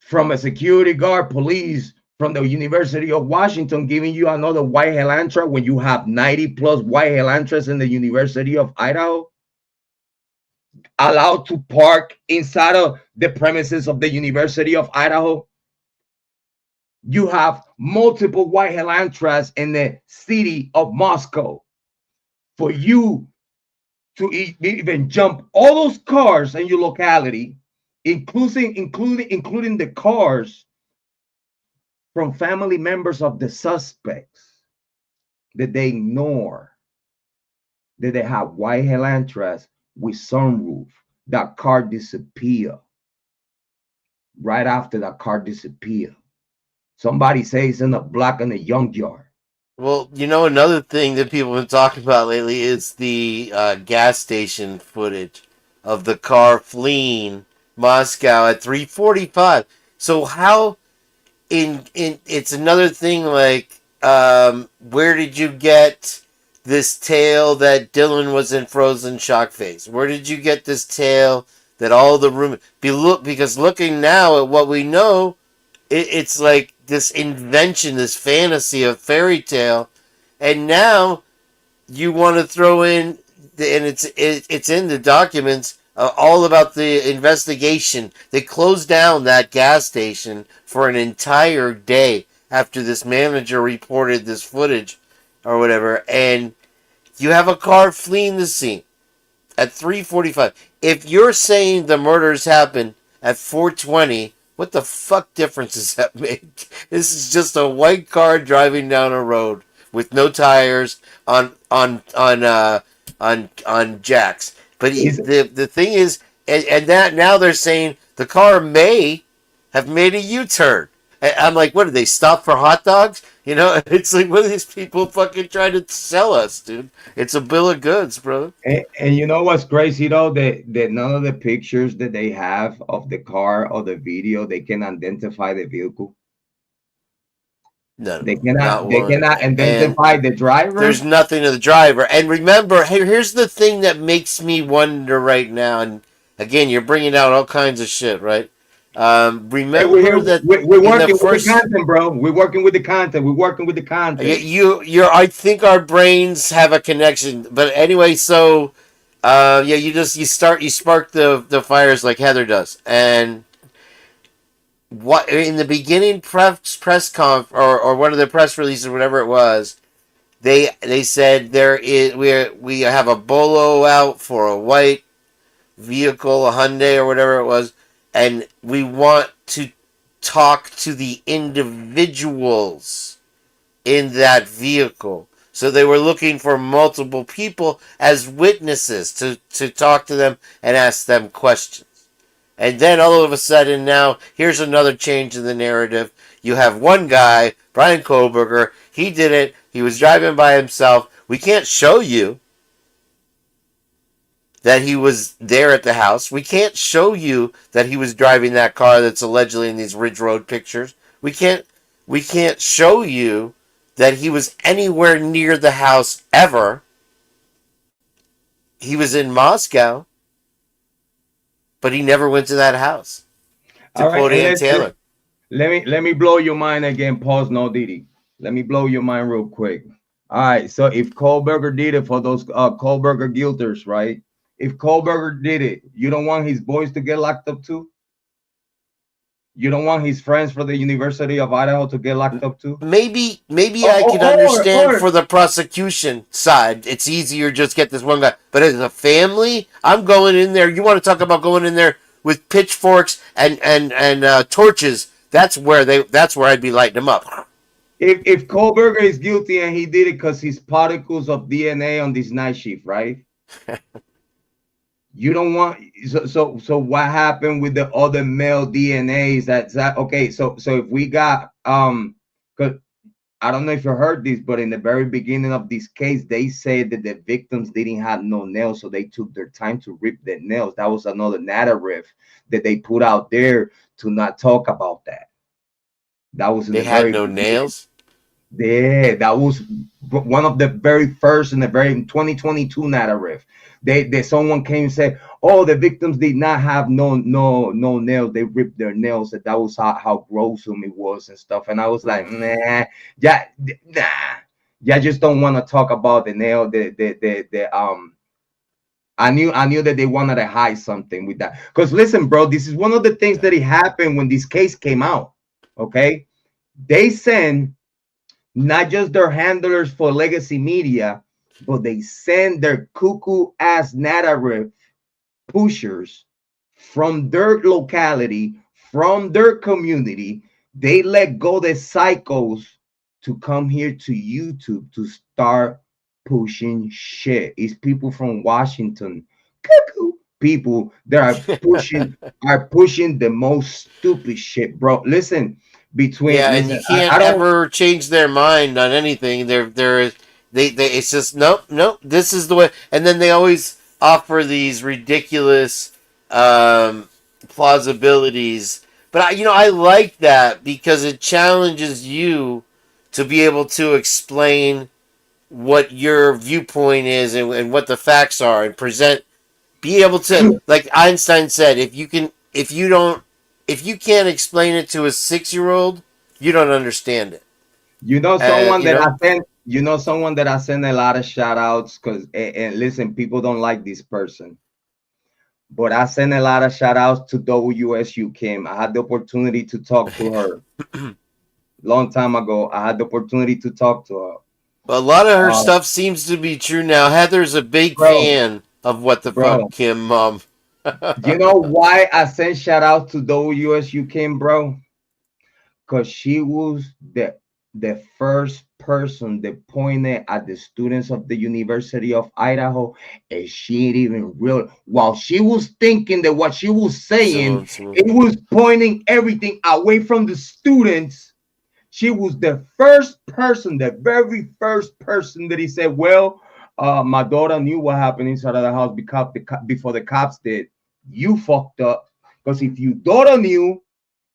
from a security guard, police from the University of Washington, giving you another white Elantra when you have 90 plus white Elantras in the University of Idaho, allowed to park inside of the premises of the University of Idaho. You have multiple white Elantras in the city of Moscow. For you to even jump all those cars in your locality, including the cars from family members of the suspects, that they ignore, that they have white Elantras with sunroof. That car disappear. Right after that car disappear, somebody says in a block in a junkyard. Well, another thing that people have been talking about lately is the gas station footage of the car fleeing Moscow at 3:45. So how in it's another thing, like, where did you get this tale that Dylan was in frozen shock phase? Where did you get this tale that all the room because looking now at what we know, it's like this invention, this fantasy of fairy tale, and now you want to throw in, and it's in the documents, all about the investigation. They closed down that gas station for an entire day after this manager reported this footage or whatever, and you have a car fleeing the scene at 3:45. If you're saying the murders happened at 4:20, what the fuck difference does that make? This is just a white car driving down a road with no tires on jacks. But the thing is, and that now they're saying the car may have made a U-turn. I'm like, what did they stop for hot dogs? You know, it's like, what are these people fucking trying to sell us, dude? It's a bill of goods, bro. And you know what's crazy though? That none of the pictures that they have of the car or the video, they can identify the vehicle. No, They cannot identify and the driver. There's nothing to the driver. And remember, here's the thing that makes me wonder right now. And again, you're bringing out all kinds of shit, right? Remember that we're working with the content, bro. We're working with the content. We're working with the content. I think our brains have a connection. But anyway, so you spark the fires like Heather does. And what in the beginning press conf or one of the press releases, whatever it was, they said we have a bolo out for a white vehicle, a Hyundai or whatever it was, and we want to talk to the individuals in that vehicle. So they were looking for multiple people as witnesses to talk to them and ask them questions. And then all of a sudden now, here's another change in the narrative. You have one guy, Bryan Kohberger, he did it, he was driving by himself. We can't show you that he was there at the house. We can't show you that he was driving that car that's allegedly in these Ridge Road pictures. We can't show you that he was anywhere near the house ever. He was in Moscow, but he never went to that house. To quote Ann Taylor. Let me blow your mind again. Pause, no Didi. Let me blow your mind real quick. All right, so if Kohberger did it for those Kohberger guilters, right? If Kohberger did it, you don't want his boys to get locked up too? You don't want his friends for the University of Idaho to get locked up too? Maybe I could understand for the prosecution side. It's easier just get this one guy. But as a family, I'm going in there. You want to talk about going in there with pitchforks and torches? That's where I'd be lighting them up. If Kohberger is guilty and he did it because his particles of DNA on this night shift, right? You don't want so what happened with the other male DNAs? That's that okay. So if we got because I don't know if you heard this, but in the very beginning of this case, they said that the victims didn't have no nails, so they took their time to rip their nails. That was another narrative that they put out there to not talk about that. That was in they had no nails. Yeah, that was one of the very first in the very 2022 narrative. They someone came and said, "Oh, the victims did not have no nails. They ripped their nails." And that was how gruesome it was and stuff. And I was like, nah. I just don't want to talk about the nail. I knew that they wanted to hide something with that. Because listen, bro, this is one of the things that it happened when this case came out. Okay, they send not just their handlers for legacy media, but they send their cuckoo ass narrative pushers from their locality, from their community. They let go the psychos to come here to YouTube to start pushing shit. It's people from Washington, cuckoo people that are pushing the most stupid shit, bro. Listen. And you can't ever change their mind on anything. It's just nope. This is the way. And then they always offer these ridiculous plausibilities. But I like that because it challenges you to be able to explain what your viewpoint is and what the facts are and be able to, like Einstein said, if you can't explain it to a 6-year-old, you don't understand it. You know someone You that know? I sent. You know someone that I send a lot of shout outs because and listen, people don't like this person. But I send a lot of shout outs to WSU Kim. I had the opportunity to talk to her long time ago. I had the opportunity to talk to her. But a lot of her Uh, stuff seems to be true now. Heather's a big bro, fan of what the fuck bro. Kim. You know why I send shout outs to WSU Kim, bro? Because she was the first person that pointed at the students of the University of Idaho, and she ain't even real. While she was thinking that what she was saying, it was pointing everything away from the students. She was the first person, the very first person that he said, "Well, my daughter knew what happened inside of the house before the cops did. You fucked up because if your daughter knew."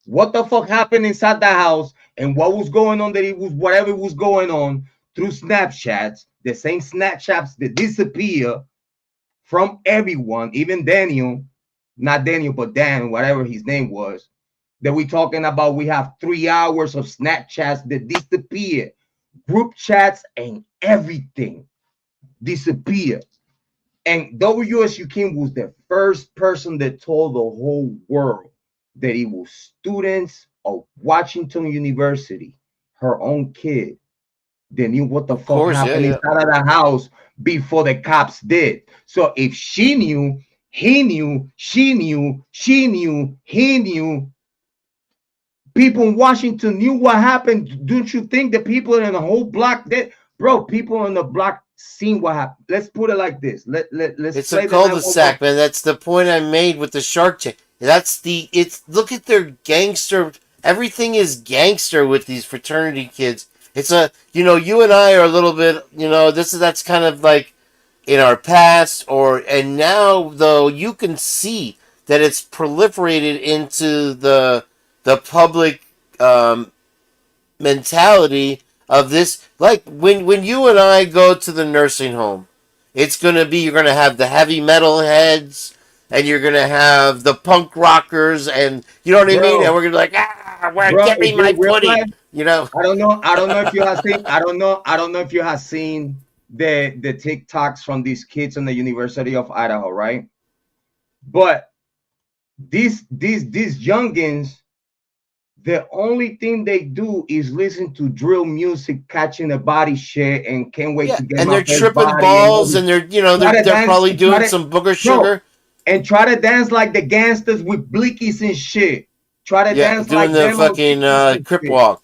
What the fuck happened inside the house and what was going on, that it was whatever was going on through Snapchats, the same Snapchats that disappear from everyone, even Daniel, not Daniel, but Dan, whatever his name was, that we talking about. We have 3 hours of Snapchats that disappear, group chats and everything disappear. And WSU King was the first person that told the whole world that it was students of Washington University, her own kid, that knew what the fuck happened inside of the house before the cops did. So if she knew, he knew, she knew, she knew, he knew, people in Washington knew what happened. Don't you think the people in the whole block did? Bro, people on the block seen what happened. Let's put it like this. Let's It's play a cul-de-sac, man. That's the point I made with the Shark Tank. Look at their gangster. Everything is gangster with these fraternity kids. It's you and I are a little bit, that's kind of like in our past, and now though you can see that it's proliferated into the public mentality of this. Like when you and I go to the nursing home, you're gonna have the heavy metal heads, and you're gonna have the punk rockers, and you know what I mean. And we're gonna be like, get me my pudding. I don't know. I don't know if you have seen. I don't know. I don't know if you have seen the TikToks from these kids on the University of Idaho, right? But these youngins, the only thing they do is listen to drill music, catching a body shit, and can't wait to get. And they're tripping balls, and they're probably doing some booger sugar, and try to dance like the gangsters with blickies and shit. Try to dance doing like the fucking crip walk.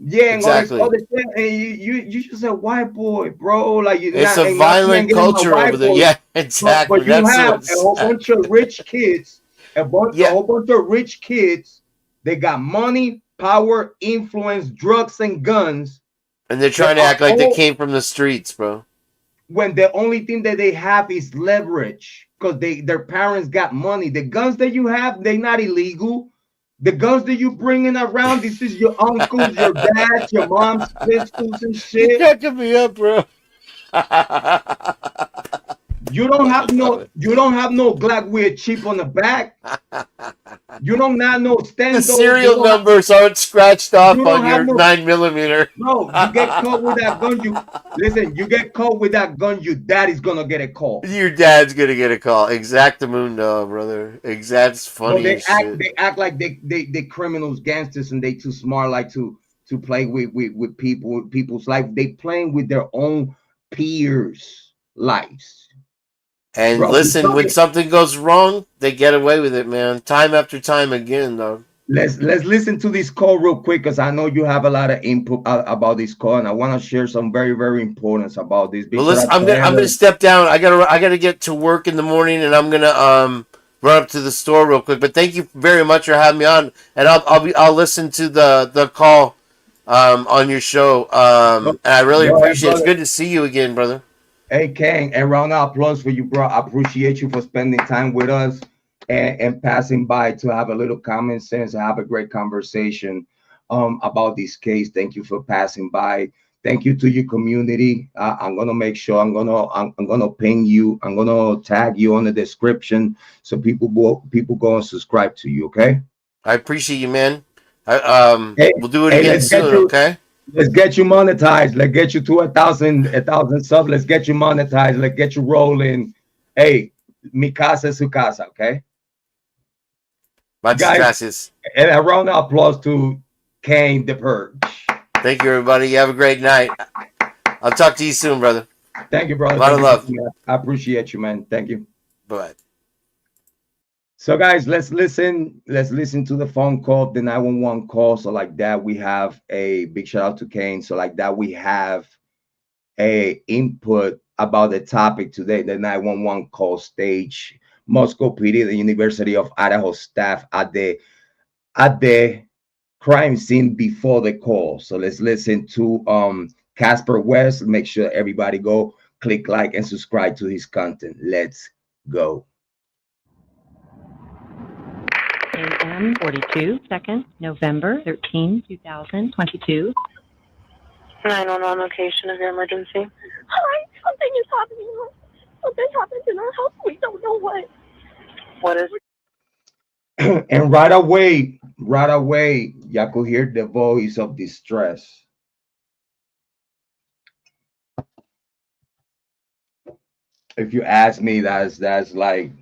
Yeah, exactly. And all this shit, and you just a white boy, bro. Like it's a violent culture over there. Yeah, exactly. But you have a whole bunch of rich kids, a whole bunch of rich kids. They got money, power, influence, drugs, and guns. And they're trying to act like they came from the streets, bro. When the only thing that they have is leverage, because their parents got money. The guns that you have, they're not illegal. The guns that you bringing around, this is your uncles, your dads, your mom's pistols and shit. You're cracking me up, bro. You don't have no Glock with a chip on the back. You don't have no stand. The serial numbers aren't scratched off on your 9mm. No, you get caught with that gun. You get caught with that gun. Your daddy's gonna get a call. Your dad's gonna get a call. Exactamundo, brother. That's funny. They act like they criminals, gangsters, and they too smart like to play with people's life. They playing with their own peers' lives. And bro, listen, when something goes wrong, they get away with it, man. Time after time again, though. Let's listen to this call real quick, because I know you have a lot of input about this call, and I want to share some very, very importance about this. Well, listen, I'm gonna step down. I gotta get to work in the morning, and I'm gonna run up to the store real quick. But thank you very much for having me on, and I'll listen to the call on your show. And I really appreciate it. It's good to see you again, brother. Hey, Kane, and round of applause for you, bro. I appreciate you for spending time with us and passing by to have a little common sense and have a great conversation about this case. Thank you for passing by. Thank you to your community. I'm gonna make sure I'm gonna ping you. I'm gonna tag you on the description so people go and subscribe to you. Okay. I appreciate you, man. Hey, We'll do it hey, again soon. Okay. let's get you monetized. Let's get you to a thousand subs. Let's get you monetized. Let's get you rolling. Hey, mi casa es su casa, okay? Muchas Guys, gracias. and a round of applause to Kane the Purge. Thank you, everybody. You have a great night. I'll talk to you soon, brother. Thank you, brother. A lot of love. I appreciate you, man. Thank you. Bye. So, guys, let's listen. Let's listen to the phone call, the 911 call. So, like that, we have a big shout out to Kane. So, like that, we have a input about the topic today, the 911 call stage. Moscow PD, the University of Idaho staff at the crime scene before the call. So let's listen to Casper West. Make sure everybody go click like and subscribe to his content. Let's go. AM 42, 2nd November 13, 2022. 911 location of your emergency. Hi, something is happening. Something happened in our house. We don't know what. What is And right away, y'all could hear the voice of distress. If you ask me, that's like,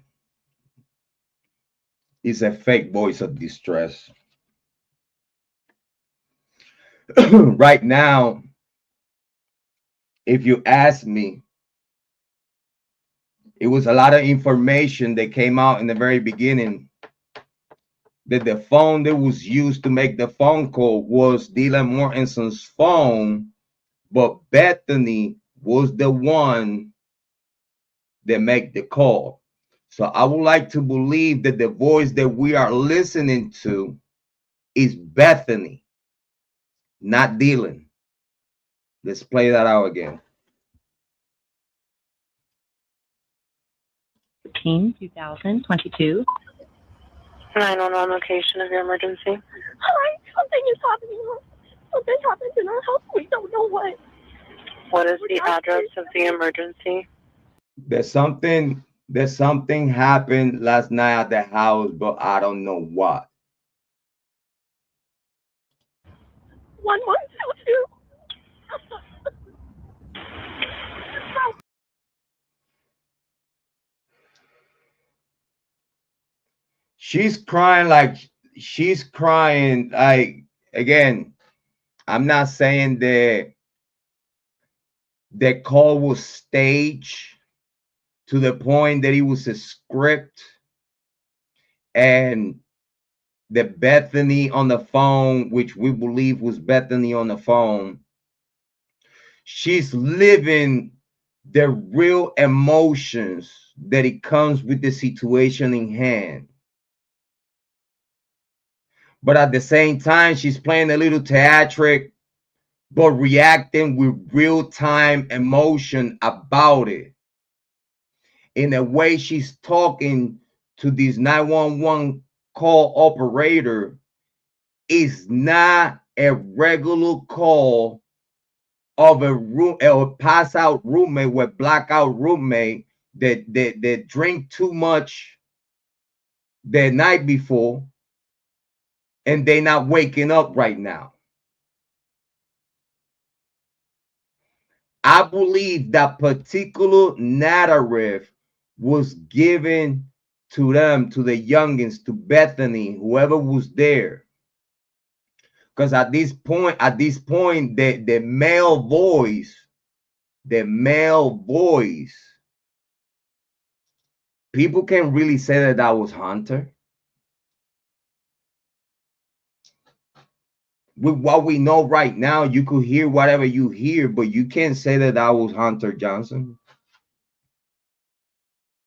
it's a fake voice of distress. Right now, if you ask me, it was a lot of information that came out in the very beginning that the phone that was used to make the phone call was Dylan Mortensen's phone, but Bethany was the one that made the call. So I would like to believe that the voice that we are listening to is Bethany, not Dylan. Let's play that out again. 2022. 911 location of your emergency. Hi, something is happening. Something happened in our house. We don't know what. What is the address of the emergency? There's something happened last night at the house, but I don't know what. 1122. She's crying like, again, I'm not saying that the call was staged to the point that it was a script and the Bethany on the phone, which we believe was Bethany on the phone, she's living the real emotions that it comes with the situation in hand. But at the same time, she's playing a little theatric, but reacting with real-time emotion about it. In a way, she's talking to this 911 call operator is not a regular call of a pass out roommate with blackout roommate that drink too much the night before and they not waking up right now. I believe that particular narrative was given to them, to the youngins, to Bethany, whoever was there. Because at this point, the male voice, people can really say that was Hunter. With what we know right now, you could hear whatever you hear, but you can't say that was Hunter Johnson.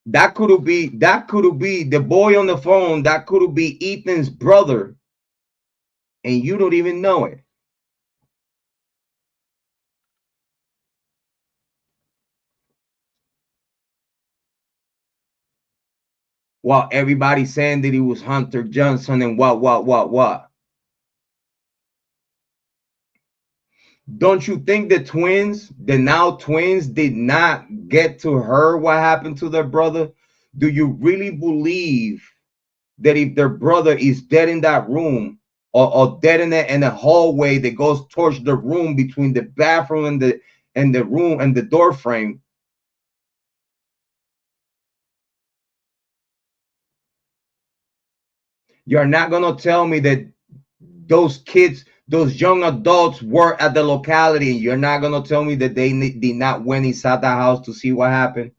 That could be the boy on the phone. That could be Ethan's brother, and you don't even know it. While everybody's saying that it was Hunter Johnson and what. Don't you think the now twins did not get to her what happened to their brother? Do you really believe that if their brother is dead in that room, or detonate in a hallway that goes towards the room between the bathroom and the room and the door frame. You're not gonna tell me that those kids, those young adults were at the locality. You're not gonna tell me that they did not went inside the house to see what happened.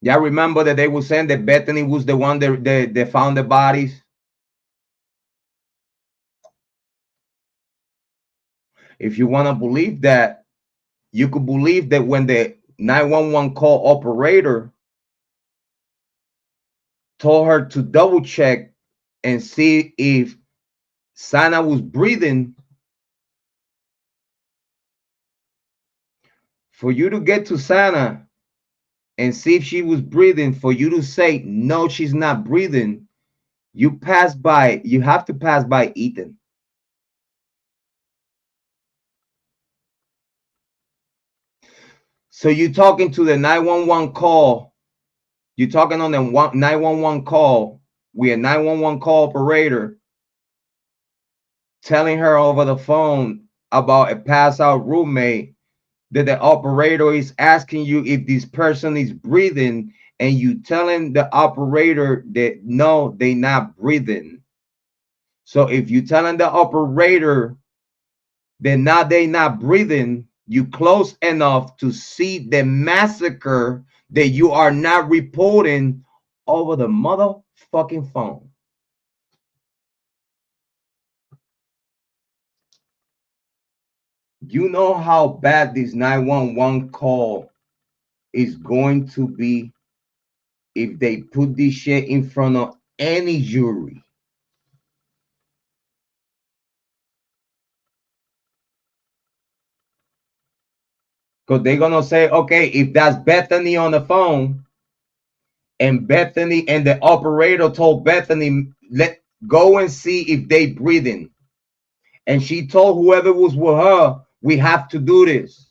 Yeah, remember that they were saying that Bethany was the one that found the bodies. If you want to believe that, you could believe that when the 911 call operator told her to double check and see if Sana was breathing, for you to get to Sana and see if she was breathing, for you to say no, she's not breathing, you have to pass by Ethan. So you're talking to the 911 call. You're talking on the 911 call with a 911 call operator telling her over the phone about a pass out roommate, that the operator is asking you if this person is breathing, and you telling the operator that no, they not breathing. So if you telling the operator that they not breathing, you close enough to see the massacre that you are not reporting over the motherfucking phone. You know how bad this 911 call is going to be if they put this shit in front of any jury. Because they're gonna say, okay, if that's Bethany on the phone, and Bethany and the operator told Bethany, let go and see if they breathing, and she told whoever was with her, we have to do this.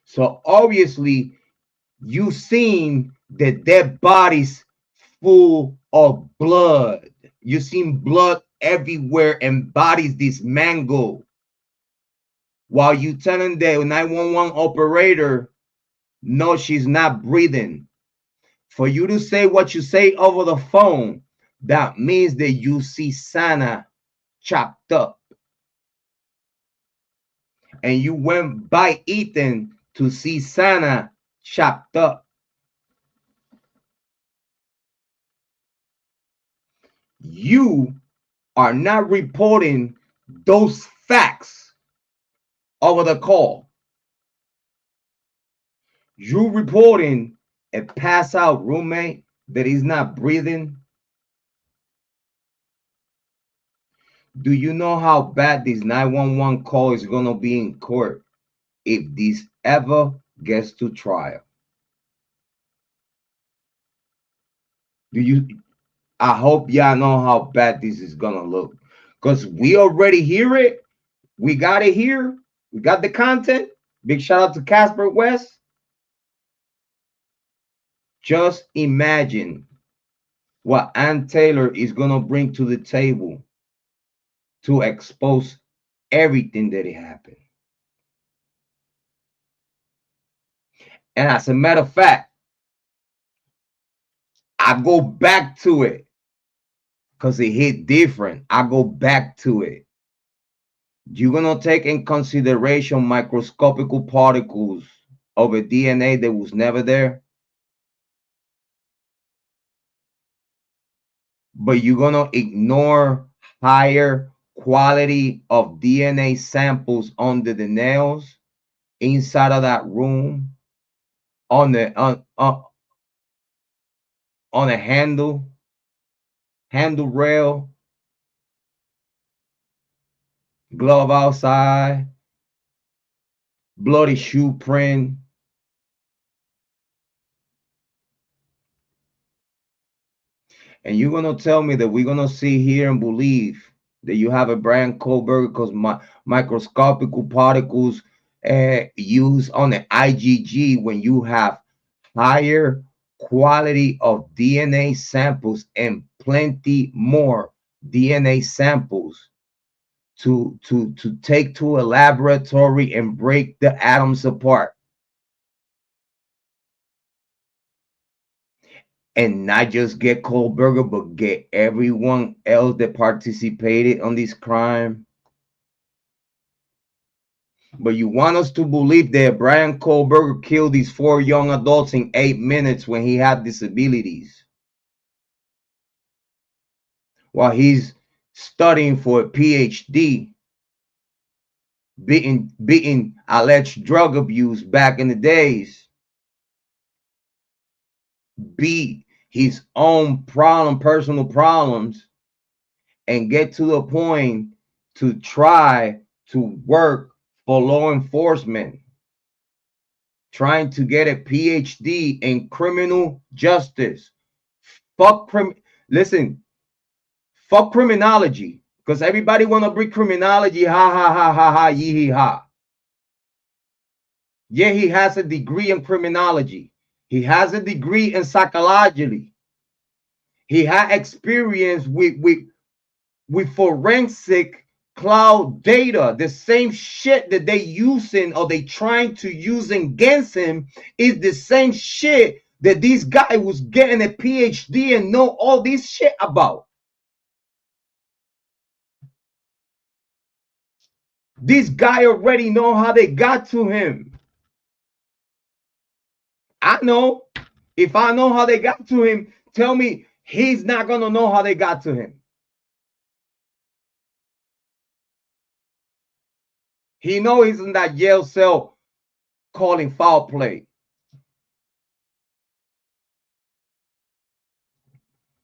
So obviously you seen the dead bodies full of blood. You seen blood everywhere and bodies dismangled, while you telling the 911 operator, no, she's not breathing. For you to say what you say over the phone, that means that you see Sana chopped up. And you went by Ethan to see Sana chopped up. You are not reporting those facts over the call. You reporting a pass out roommate that is not breathing. Do you know how bad this 911 call is going to be in court if this ever gets to trial? I hope y'all know how bad this is going to look, because we already hear it. We got it here. We got the content. Big shout out to Casper West. Just imagine what Ann Taylor is going to bring to the table to expose everything that happened. And as a matter of fact, I go back to it because it hit different. I go back to it. You're going to take in consideration microscopical particles of a DNA that was never there. But you're going to ignore higher quality of DNA samples under the nails, inside of that room, on a handle rail, glove outside, bloody shoe print. And you're going to tell me that we're going to sit here and believe that you have a Bryan Kohberger because microscopic particles used on the IgG when you have higher quality of DNA samples and plenty more DNA samples to take to a laboratory and break the atoms apart. And not just get Kohberger, but get everyone else that participated on this crime. But you want us to believe that Bryan Kohberger killed these 4 young adults in 8 minutes when he had disabilities, while he's studying for a PhD, beating alleged drug abuse back in the days, beat his own personal problems, and get to the point to try to work for law enforcement, trying to get a PhD in criminal justice. Listen, fuck criminology, because everybody want to bring criminology, ha ha ha ha ha, yee hee ha. Yeah, he has a degree in criminology. He has a degree in psychology. He had experience with forensic cloud data. The same shit that they using or they trying to use against him is the same shit that this guy was getting a PhD and know all this shit about. This guy already know how they got to him. I know. If I know how they got to him, tell me he's not going to know how they got to him. He know he's in that jail cell calling foul play.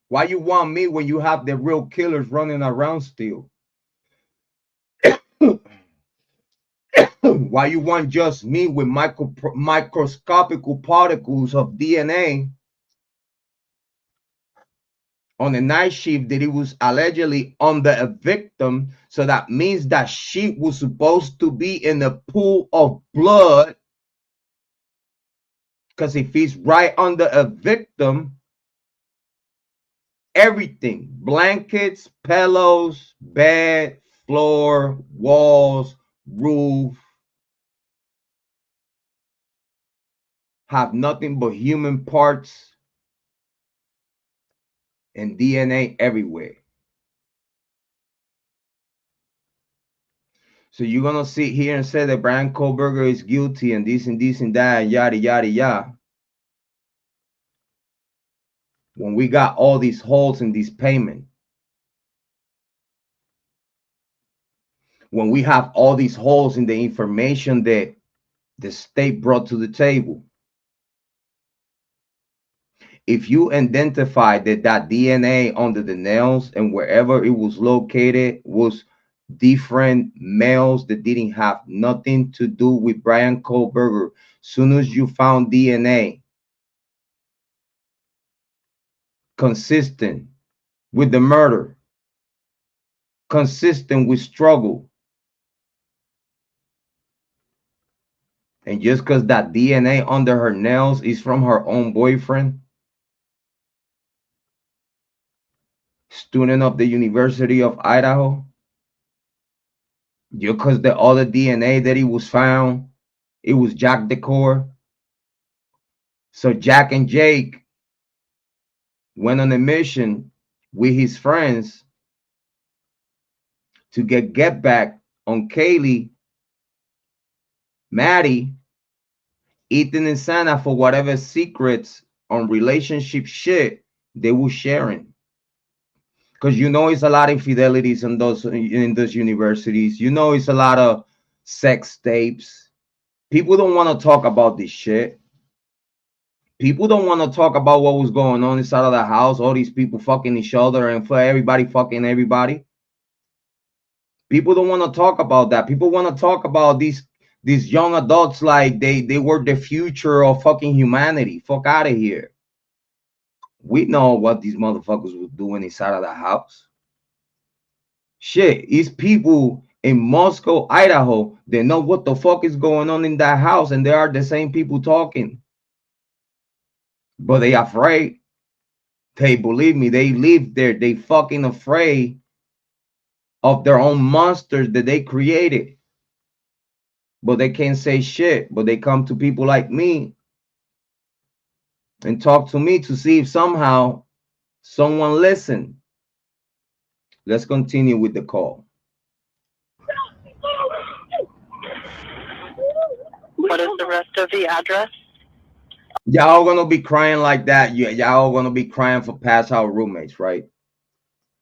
Why you want me when you have the real killers running around still? Why you want just me with microscopic particles of DNA on the night shift that it was allegedly under a victim? So that means that she was supposed to be in a pool of blood, because if he's right under a victim, everything, blankets, pillows, bed, floor, walls, roof, have nothing but human parts and DNA everywhere. So you're going to sit here and say that Bryan Kohberger is guilty and this and this and that and yada, yada, yada, when we got all these holes in this payment. When we have all these holes in the information that the state brought to the table. If you identify that DNA under the nails and wherever it was located was different males that didn't have nothing to do with Bryan Kohberger, soon as you found DNA consistent with the murder, consistent with struggle, and just because that DNA under her nails is from her own boyfriend, student of the University of Idaho, just because the other DNA that it was found, it was Jack Decor. So Jack and Jake went on a mission with his friends to get back on Kiely, Maddie, Ethan, and Santa for whatever secrets on relationship shit they were sharing. Because you know it's a lot of infidelities in those universities. You know it's a lot of sex tapes. People don't want to talk about this shit. People don't want to talk about what was going on inside of the house. All these people fucking each other and for everybody fucking everybody. People don't want to talk about that. People want to talk about these young adults like they were the future of fucking humanity. Fuck out of here. We know what these motherfuckers were doing inside of the house. Shit, it's people in Moscow, Idaho. They know what the fuck is going on in that house, and they are the same people talking, but they afraid. They believe me. They live there. They fucking afraid of their own monsters that they created, but they can't say shit. But they come to people like me and talk to me to see if somehow someone listen. Let's continue with the call. What is the rest of the address? Y'all gonna be crying like that. Y'all gonna be crying for past out roommates, right?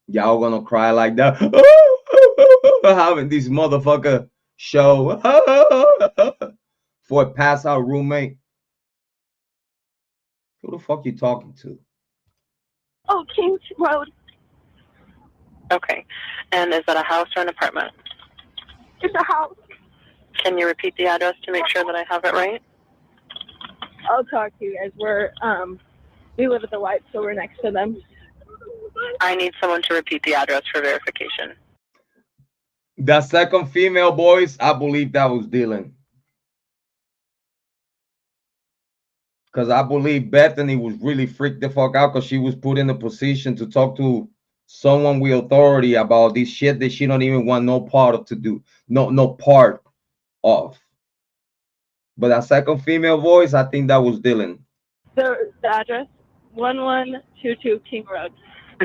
Y'all gonna cry like that. Having this motherfucker show for a pass out roommate. Who the fuck you talking to? Oh, Kane Road. Okay. And is that a house or an apartment? It's a house. Can you repeat the address to make sure that I have it right? I'll talk to you guys. We live at the White, so we're next to them. I need someone to repeat the address for verification. The second female voice, I believe that was Dylan. Because I believe Bethany was really freaked the fuck out because she was put in a position to talk to someone with authority about this shit that she don't even want no part of to do. No part of. But that second female voice, I think that was Dylan. The address, 1122 King Road.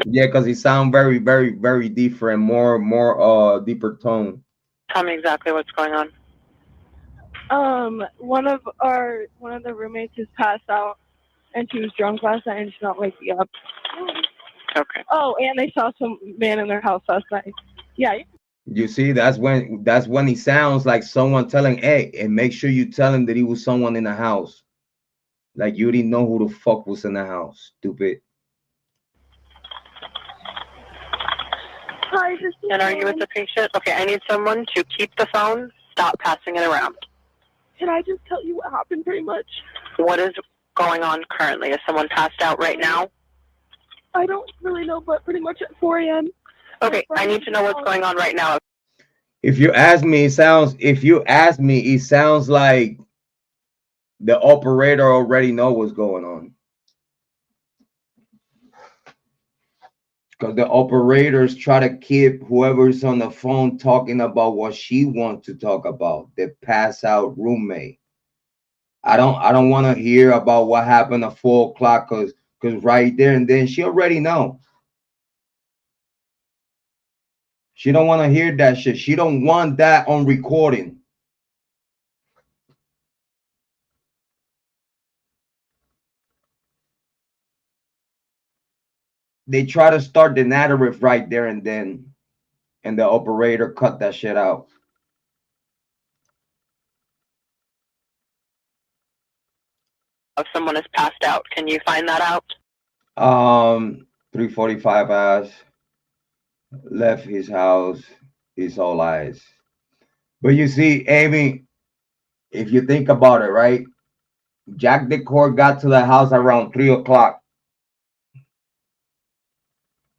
Yeah, because he sound very, very, very different, more deeper tone. Tell me exactly what's going on. One of the roommates is passed out, and she was drunk last night, and she's not waking up. Okay. Oh, and they saw some man in their house last night. Yeah. You see, that's when he sounds like someone telling, hey, and make sure you tell him that he was someone in the house. Like you didn't know who the fuck was in the house, stupid. Hi, And are you with the patient? Okay, I need someone to keep the phone, stop passing it around. Can I just tell you what happened pretty much? What is going on currently? Is someone passed out right now? I don't really know, but pretty much at 4 a.m. Okay, I need to know what's going on right now. If you ask me, it sounds like the operator already know what's going on. Because the operators try to keep whoever's on the phone talking about what she wants to talk about, the pass out roommate. I don't want to hear about what happened at 4 o'clock because right there and then she already know. She don't want to hear that shit. She don't want that on recording. They try to start the narrative right there and then, and the operator cut that shit out. If someone is passed out, can you find that out? 3:45 hours. Left his house. He's all eyes. But you see, Amy, if you think about it, right? Jack Decor got to the house around 3 o'clock.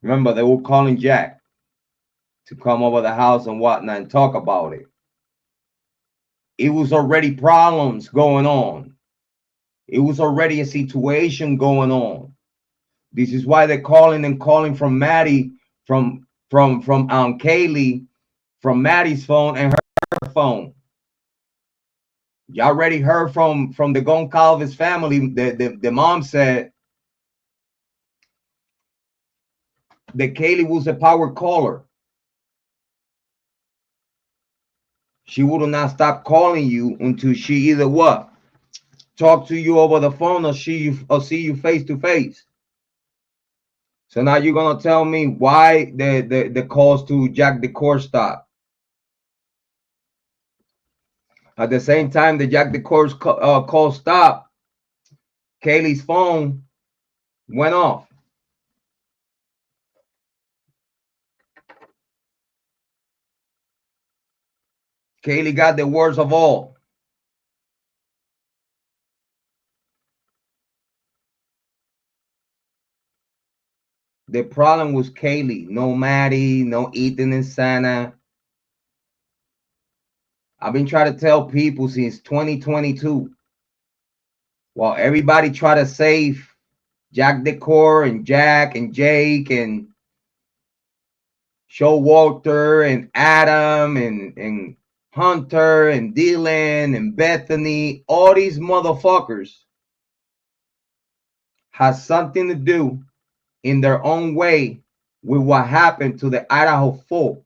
Remember, they were calling Jack to come over the house and whatnot and talk about it. It was already problems going on. It was already a situation going on. This is why they're calling from Maddie, from Kiely, from Maddie's phone and her phone. You already heard from the Goncalves family. The mom said that Kiely was a power caller. She would not stop calling you until she either what? Talk to you over the phone or see you face to face. So now you're gonna tell me why the calls to Jack Decor stopped. At the same time the Jack Decor's call stopped, Kaylee's phone went off. Kiely got the worst of all. The problem was Kiely. No Maddie, no Ethan and Santa. I've been trying to tell people since 2022. While everybody try to save Jack Decor and Jack and Jake and Showalter and Adam and Hunter and Dylan and Bethany, all these motherfuckers has something to do in their own way with what happened to the Idaho folk.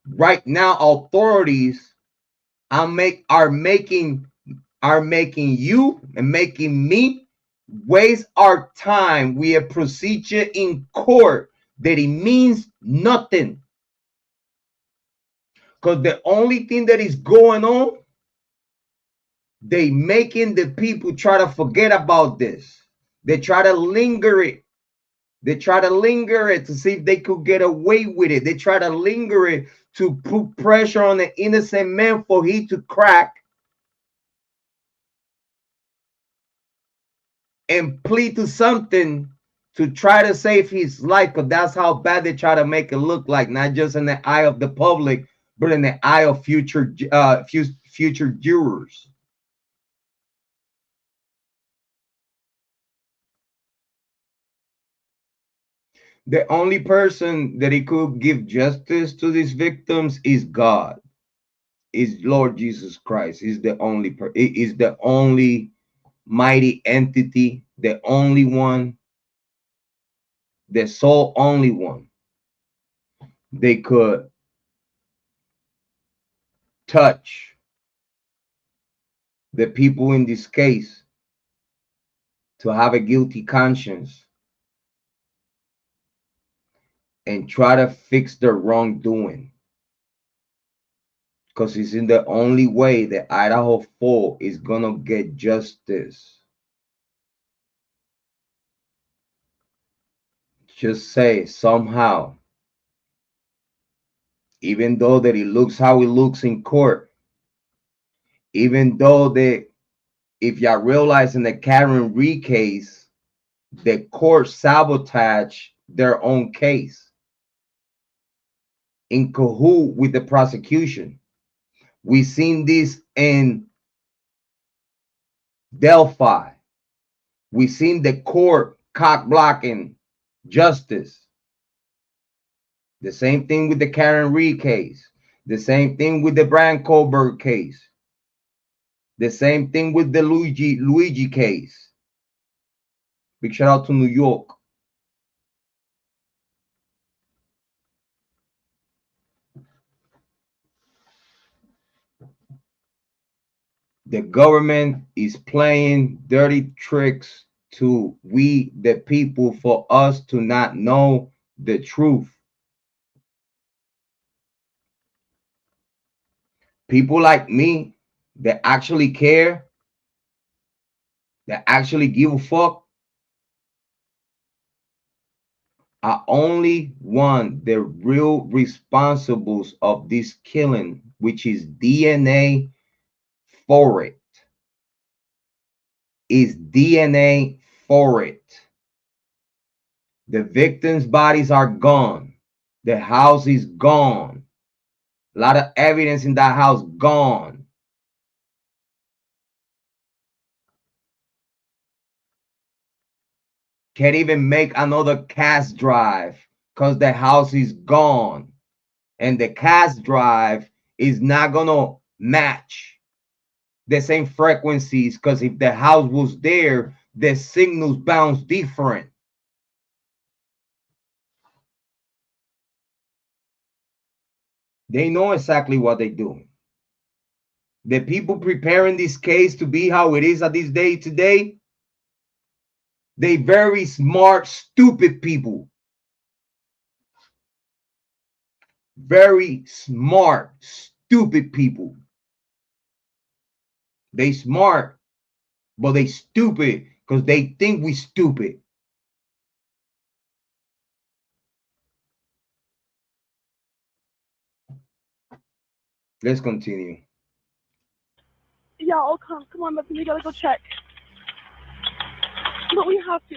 Right now, authorities are making you and making me waste our time with a procedure in court that it means nothing. Because the only thing that is going on, they making the people try to forget about this. They try to linger it. They try to linger it to see if they could get away with it. They try to linger it to put pressure on the innocent man for he to crack and plead to something to try to save his life, because that's how bad they try to make it look like, not just in the eye of the public, but in the eye of future jurors. The only person that he could give justice to these victims is God, is Lord Jesus Christ. Is the only mighty entity, the only one, the sole only one they could touch the people in this case to have a guilty conscience and try to fix their wrongdoing. Because it's in the only way that Idaho 4 is gonna get justice. Just say somehow, even though that it looks how it looks in court, even though that if y'all realize in the Karen Reed case, the court sabotaged their own case in cahoot with the prosecution. We've seen this in Delphi. We've seen the court cock blocking justice. The same thing with the Karen Reed case. The same thing with the Bryan Kohberger case. The same thing with the Luigi case. Big shout out to New York. The government is playing dirty tricks to we the people for us to not know the truth. People like me that actually care, that actually give a fuck, are only one the real responsibles of this killing, which is DNA for it. Is DNA for it. The victims' bodies are gone. The house is gone. A lot of evidence in that house gone. Can't even make another CAS drive because the house is gone. And the CAS drive is not going to match the same frequencies, because if the house was there, the signals bounce different. They know exactly what they're doing. The people preparing this case to be how it is at this day today, they very smart, stupid people. Very smart, stupid people. They smart, but they stupid because they think we stupid. Let's continue. Yeah, I'll come. Come on, but we gotta go check. we have to.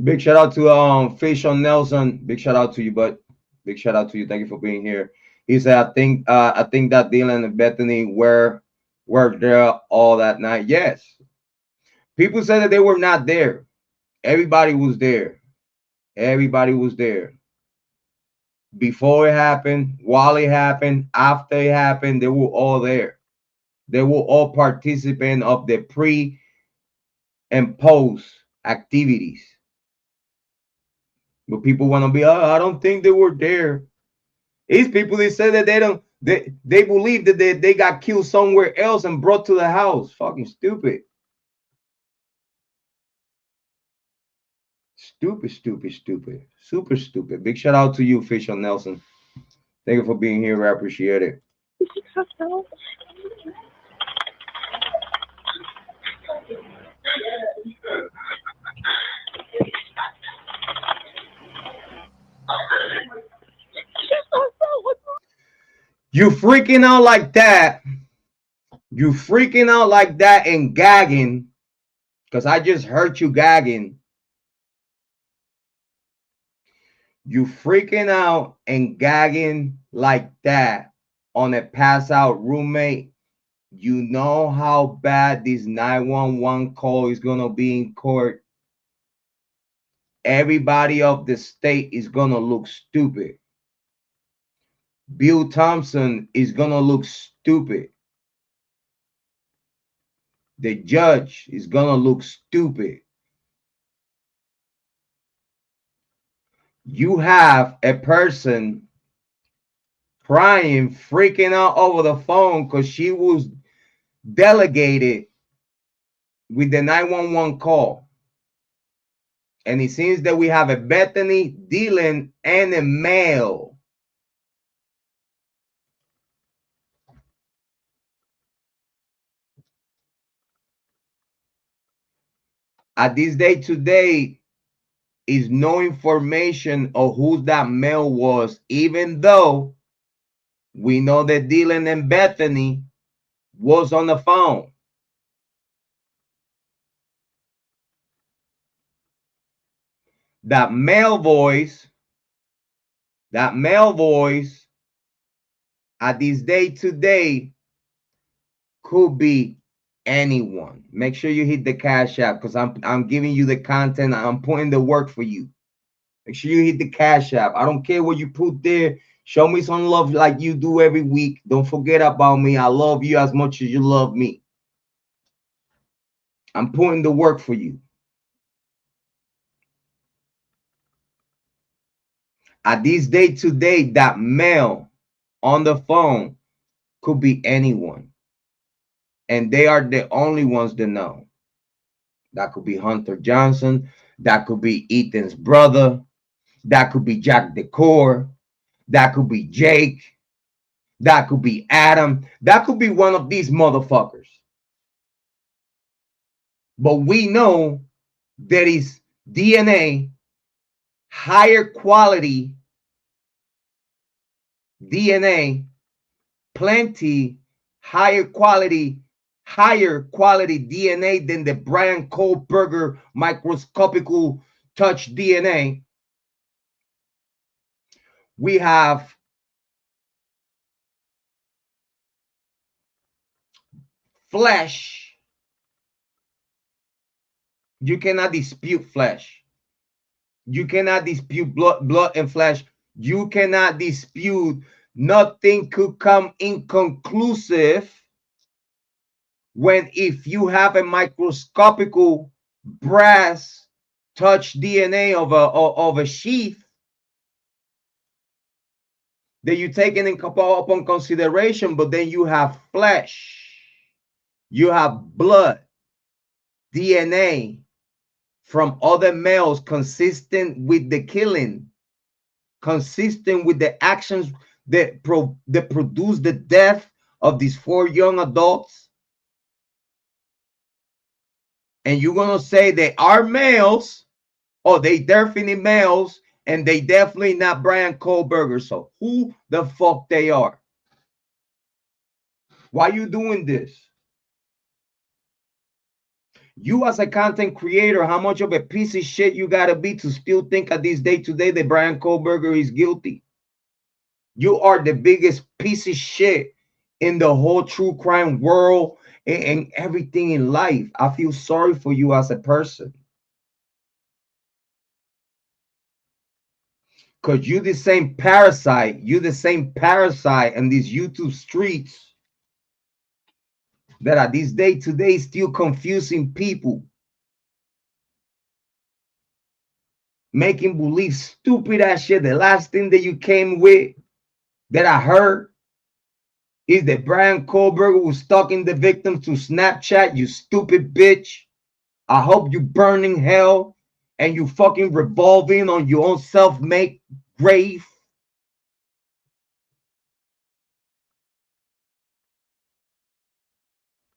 Big shout out to Facial Nelson. Big shout out to you, bud. Big shout out to you. Thank you for being here. He said, I think that Dylan and Bethany were there all that night. Yes. People said that they were not there. Everybody was there. Everybody was there. Before it happened, while it happened, after it happened, they were all there. They were all participants of the pre and post activities. But people want to be, I don't think they were there. These people, they said that they believe that they got killed somewhere else and brought to the house. Fucking stupid. Stupid. Super stupid. Big shout out to you, Facial Nelson. Thank you for being here. I appreciate it. You freaking out like that. You freaking out like that and gagging. Because I just heard you gagging. You freaking out and gagging like that on a pass out roommate. You know how bad this 911 call is going to be in court. Everybody of the state is going to look stupid. Bill Thompson is going to look stupid. The judge is going to look stupid. You have a person crying, freaking out over the phone because she was delegated with the 911 call. And it seems that we have a Bethany, Dylan, and a male. At this day today, is no information of who that male was, even though we know that Dylan and Bethany was on the phone. That male voice at this day today could be anyone. Make sure you hit the Cash App because I'm giving you the content. I'm putting the work for you. Make sure you hit the Cash App. I don't care what you put there. Show me some love like you do every week. Don't forget about me. I love you as much as you love me. I'm putting the work for you. At this day today, that male on the phone could be anyone. And they are the only ones that know. That could be Hunter Johnson. That could be Ethan's brother. That could be Jack Decor. That could be Jake. That could be Adam. That could be one of these motherfuckers. But we know there is DNA, higher quality DNA, plenty higher quality DNA than the Bryan Kohberger microscopical touch DNA. We have flesh. You cannot dispute flesh. You cannot dispute blood and flesh. You cannot dispute. Nothing could come inconclusive when if you have a microscopical brass touch DNA of a sheath that you take it upon consideration, but then you have flesh, you have blood, DNA from other males consistent with the killing, consistent with the actions that produce the death of these 4 young adults. And you're going to say they are males Oh, they definitely males, and they definitely not Bryan Kohberger. So who the fuck they are? Why you doing this? You as a content creator, how much of a piece of shit you gotta be to still think at this day today that Bryan Kohberger is guilty? You are the biggest piece of shit in the whole true crime world and everything in life. I feel sorry for you as a person. Because you the same parasite. You the same parasite in these YouTube streets that at this day today still confusing people. Making believe stupid ass shit. The last thing that you came with that I heard is that Bryan Kohberger was stalking the victims to Snapchat, you stupid bitch. I hope you burn in hell and you fucking revolving on your own self-made grave.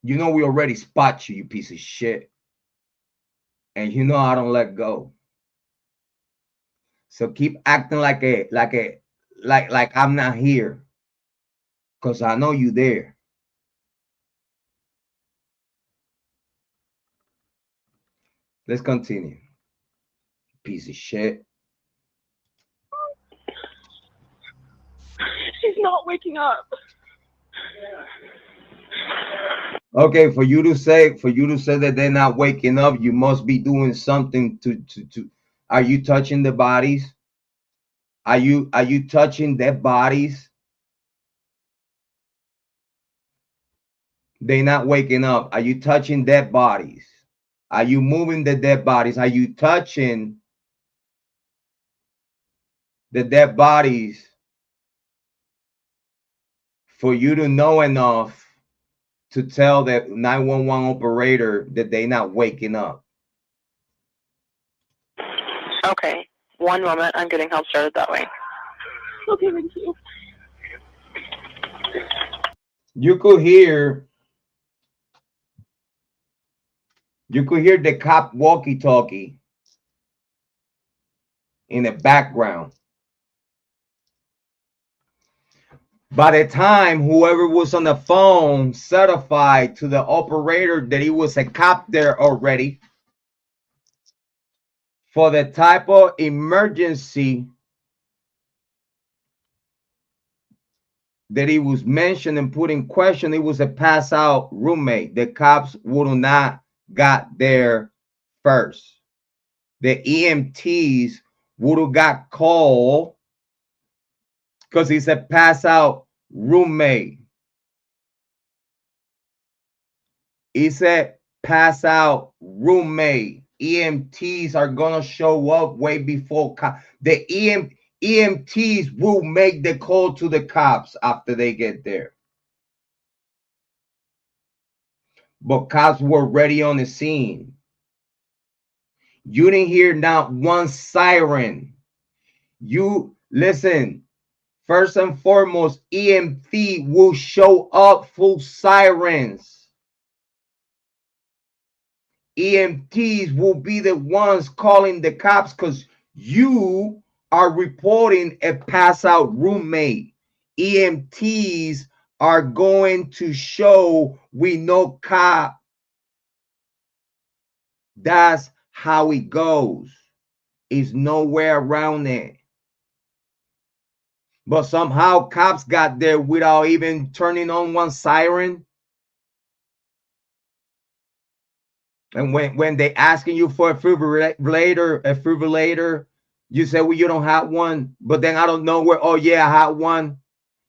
You know we already spot you, you piece of shit. And you know I don't let go. So keep acting like I'm not here. Because I know you there. Let's continue. Piece of shit. She's not waking up. Okay, for you to say that they're not waking up, you must be doing something to are you touching the bodies? Are you touching their bodies? They're not waking up. Are you touching dead bodies? Are you moving the dead bodies? Are you touching the dead bodies for you to know enough to tell that 911 operator that they're not waking up? Okay, one moment. I'm getting help started that way. Okay, thank you. You could hear the cop walkie-talkie in the background. By the time whoever was on the phone certified to the operator that he was a cop there already for the type of emergency that he was mentioned and put in question, it was a pass out roommate. The cops would not got there first. The EMTs would have got called because he's a pass out roommate. He said pass out roommate. EMTs are gonna show up way before the EMTs will make the call to the cops after they get there. But cops were ready on the scene. You didn't hear not one siren. You listen. First and foremost, EMT will show up full sirens. EMTs will be the ones calling the cops because you are reporting a pass out roommate. EMTs are going to show we know cop. That's how it goes. It's nowhere around it. But somehow cops got there without even turning on one siren. And when they asking you for a defibrillator, you say, well, you don't have one. But then I don't know where, oh, yeah, I have one.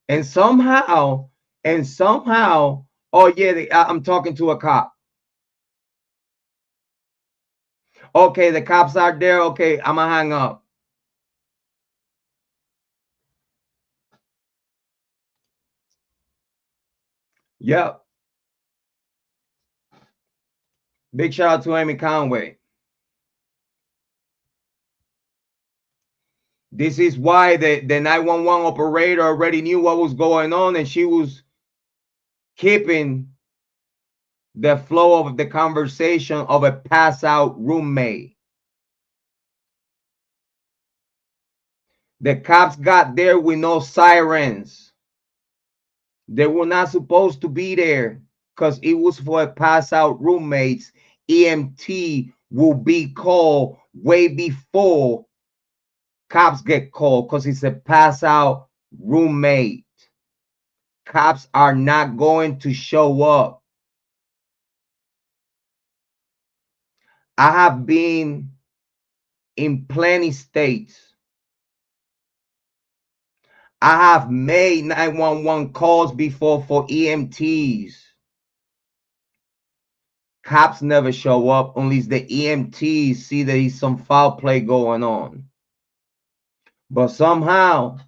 And somehow, oh, yeah, I'm talking to a cop. Okay, the cops are there. Okay, I'm going to hang up. Yep. Big shout out to Amy Conway. This is why the 911 operator already knew what was going on, and she was keeping the flow of the conversation of a pass out roommate. The cops got there with no sirens. They were not supposed to be there because it was for pass out roommates. EMT will be called way before cops get called because it's a pass out roommate. Cops are not going to show up. I have been in plenty states. I have made 911 calls before for EMTs. Cops never show up unless the EMTs see that there's some foul play going on. But somehow,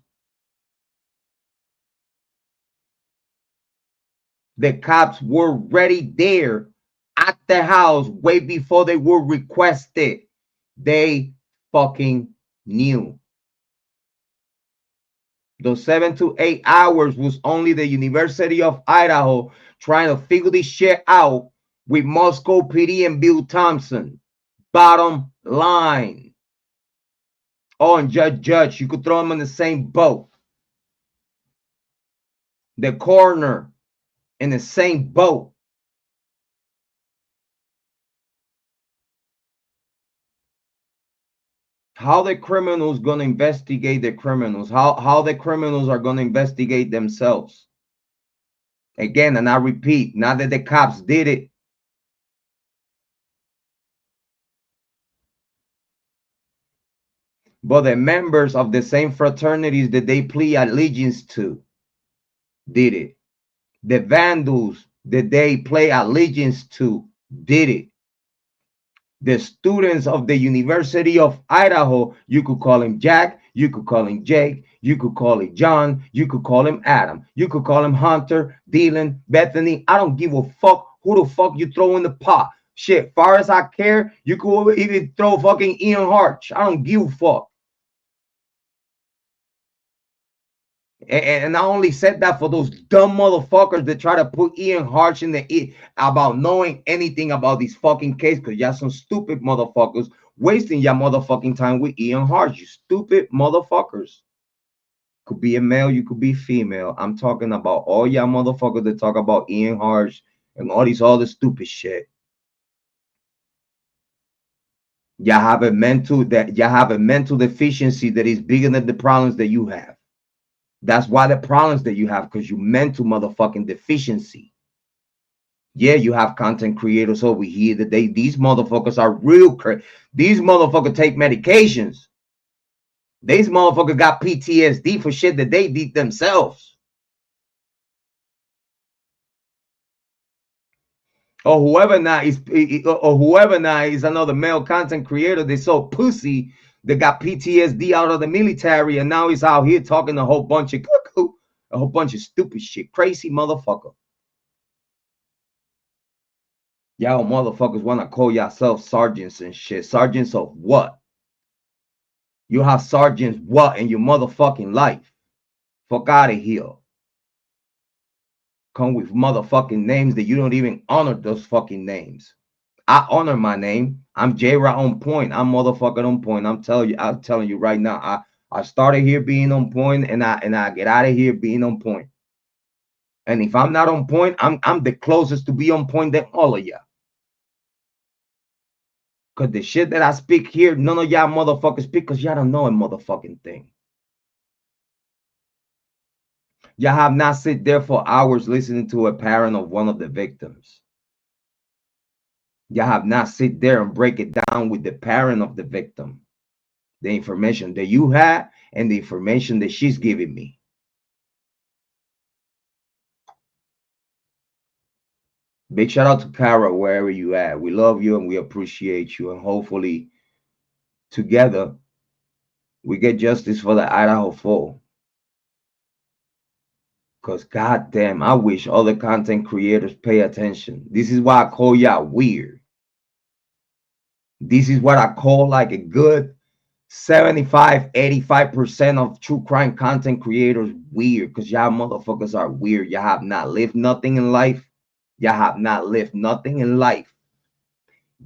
the cops were ready there at the house way before they were requested. They fucking knew. Those 7 to 8 hours was only the University of Idaho trying to figure this shit out with Moscow PD and Bill Thompson. Bottom line. Oh, and Judge, you could throw them in the same boat. The coroner in the same boat. How the criminals gonna investigate the criminals? How the criminals are gonna investigate themselves? Again, and I repeat, not that the cops did it. But the members of the same fraternities that they plea allegiance to did it. The vandals that they play allegiance to did it. The students of the University of Idaho, you could call him Jack, you could call him Jake, you could call him John, you could call him Adam, you could call him Hunter, Dylan, Bethany. I don't give a fuck who the fuck you throw in the pot. Shit, far as I care, you could even throw fucking Ian Harch. I don't give a fuck. And I only said that for those dumb motherfuckers that try to put Ian Harch in the about knowing anything about these fucking case, because y'all some stupid motherfuckers wasting your motherfucking time with Ian Harch. You stupid motherfuckers. Could be a male, you could be female. I'm talking about all y'all motherfuckers that talk about Ian Harch and all these other stupid shit. Y'all have a mental deficiency that is bigger than the problems that you have. That's why the problems that you have, because you mental motherfucking deficiency. Yeah, you have content creators over here that these motherfuckers are real crazy. These motherfuckers take medications. These motherfuckers got PTSD for shit that they did themselves. Or whoever now is another male content creator that's so pussy that got PTSD out of the military, and now he's out here talking a whole bunch of cuckoo, a whole bunch of stupid shit. Crazy motherfucker. Y'all motherfuckers want to call yourself sergeants and shit. Sergeants of what? You have sergeants what in your motherfucking life? Fuck out of here. Come with motherfucking names that you don't even honor those fucking names. I honor my name. I'm Jrod on point. I'm motherfucking on point. I'm telling you right now. I started here being on point, and I get out of here being on point. And if I'm not on point, I'm the closest to be on point than all of y'all. Cause the shit that I speak here, none of y'all motherfuckers speak, cause y'all don't know a motherfucking thing. Y'all have not sit there for hours listening to a parent of one of the victims. Y'all have not sit there and break it down with the parent of the victim. The information that you had and the information that she's giving me. Big shout out to Kara, wherever you at. We love you and we appreciate you. And hopefully together we get justice for the Idaho 4. Because goddamn, I wish other content creators pay attention. This is why I call y'all weird. This is what I call like a good 75-85% of true crime content creators weird. Because y'all motherfuckers are weird. Y'all have not lived nothing in life. Y'all have not lived nothing in life.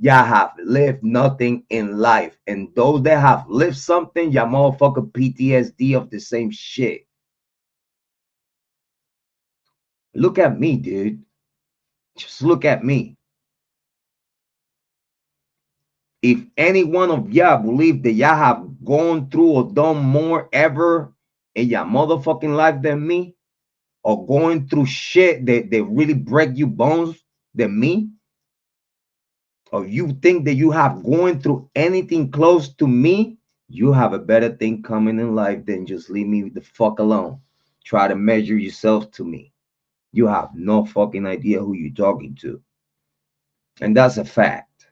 y'all have lived nothing in life. And those that have lived something, y'all motherfucker PTSD of the same shit. Look at me, dude. Just look at me. If any one of y'all believe that y'all have gone through or done more ever in your motherfucking life than me, or going through shit that really break you bones than me, or you think that you have going through anything close to me, you have a better thing coming in life than just leave me the fuck alone. Try to measure yourself to me. You have no fucking idea who you're talking to. And that's a fact.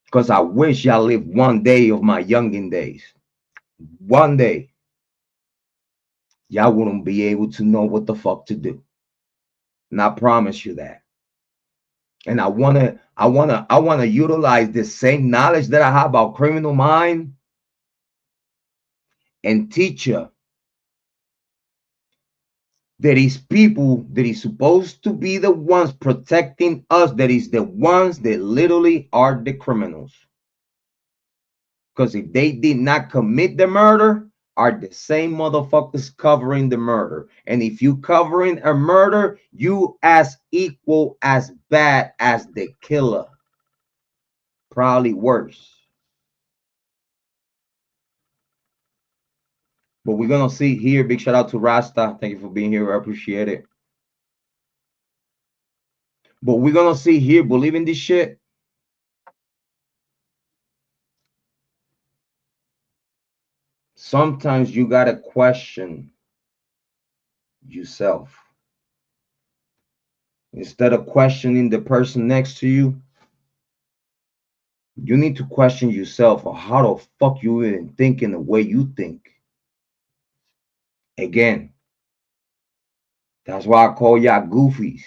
Because I wish y'all lived one day of my youngin' days. One day, y'all wouldn't be able to know what the fuck to do. And I promise you that. And I wanna utilize the same knowledge that I have about criminal mind and teach you that is people that is supposed to be the ones protecting us, that is the ones that literally are the criminals. Because if they did not commit the murder, are the same motherfuckers covering the murder. And if you covering a murder, you as equal as bad as the killer. Probably worse. But we're gonna see here. Big shout out to Rasta. Thank you for being here. I appreciate it. But we're gonna see here, believe in this shit. Sometimes you gotta question yourself. Instead of questioning the person next to you, you need to question yourself or how the fuck you even thinking the way you think. Again, that's why I call y'all goofies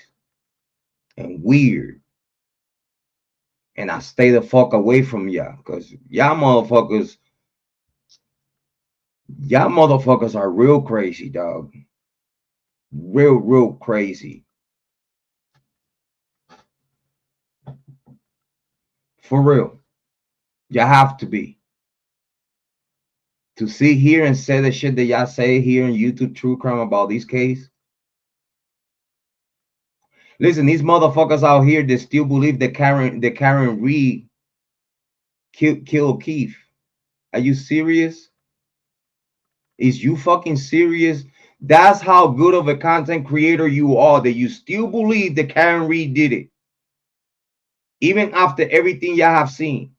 and weird. And I stay the fuck away from y'all because y'all motherfuckers are real crazy, dog. Real crazy. For real. You have to be. To sit here and say the shit that y'all say here in YouTube True Crime about this case. Listen, these motherfuckers out here that still believe that Karen Reed killed Keith. Are you serious? Is you fucking serious? That's how good of a content creator you are, that you still believe that Karen Reed did it. Even after everything y'all have seen.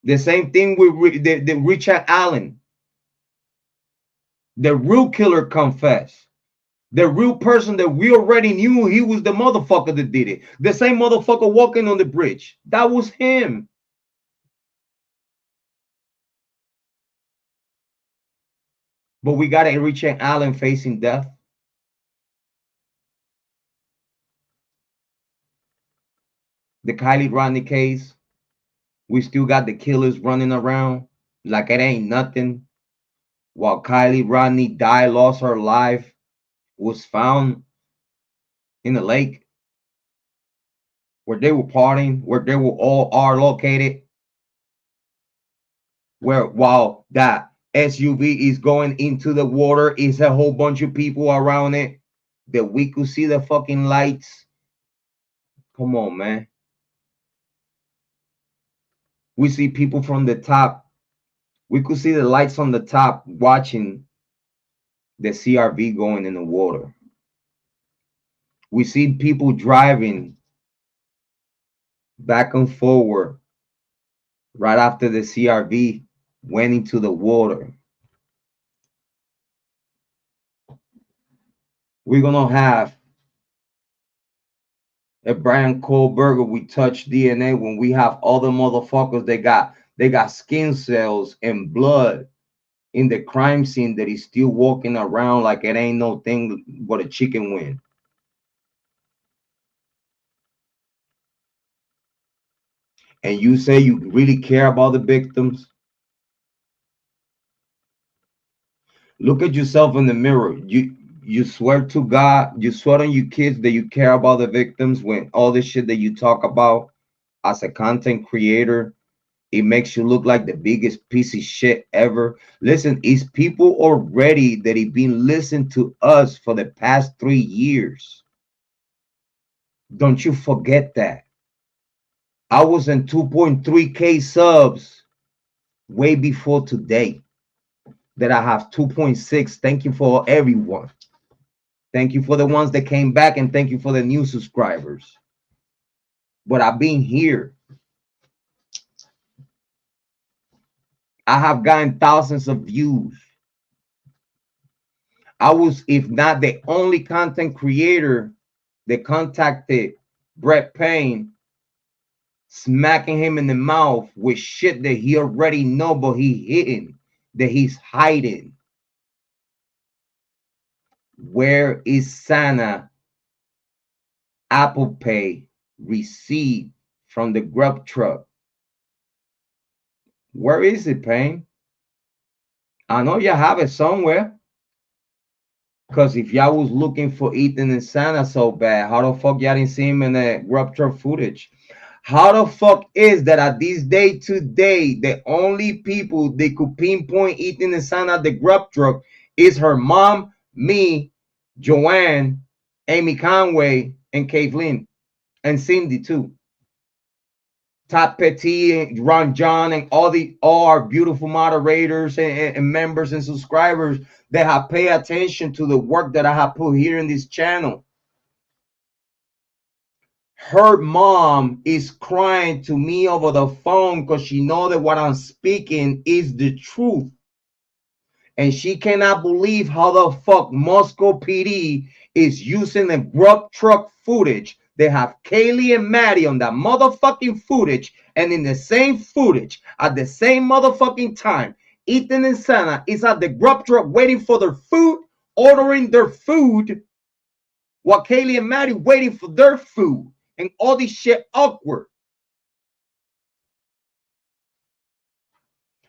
The same thing with the Richard Allen. The real killer confessed. The real person that we already knew he was the motherfucker that did it. The same motherfucker walking on the bridge. That was him. But we got a Richard Allen facing death. The Kiely Rodni case. We still got the killers running around like it ain't nothing. While Kiely Rodni died, lost her life, was found in the lake where they were partying, where they were all are located. Where while that SUV is going into the water, is a whole bunch of people around it that we could see the fucking lights. Come on, man. We see people from the top. We could see the lights on the top watching the CRV going in the water. We see people driving back and forward right after the CRV went into the water. We're gonna have a Bryan Kohberger. We touch DNA when we have other motherfuckers. They got skin cells and blood in the crime scene that is still walking around like it ain't no thing but a chicken wing. And you say you really care about the victims? Look at yourself in the mirror. You swear to God, you swear on your kids that you care about the victims when all this shit that you talk about as a content creator, it makes you look like the biggest piece of shit ever. Listen, it's people already that have been listening to us for the past 3 years. Don't you forget that. I was in 2.3K subs way before today. That I have 2.6. Thank you for everyone. Thank you for the ones that came back, and thank you for the new subscribers. But I've been here. I have gotten thousands of views. I was, if not the only content creator that contacted Brett Payne, smacking him in the mouth with shit that he already know, but he hidden, that he's hiding. Where is Santa Apple Pay receipt from the grub truck? Where is it, Payne? I know you have it somewhere. Because if y'all was looking for Ethan and Santa so bad, how the fuck y'all didn't see him in the grub truck footage? How the fuck is that at this day today, the only people they could pinpoint Ethan and Santa at the grub truck is her mom, me, Joanne, Amy Conway, and Kathleen, and Cindy too. Top Petit and Ron John and all our beautiful moderators and members and subscribers that have paid attention to the work that I have put here in this channel. Her mom is crying to me over the phone because she knows that what I'm speaking is the truth. And she cannot believe how the fuck Moscow PD is using the grub truck footage. They have Kiely and Maddie on that motherfucking footage, and in the same footage, at the same motherfucking time, Ethan and Santa is at the grub truck waiting for their food, ordering their food, while Kiely and Maddie waiting for their food, and all this shit awkward.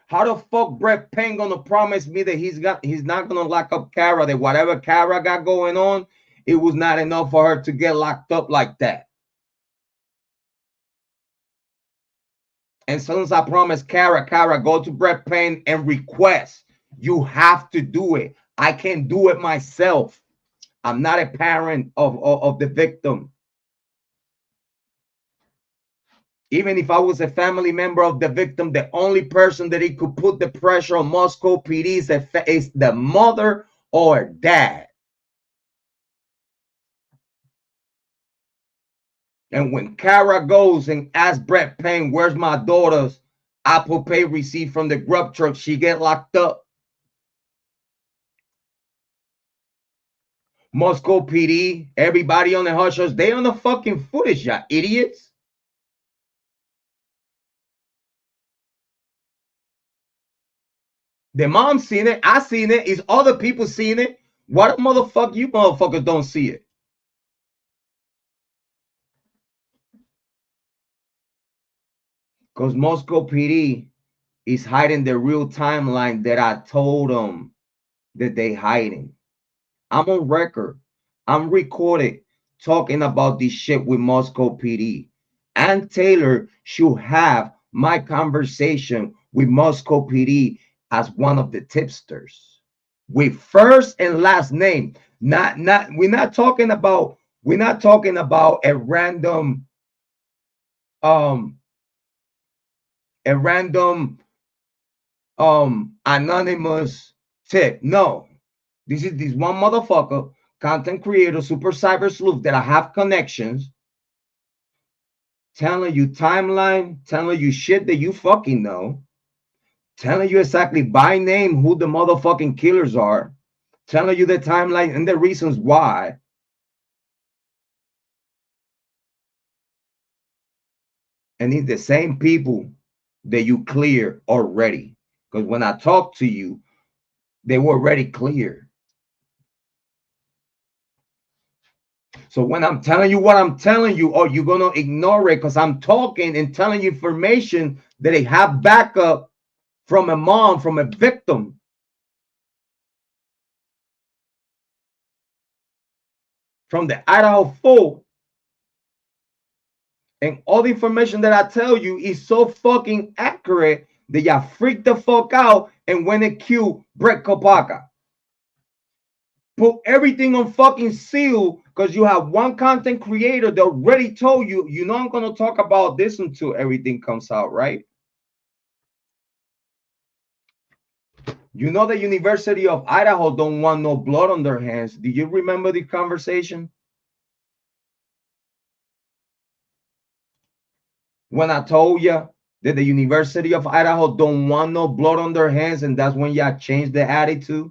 How the fuck Brett Payne gonna promise me that he's not gonna lock up Kara, that whatever Kara got going on, it was not enough for her to get locked up like that? And as soon as I promised Kara, go to Brett Payne and request. You have to do it. I can't do it myself. I'm not a parent of the victim. Even if I was a family member of the victim, the only person that he could put the pressure on Moscow PD is the mother or dad. And when Kara goes and asks Brett Payne, where's my daughter's Apple Pay receipt from the grub truck, she get locked up. Moscow PD, everybody on the hushers, they on the fucking footage, y'all idiots. The mom seen it, I seen it, is other people seeing it. What motherfucker, you motherfuckers don't see it? Because Moscow PD is hiding the real timeline that I told them that they hiding. I'm on record. I'm recorded talking about this shit with Moscow PD. And Taylor should have my conversation with Moscow PD as one of the tipsters. With first and last name. We're not talking about a random anonymous tip. No, this is this one motherfucker, content creator, super cyber sleuth that I have connections, telling you timeline, telling you shit that you fucking know, telling you exactly by name who the motherfucking killers are, telling you the timeline and the reasons why. And it's the same people that you clear already. Because when I talk to you, they were already clear. So when I'm telling you what I'm telling you, or you're going to ignore it because I'm talking and telling you information that they have backup from a mom, from a victim. from the Idaho 4. And all the information that I tell you is so fucking accurate that y'all freak the fuck out and when it cue Brett Kopaka. Put everything on fucking seal because you have one content creator that already told you, you know I'm going to talk about this until everything comes out, right? You know the University of Idaho don't want no blood on their hands. Do you remember the conversation? When I told you that the University of Idaho don't want no blood on their hands, and that's when y'all changed the attitude.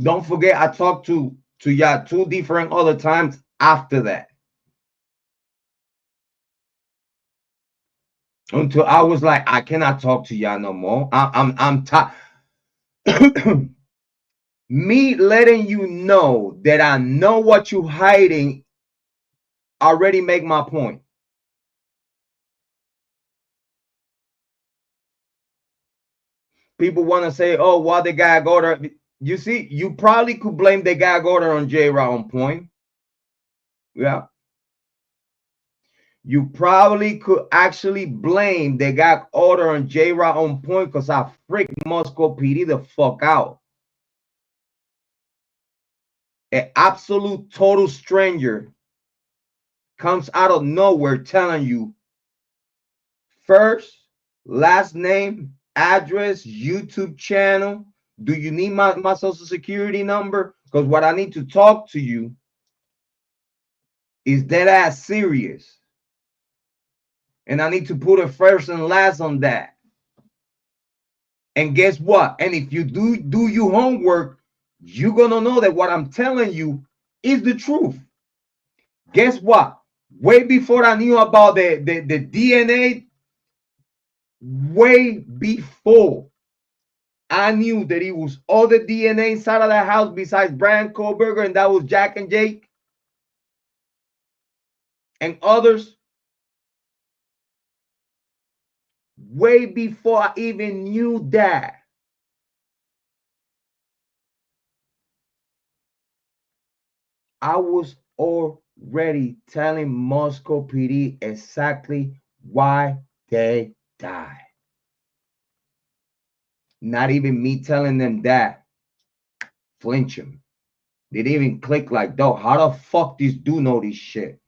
Don't forget, I talked to y'all 2 different other times after that. Until I was like, I cannot talk to y'all no more. I'm tired. Me letting you know that I know what you're hiding already make my point. People want to say, oh, why the guy go there? You see, you probably could blame the guy go there on Jrod on point. Yeah. You probably could actually blame the guy order on Jrod on point because I freaked Moscow PD the fuck out. An absolute total stranger comes out of nowhere telling you first, last name, address, YouTube channel. Do you need my social security number? Because what I need to talk to you is dead ass serious. And I need to put a first and last on that. And guess what? And if you do your homework, you're going to know that what I'm telling you is the truth. Guess what? Way before I knew about the DNA, way before I knew that it was all the DNA inside of that house besides Bryan, Kohberger, and that was Jack and Jake and others. Way before I even knew that, I was already telling Moscow PD exactly why they died. Not even me telling them that. Flinch them. They didn't even click like, dog, how the fuck this dude know this shit?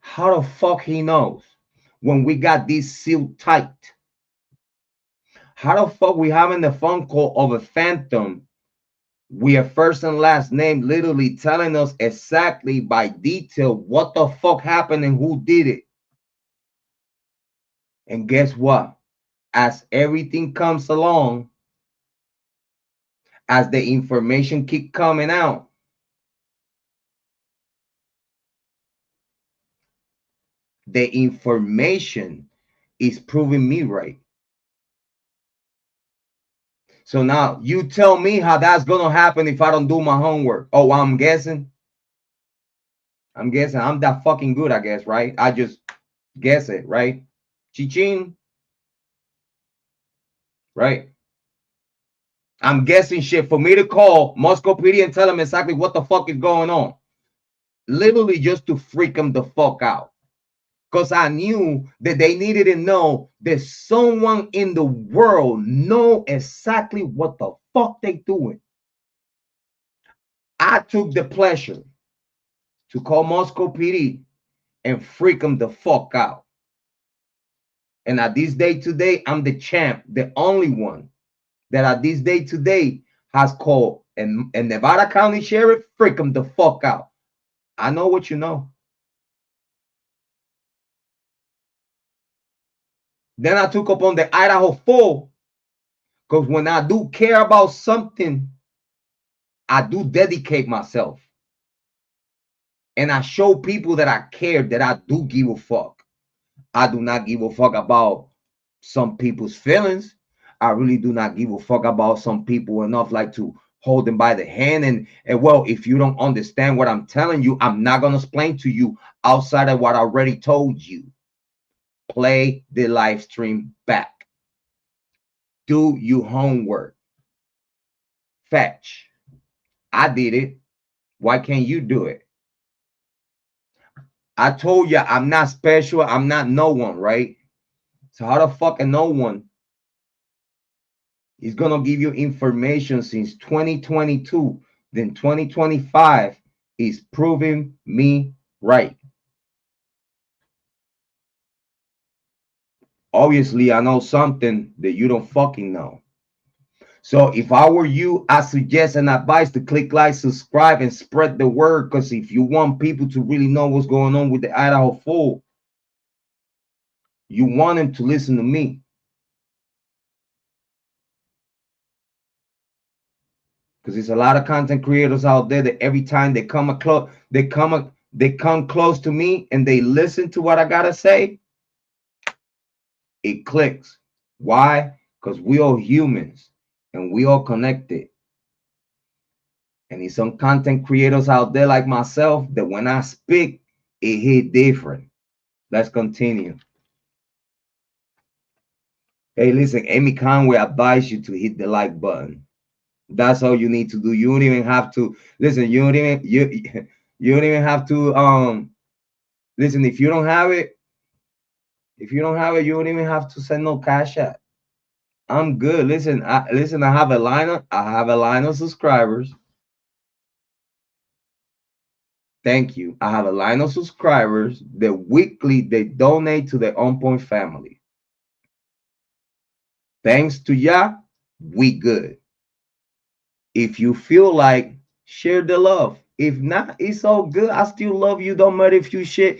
How the fuck he knows when we got this sealed tight? How the fuck we having the phone call of a phantom with a first and last name literally telling us exactly by detail what the fuck happened and who did it? And guess what? As everything comes along, as the information keep coming out, the information is proving me right. So now you tell me how that's gonna happen if I don't do my homework. Oh, I'm guessing. I'm that fucking good, I guess, right? I just guess it, right? Chi-ching. Right? I'm guessing shit for me to call Moscow PD and tell them exactly what the fuck is going on. Literally just to freak them the fuck out. Because I knew that they needed to know that someone in the world know exactly what the fuck they doing. I took the pleasure to call Moscow PD and freak them the fuck out. And at this day today, I'm the champ, the only one that at this day today has called and Nevada County Sheriff freak them the fuck out. I know what you know. Then I took up on the Idaho 4 because when I do care about something, I do dedicate myself. And I show people that I care, that I do give a fuck. I do not give a fuck about some people's feelings. I really do not give a fuck about some people enough like to hold them by the hand. And well, if you don't understand what I'm telling you, I'm not going to explain to you outside of what I already told you. Play the live stream back. Do your homework. fetch. I did it. Why can't you do it? I told you I'm not special. I'm not no one, right? So how the fuck no one is gonna give you information since 2022? Then 2025 is proving me right. Obviously, I know something that you don't fucking know. So if I were you, I suggest and advise to click like, subscribe, and spread the word. Because if you want people to really know what's going on with the Idaho Fool, you want them to listen to me. Because there's a lot of content creators out there that every time they come close to me and they listen to what I gotta say, it clicks. Why? Because we all humans and we all connected. And there's some content creators out there like myself that when I speak, it hit different. Let's continue. Hey, listen, Amy Conway advised you to hit the like button. That's all you need to do. You don't even have to listen. You don't even have to listen. If you don't have it, you don't even have to send no cash app. I'm good. Listen, I have a line of subscribers. Thank you. I have a line of subscribers that weekly they donate to the On Point family. Thanks to ya, we good. If you feel like, share the love. If not, it's all good. I still love you. Don't matter if you share.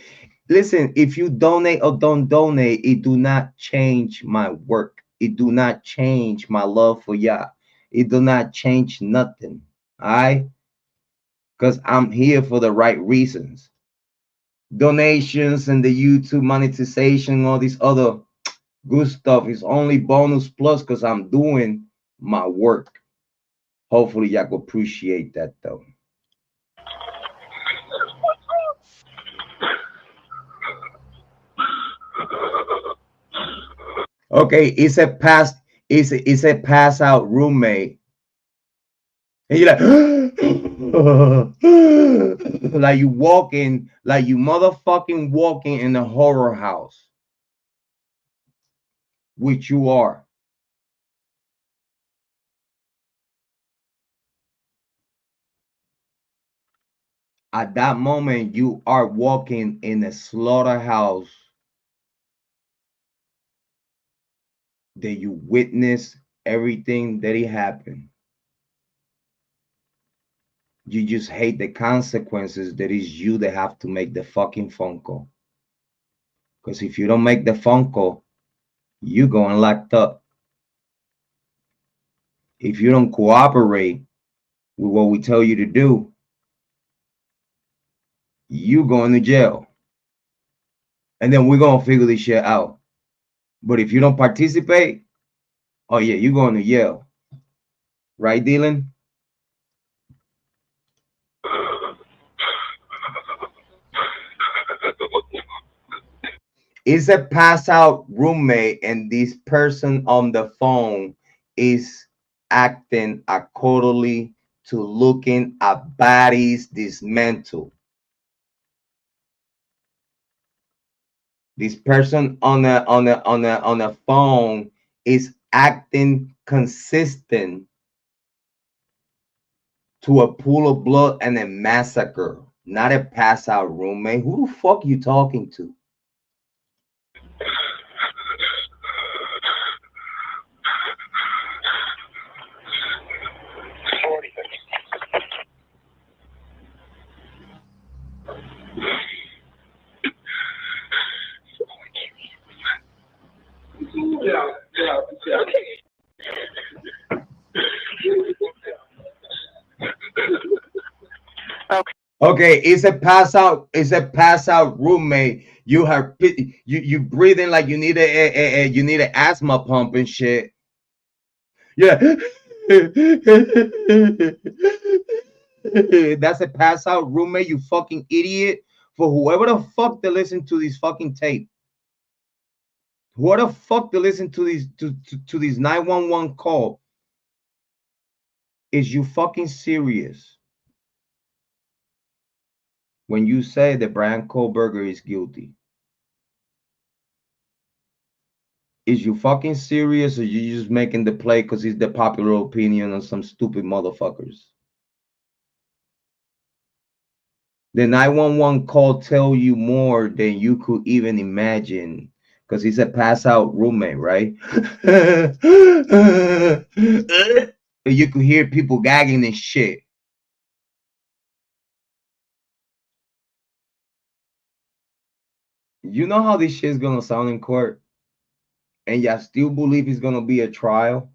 Listen, if you donate or don't donate, it do not change my work. It do not change my love for y'all. It do not change nothing. All right? Because I'm here for the right reasons. Donations and the YouTube monetization, all this other good stuff is only bonus plus because I'm doing my work. Hopefully y'all can appreciate that though. Okay, it's a pass out roommate. And you're like you walking, like you motherfucking walking in a horror house. Which you are. At that moment, you are walking in a slaughterhouse that you witness everything that it happened. You just hate the consequences that is you that have to make the fucking phone call. Because if you don't make the phone call, you going locked up. If you don't cooperate with what we tell you to do, you going to jail. And then we're going to figure this shit out. But if you don't participate, oh yeah, you're going to jail. Right, Dylan? It's a pass out roommate, and this person on the phone is acting accordingly to looking at bodies dismantled. This person on the phone is acting consistent to a pool of blood and a massacre, not a pass out roommate. Who the fuck you talking to? Okay, it's a pass out roommate. You have you breathing like you need an asthma pump and shit. Yeah. That's a pass out roommate, you fucking idiot. For whoever the fuck that listen to these fucking tape. Whoever the fuck that listen to these to these 911 call. Is you fucking serious when you say that Bryan Kohberger is guilty? Is you fucking serious, or you just making the play because he's the popular opinion of some stupid motherfuckers? The 911 call tell you more than you could even imagine, because he's a pass out roommate, right? You could hear people gagging and shit. You know how this shit is gonna sound in court, and y'all still believe it's gonna be a trial?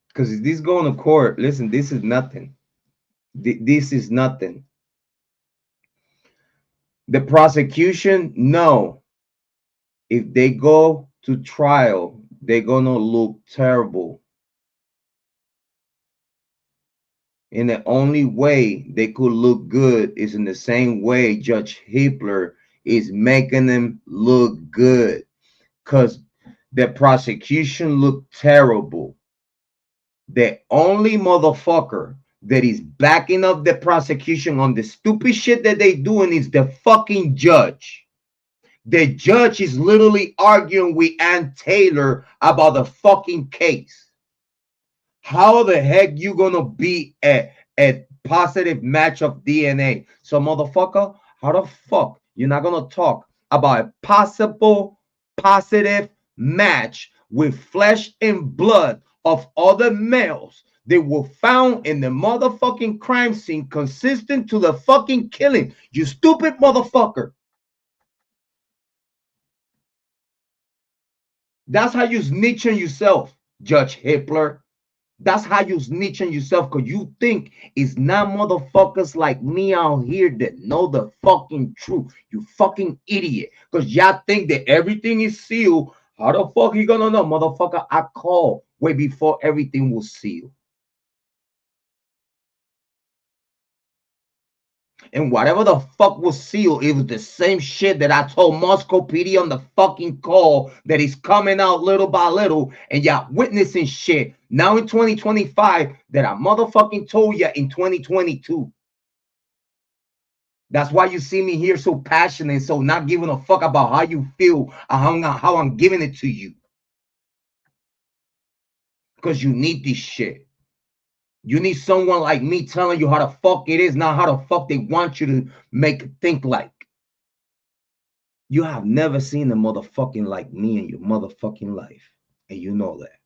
Because if this going to court, listen, this is nothing. This is nothing. The prosecution, no. If they go to trial, they're gonna look terrible. And the only way they could look good is in the same way Judge Hitler is making them look good. Because the prosecution looked terrible. The only motherfucker that is backing up the prosecution on the stupid shit that they doing is the fucking judge. The judge is literally arguing with Ann Taylor about the fucking case. How the heck you gonna be a positive match of DNA? So motherfucker, how the fuck you're not gonna talk about a possible positive match with flesh and blood of other males that were found in the motherfucking crime scene consistent to the fucking killing? You stupid motherfucker. That's how you snitch on yourself, Judge Hitler. That's how you snitch on yourself, because you think it's not motherfuckers like me out here that know the fucking truth. You fucking idiot. Because y'all think that everything is sealed. How the fuck you gonna know? Motherfucker, I called way before everything was sealed. And whatever the fuck was sealed, it was the same shit that I told Moscow PD on the fucking call that is coming out little by little, and y'all witnessing shit now in 2025 that I motherfucking told ya in 2022. That's why you see me here so passionate, so not giving a fuck about how you feel, how I'm giving it to you. Because you need this shit. You need someone like me telling you how the fuck it is, not how the fuck they want you to make it think like. You have never seen a motherfucking like me in your motherfucking life. And you know that.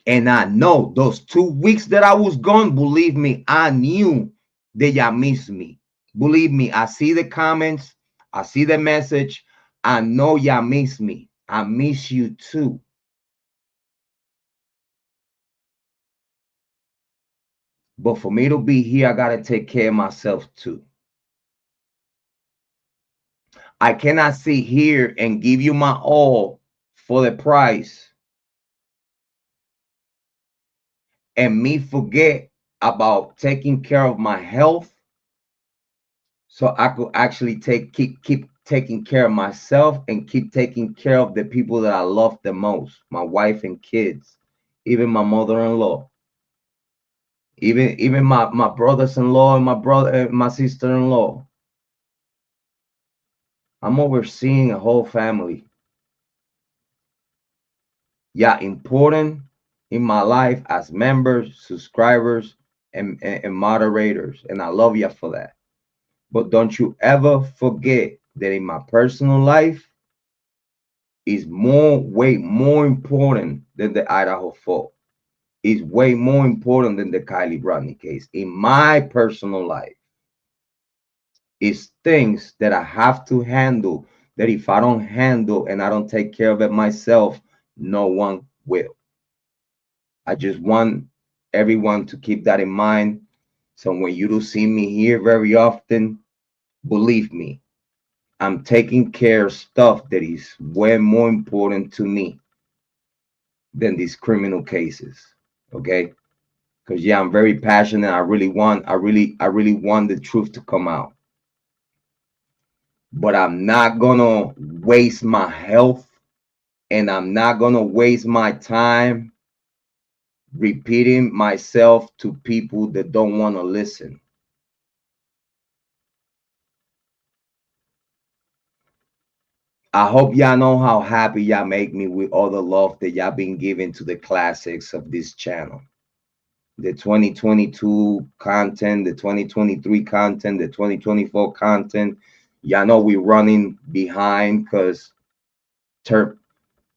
And I know those 2 weeks that I was gone, believe me, I knew that y'all missed me. Believe me, I see the comments. I see the message. I know y'all miss me. I miss you too. But for me to be here, I got to take care of myself too. I cannot sit here and give you my all for the price and me forget about taking care of my health, so I could actually keep taking care of myself and keep taking care of the people that I love the most, my wife and kids, even my mother-in-law. Even my brothers-in-law and my sister-in-law. I'm overseeing a whole family. Yeah, important in my life as members, subscribers, and moderators. And I love you for that. But don't you ever forget that in my personal life is way more important than the Idaho fault. Is way more important than the Kiely Rodni case. In my personal life, is things that I have to handle, that if I don't handle and I don't take care of it myself, no one will. I just want everyone to keep that in mind. So when you do see me here very often, believe me, I'm taking care of stuff that is way more important to me than these criminal cases. Okay? Because yeah, I'm very passionate. I really want the truth to come out. But I'm not gonna waste my health and I'm not gonna waste my time repeating myself to people that don't want to listen. I hope y'all know how happy y'all make me with all the love that y'all been giving to the classics of this channel. The 2022 content, the 2023 content, the 2024 content. Y'all know we're running behind because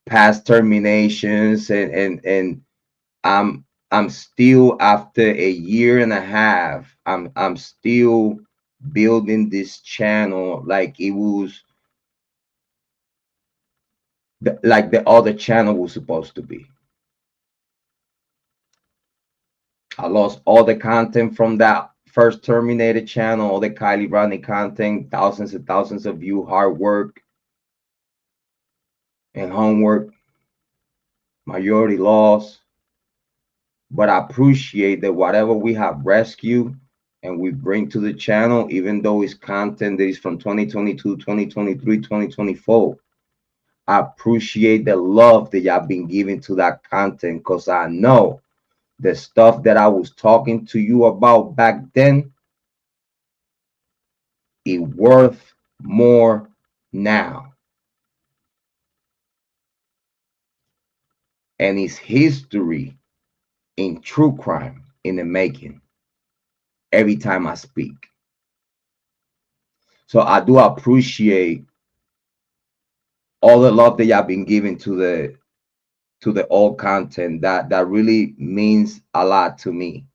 past terminations and I'm still, after a year and a half, I'm still building this channel like it was like the other channel was supposed to be. I lost all the content from that first terminated channel, all the Kiely Rodni content, thousands and thousands of views, hard work and homework, majority loss. But I appreciate that whatever we have rescued and we bring to the channel, even though it's content that is from 2022, 2023, 2024, I appreciate the love that y'all been giving to that content, because I know the stuff that I was talking to you about back then, it worth more now. And it's history in true crime in the making every time I speak. So I do appreciate all the love that y'all been giving to the old content. That really means a lot to me.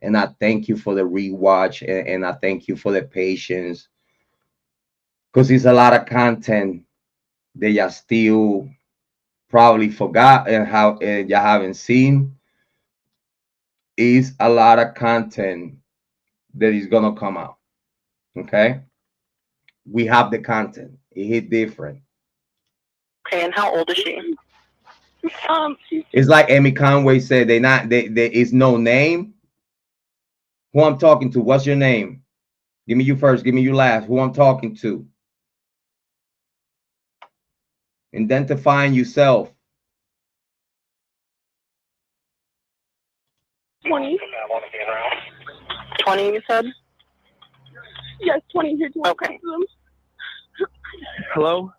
And I thank you for the rewatch, and I thank you for the patience, because it's a lot of content that y'all still probably forgot and how y'all haven't seen. Is a lot of content that is gonna come out. Okay, we have the content. It hit different. Okay, and how old is she? It's like Amy Conway said, there is no name. Who I'm talking to? What's your name? Give me you first. Give me you last. Who I'm talking to? Identifying yourself. 20. 20, you said? Yes, 20 here. Okay. Hello?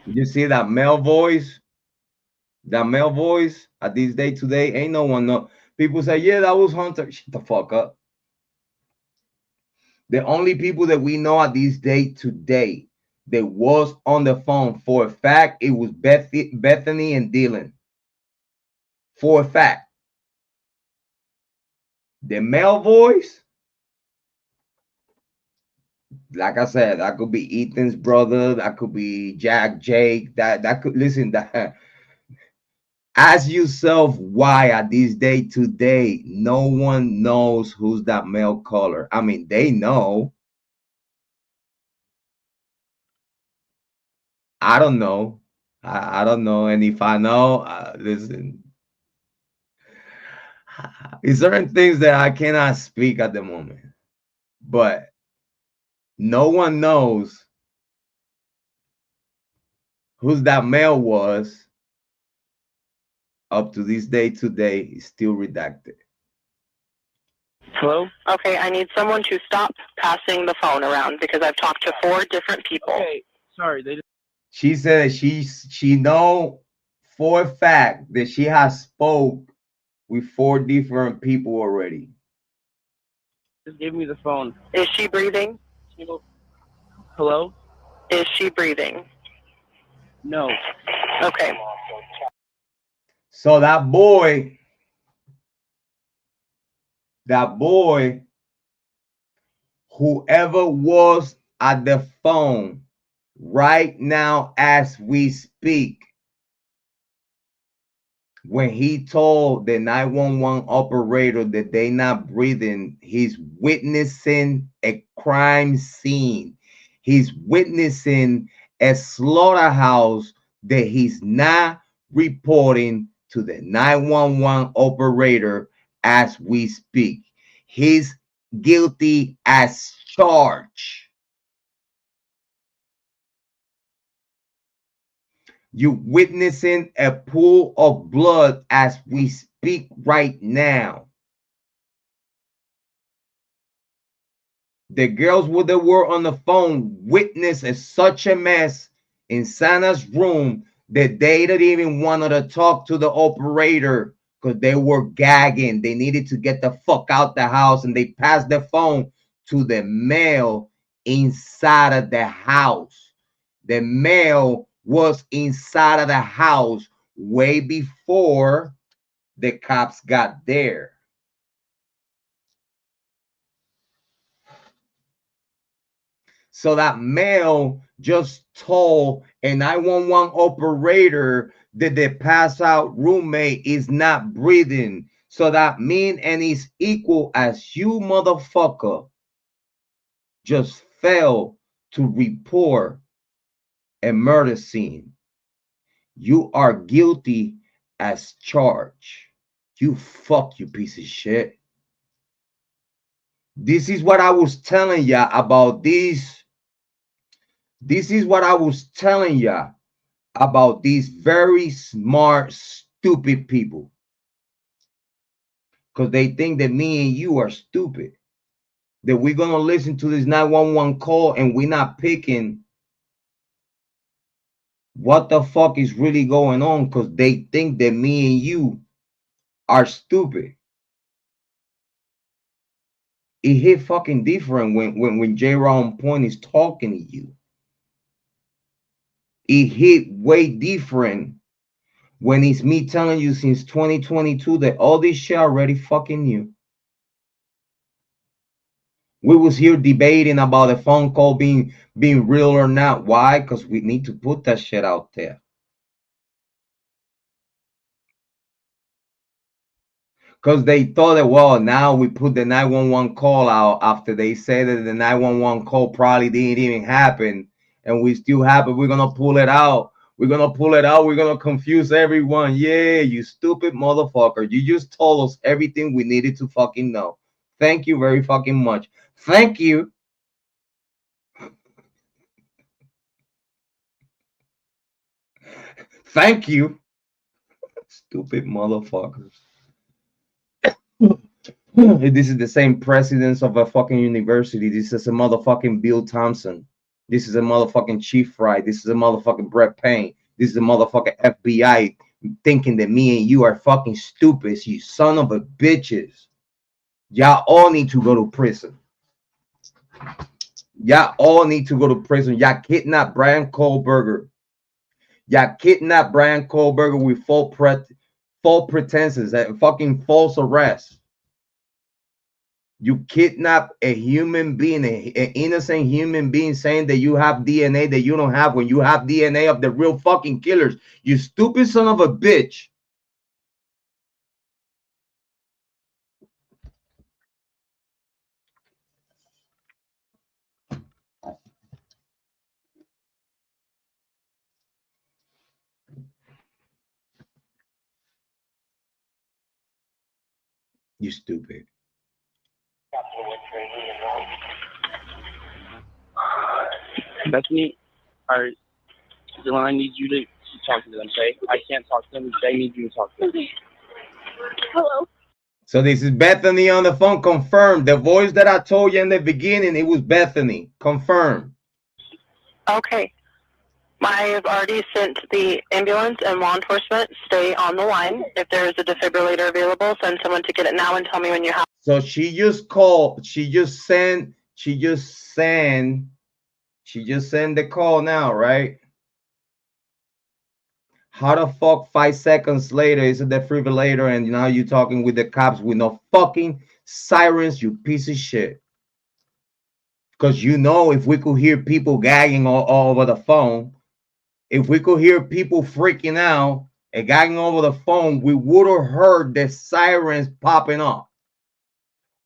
You see that male voice? That male voice at this day today, ain't no one know. People say, yeah, that was Hunter. Shut the fuck up. The only people that we know at this day today that was on the phone, for a fact, it was Bethany and Dylan. For a fact. The male voice, like I said, that could be Ethan's brother, that could be Jake, that could, listen, that ask yourself why at this day today no one knows who's that male caller. I mean, they know. I don't know. I don't know. And if I know, listen, it's certain things that I cannot speak at the moment. But no one knows who's that male was. Up to this day today, is still redacted. Hello? Okay, I need someone to stop passing the phone around because I've talked to 4 different people. Okay, sorry. She said she know for a fact that she has spoke with 4 different people already. Just gave me the phone. Is she breathing? Hello? Is she breathing? No. Okay. So that boy, whoever was at the phone right now as we speak, when he told the 911 operator that they not breathing, he's witnessing a crime scene. He's witnessing a slaughterhouse that he's not reporting to the 911 operator as we speak. He's guilty as charged. You witnessing a pool of blood as we speak right now. The girls with the were on the phone witnessed such a mess in Santa's room that they didn't even want to talk to the operator because they were gagging. They needed to get the fuck out the house, and they passed the phone to the male inside of the house. The male was inside of the house way before the cops got there. So that male just told a 911 operator that the pass out roommate is not breathing. So that mean and is equal as you motherfucker just failed to report a murder scene. You are guilty as charged. You piece of shit. This is what I was telling ya about these. This is what I was telling ya about these very smart, stupid people. Because they think that me and you are stupid. That we're going to listen to this 911 call and we're not picking what the fuck is really going on, because they think that me and you are stupid. It hit fucking different when Jrod on point is talking to you. It hit way different when it's me telling you since 2022 that all this shit already fucking knew. We was here debating about a phone call being real or not. Why? Because we need to put that shit out there. Because they thought that, well, now we put the 911 call out after they said that the 911 call probably didn't even happen, and we still have it. We're going to pull it out. We're going to pull it out. We're going to confuse everyone. Yeah, you stupid motherfucker. You just told us everything we needed to fucking know. Thank you very fucking much. Thank you. Thank you. Stupid motherfuckers. This is the same presidents of a fucking university. This is a motherfucking Bill Thompson. This is a motherfucking Chief Fry. This is a motherfucking Brett Payne. This is a motherfucking FBI thinking that me and you are fucking stupid. You son of a bitches. Y'all all need to go to prison. Y'all all need to go to prison. Y'all kidnapped Bryan Kohberger. Y'all kidnapped Bryan Kohberger with false pretenses and fucking false arrest. You kidnap a human being, an innocent human being, saying that you have DNA that you don't have when you have DNA of the real fucking killers. You stupid son of a bitch. You stupid. Bethany, Dylan needs you to talk to them, okay? I can't talk to them. They need you to talk to them. Okay. Hello. So this is Bethany on the phone. Confirmed. The voice that I told you in the beginning, it was Bethany. Confirmed. Okay. I have already sent the ambulance and law enforcement. Stay on the line. If there is a defibrillator available, send someone to get it now and tell me when you have. So she just called. She just sent the call now, right? How the fuck 5 seconds later is a defibrillator and now you're talking with the cops with no fucking sirens, you piece of shit? Because you know, if we could hear people gagging all over the phone, if we could hear people freaking out and gagging over the phone, we would have heard the sirens popping up.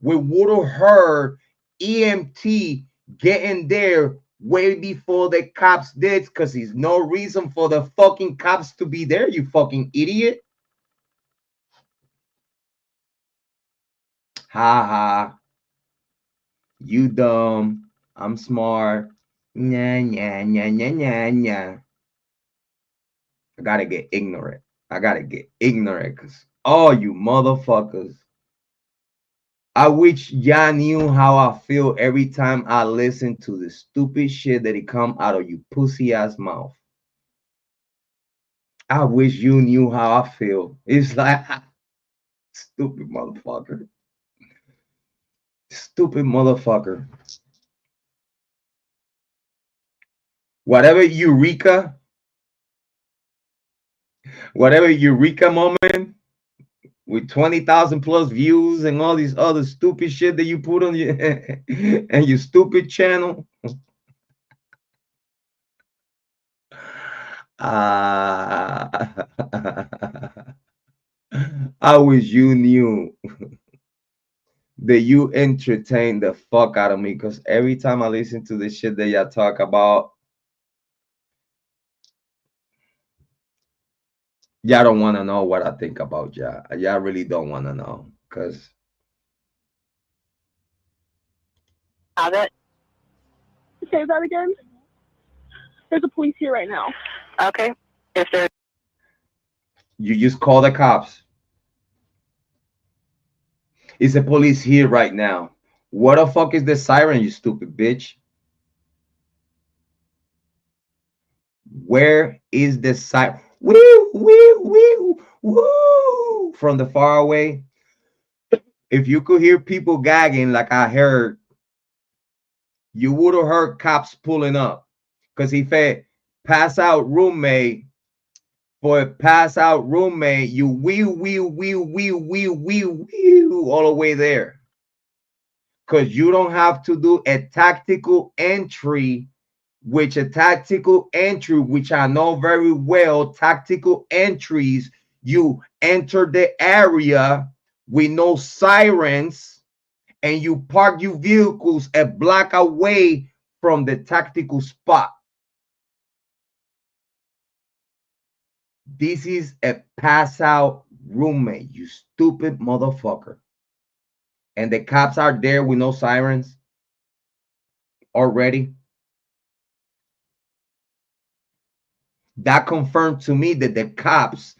We would have heard EMT getting there way before the cops did, because there's no reason for the fucking cops to be there, you fucking idiot. Ha ha. You dumb. I'm smart. Nya, nya, nya, nya, nya, nya. I gotta get ignorant. I gotta get ignorant because all you motherfuckers. I wish y'all knew how I feel every time I listen to the stupid shit that it come out of you pussy ass mouth. I wish you knew how I feel. It's like stupid motherfucker. Stupid motherfucker. Whatever Eureka moment with 20,000 plus views and all these other stupid shit that you put on your and your stupid channel. I wish you knew that you entertain the fuck out of me, because every time I listen to the shit that y'all talk about, y'all don't want to know what I think about y'all. Y'all really don't want to know, because Have it. Say that again. There's a police here right now. Okay. If there's you just call the cops. It's the police here right now. What the fuck is the siren, you stupid bitch? Where is the siren? Woo, woo, woo, woo. From the far away. If you could hear people gagging like I heard, you would have heard cops pulling up. Because he said, pass out roommate. For a pass out roommate, you wheel all the way there. Because you don't have to do a tactical entry, which I know very well, tactical entries, you enter the area with no sirens and you park your vehicles a block away from the tactical spot. This is a pass out roommate, you stupid motherfucker. And the cops are there with no sirens already. That confirmed to me that the cops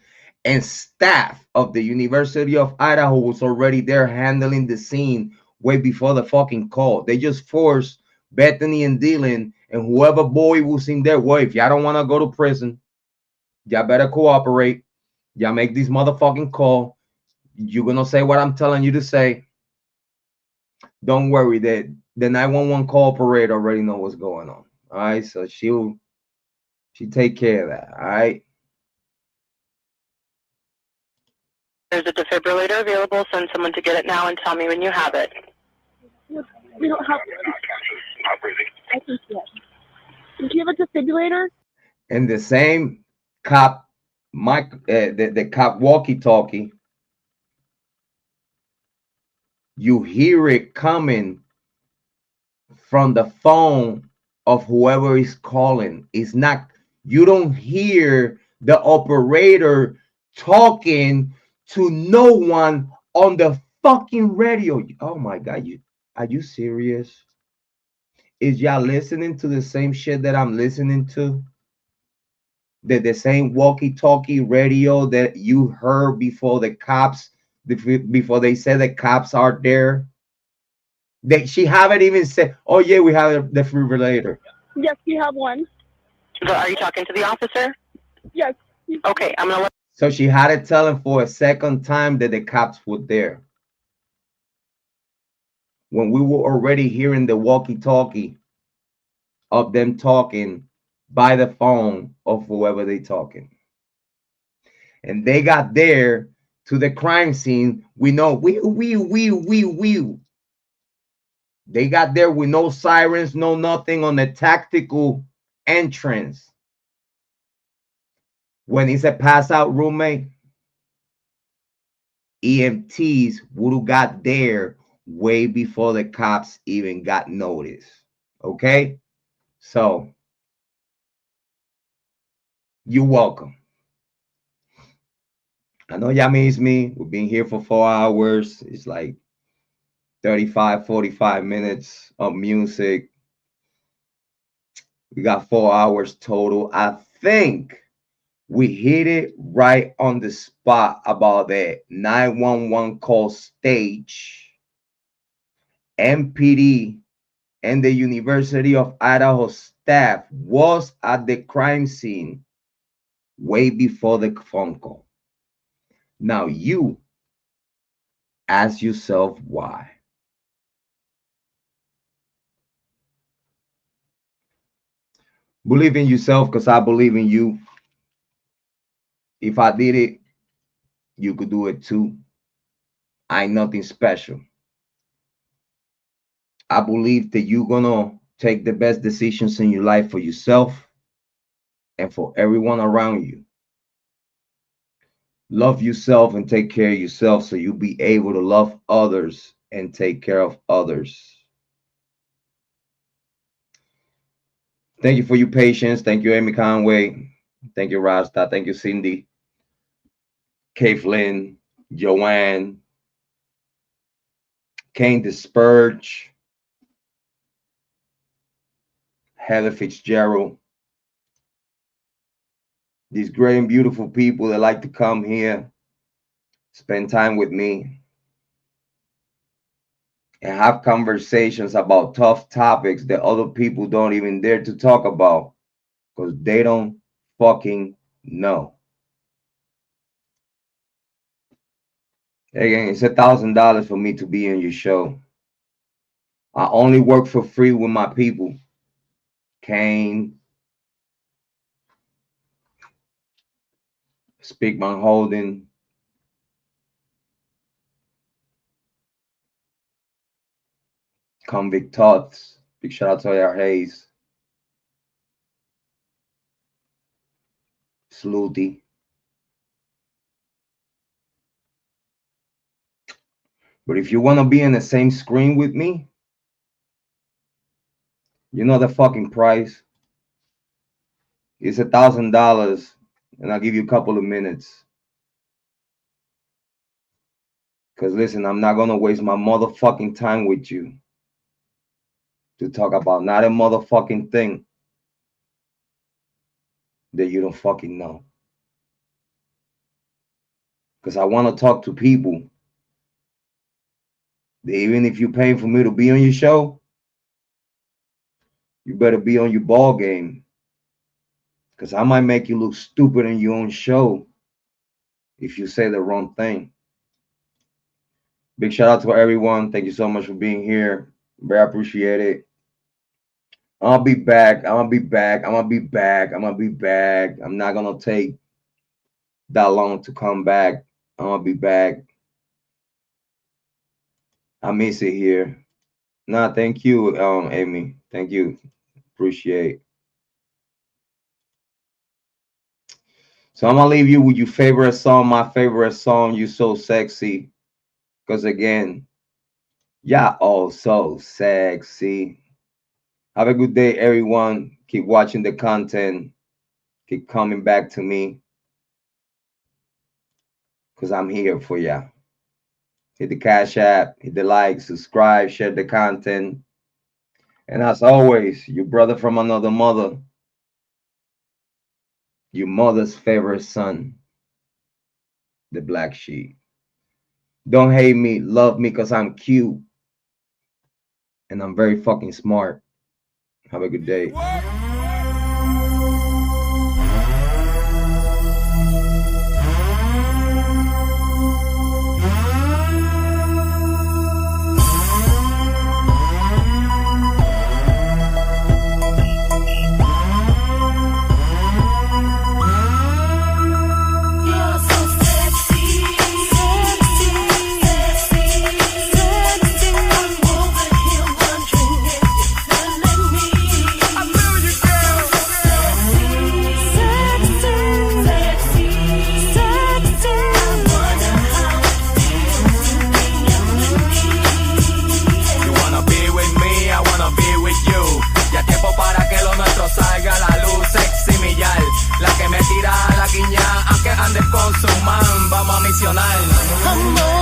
and staff of the University of Idaho was already there handling the scene way before the fucking call. They just forced Bethany and Dylan and whoever boy was in there. Well, if y'all don't want to go to prison, y'all better cooperate. Y'all make this motherfucking call. You're going to say what I'm telling you to say. Don't worry, that the 911 call operator already know what's going on. All right, so she take care of that. All right. a defibrillator available, send someone to get it now and tell me when you have it. We don't have one. I think yes. Do you have a defibrillator? And the same cop, the cop walkie-talkie, you hear it coming from the phone of whoever is calling. It's not, you don't hear the operator talking to no one on the fucking radio. Oh my God, are you serious? Is y'all listening to the same shit that I'm listening to? The same walkie-talkie radio that you heard before the cops, before they said the cops are there? She haven't even said, oh yeah, we have a defibrillator. Yes, we have one. So are you talking to the officer? Yes. Okay, I'm gonna let. So she had to tell him for a second time that the cops were there, when we were already hearing the walkie-talkie of them talking by the phone of whoever they talking. And they got there to the crime scene. We know, they got there with no sirens, no nothing, on the tactical entrance. When it's a pass out roommate, EMTs would have got there way before the cops even got notice. Okay? So, you're welcome. I know y'all miss me. We've been here for 4 hours. It's like 35, 45 minutes of music. We got 4 hours total. I think We hit it right on the spot about the 911 call stage. MPD and the University of Idaho staff was at the crime scene way before the phone call. Now you ask yourself why. Believe in yourself, because I believe in you. If I did it, you could do it too. I ain't nothing special. I believe that you're gonna take the best decisions in your life for yourself and for everyone around you. Love yourself and take care of yourself so you'll be able to love others and take care of others. Thank you for your patience. Thank you, Amy Conway. Thank you, Rasta. Thank you, Cindy, Kathleen, Joanne, Kane the Purge, Heather Fitzgerald. These great and beautiful people that like to come here, spend time with me, and have conversations about tough topics that other people don't even dare to talk about because they don't fucking know. Again, it's $1,000 for me to be on your show. I only work for free with my people. Kane, Speakman Holden, Convict Tots. Big shout out to A.R. Hayes, Sleuty. But if you want to be in the same screen with me, you know the fucking price. It's $1,000, and I'll give you a couple of minutes. Because listen, I'm not gonna waste my motherfucking time with you to talk about not a motherfucking thing that you don't fucking know. Because I want to talk to people that even if you're paying for me to be on your show, you better be on your ball game. Because I might make you look stupid in your own show if you say the wrong thing. Big shout out to everyone. Thank you so much for being here. Very appreciate it. I'll be back. I'm going to be back. I'm not going to take that long to come back. I'm going to be back. I miss it here. Nah, thank you, Amy. Thank you. Appreciate. So I'm going to leave you with your favorite song. My favorite song, You So Sexy. Because again, y'all all so sexy. Have a good day, everyone. Keep watching the content. Keep coming back to me. Because I'm here for ya. Hit the Cash App, hit the like, subscribe, share the content. And as always, your brother from another mother. Your mother's favorite son. The black sheep. Don't hate me, love me because I'm cute. And I'm very fucking smart. Have a good day. Con su man, vamos a misionar. Amor.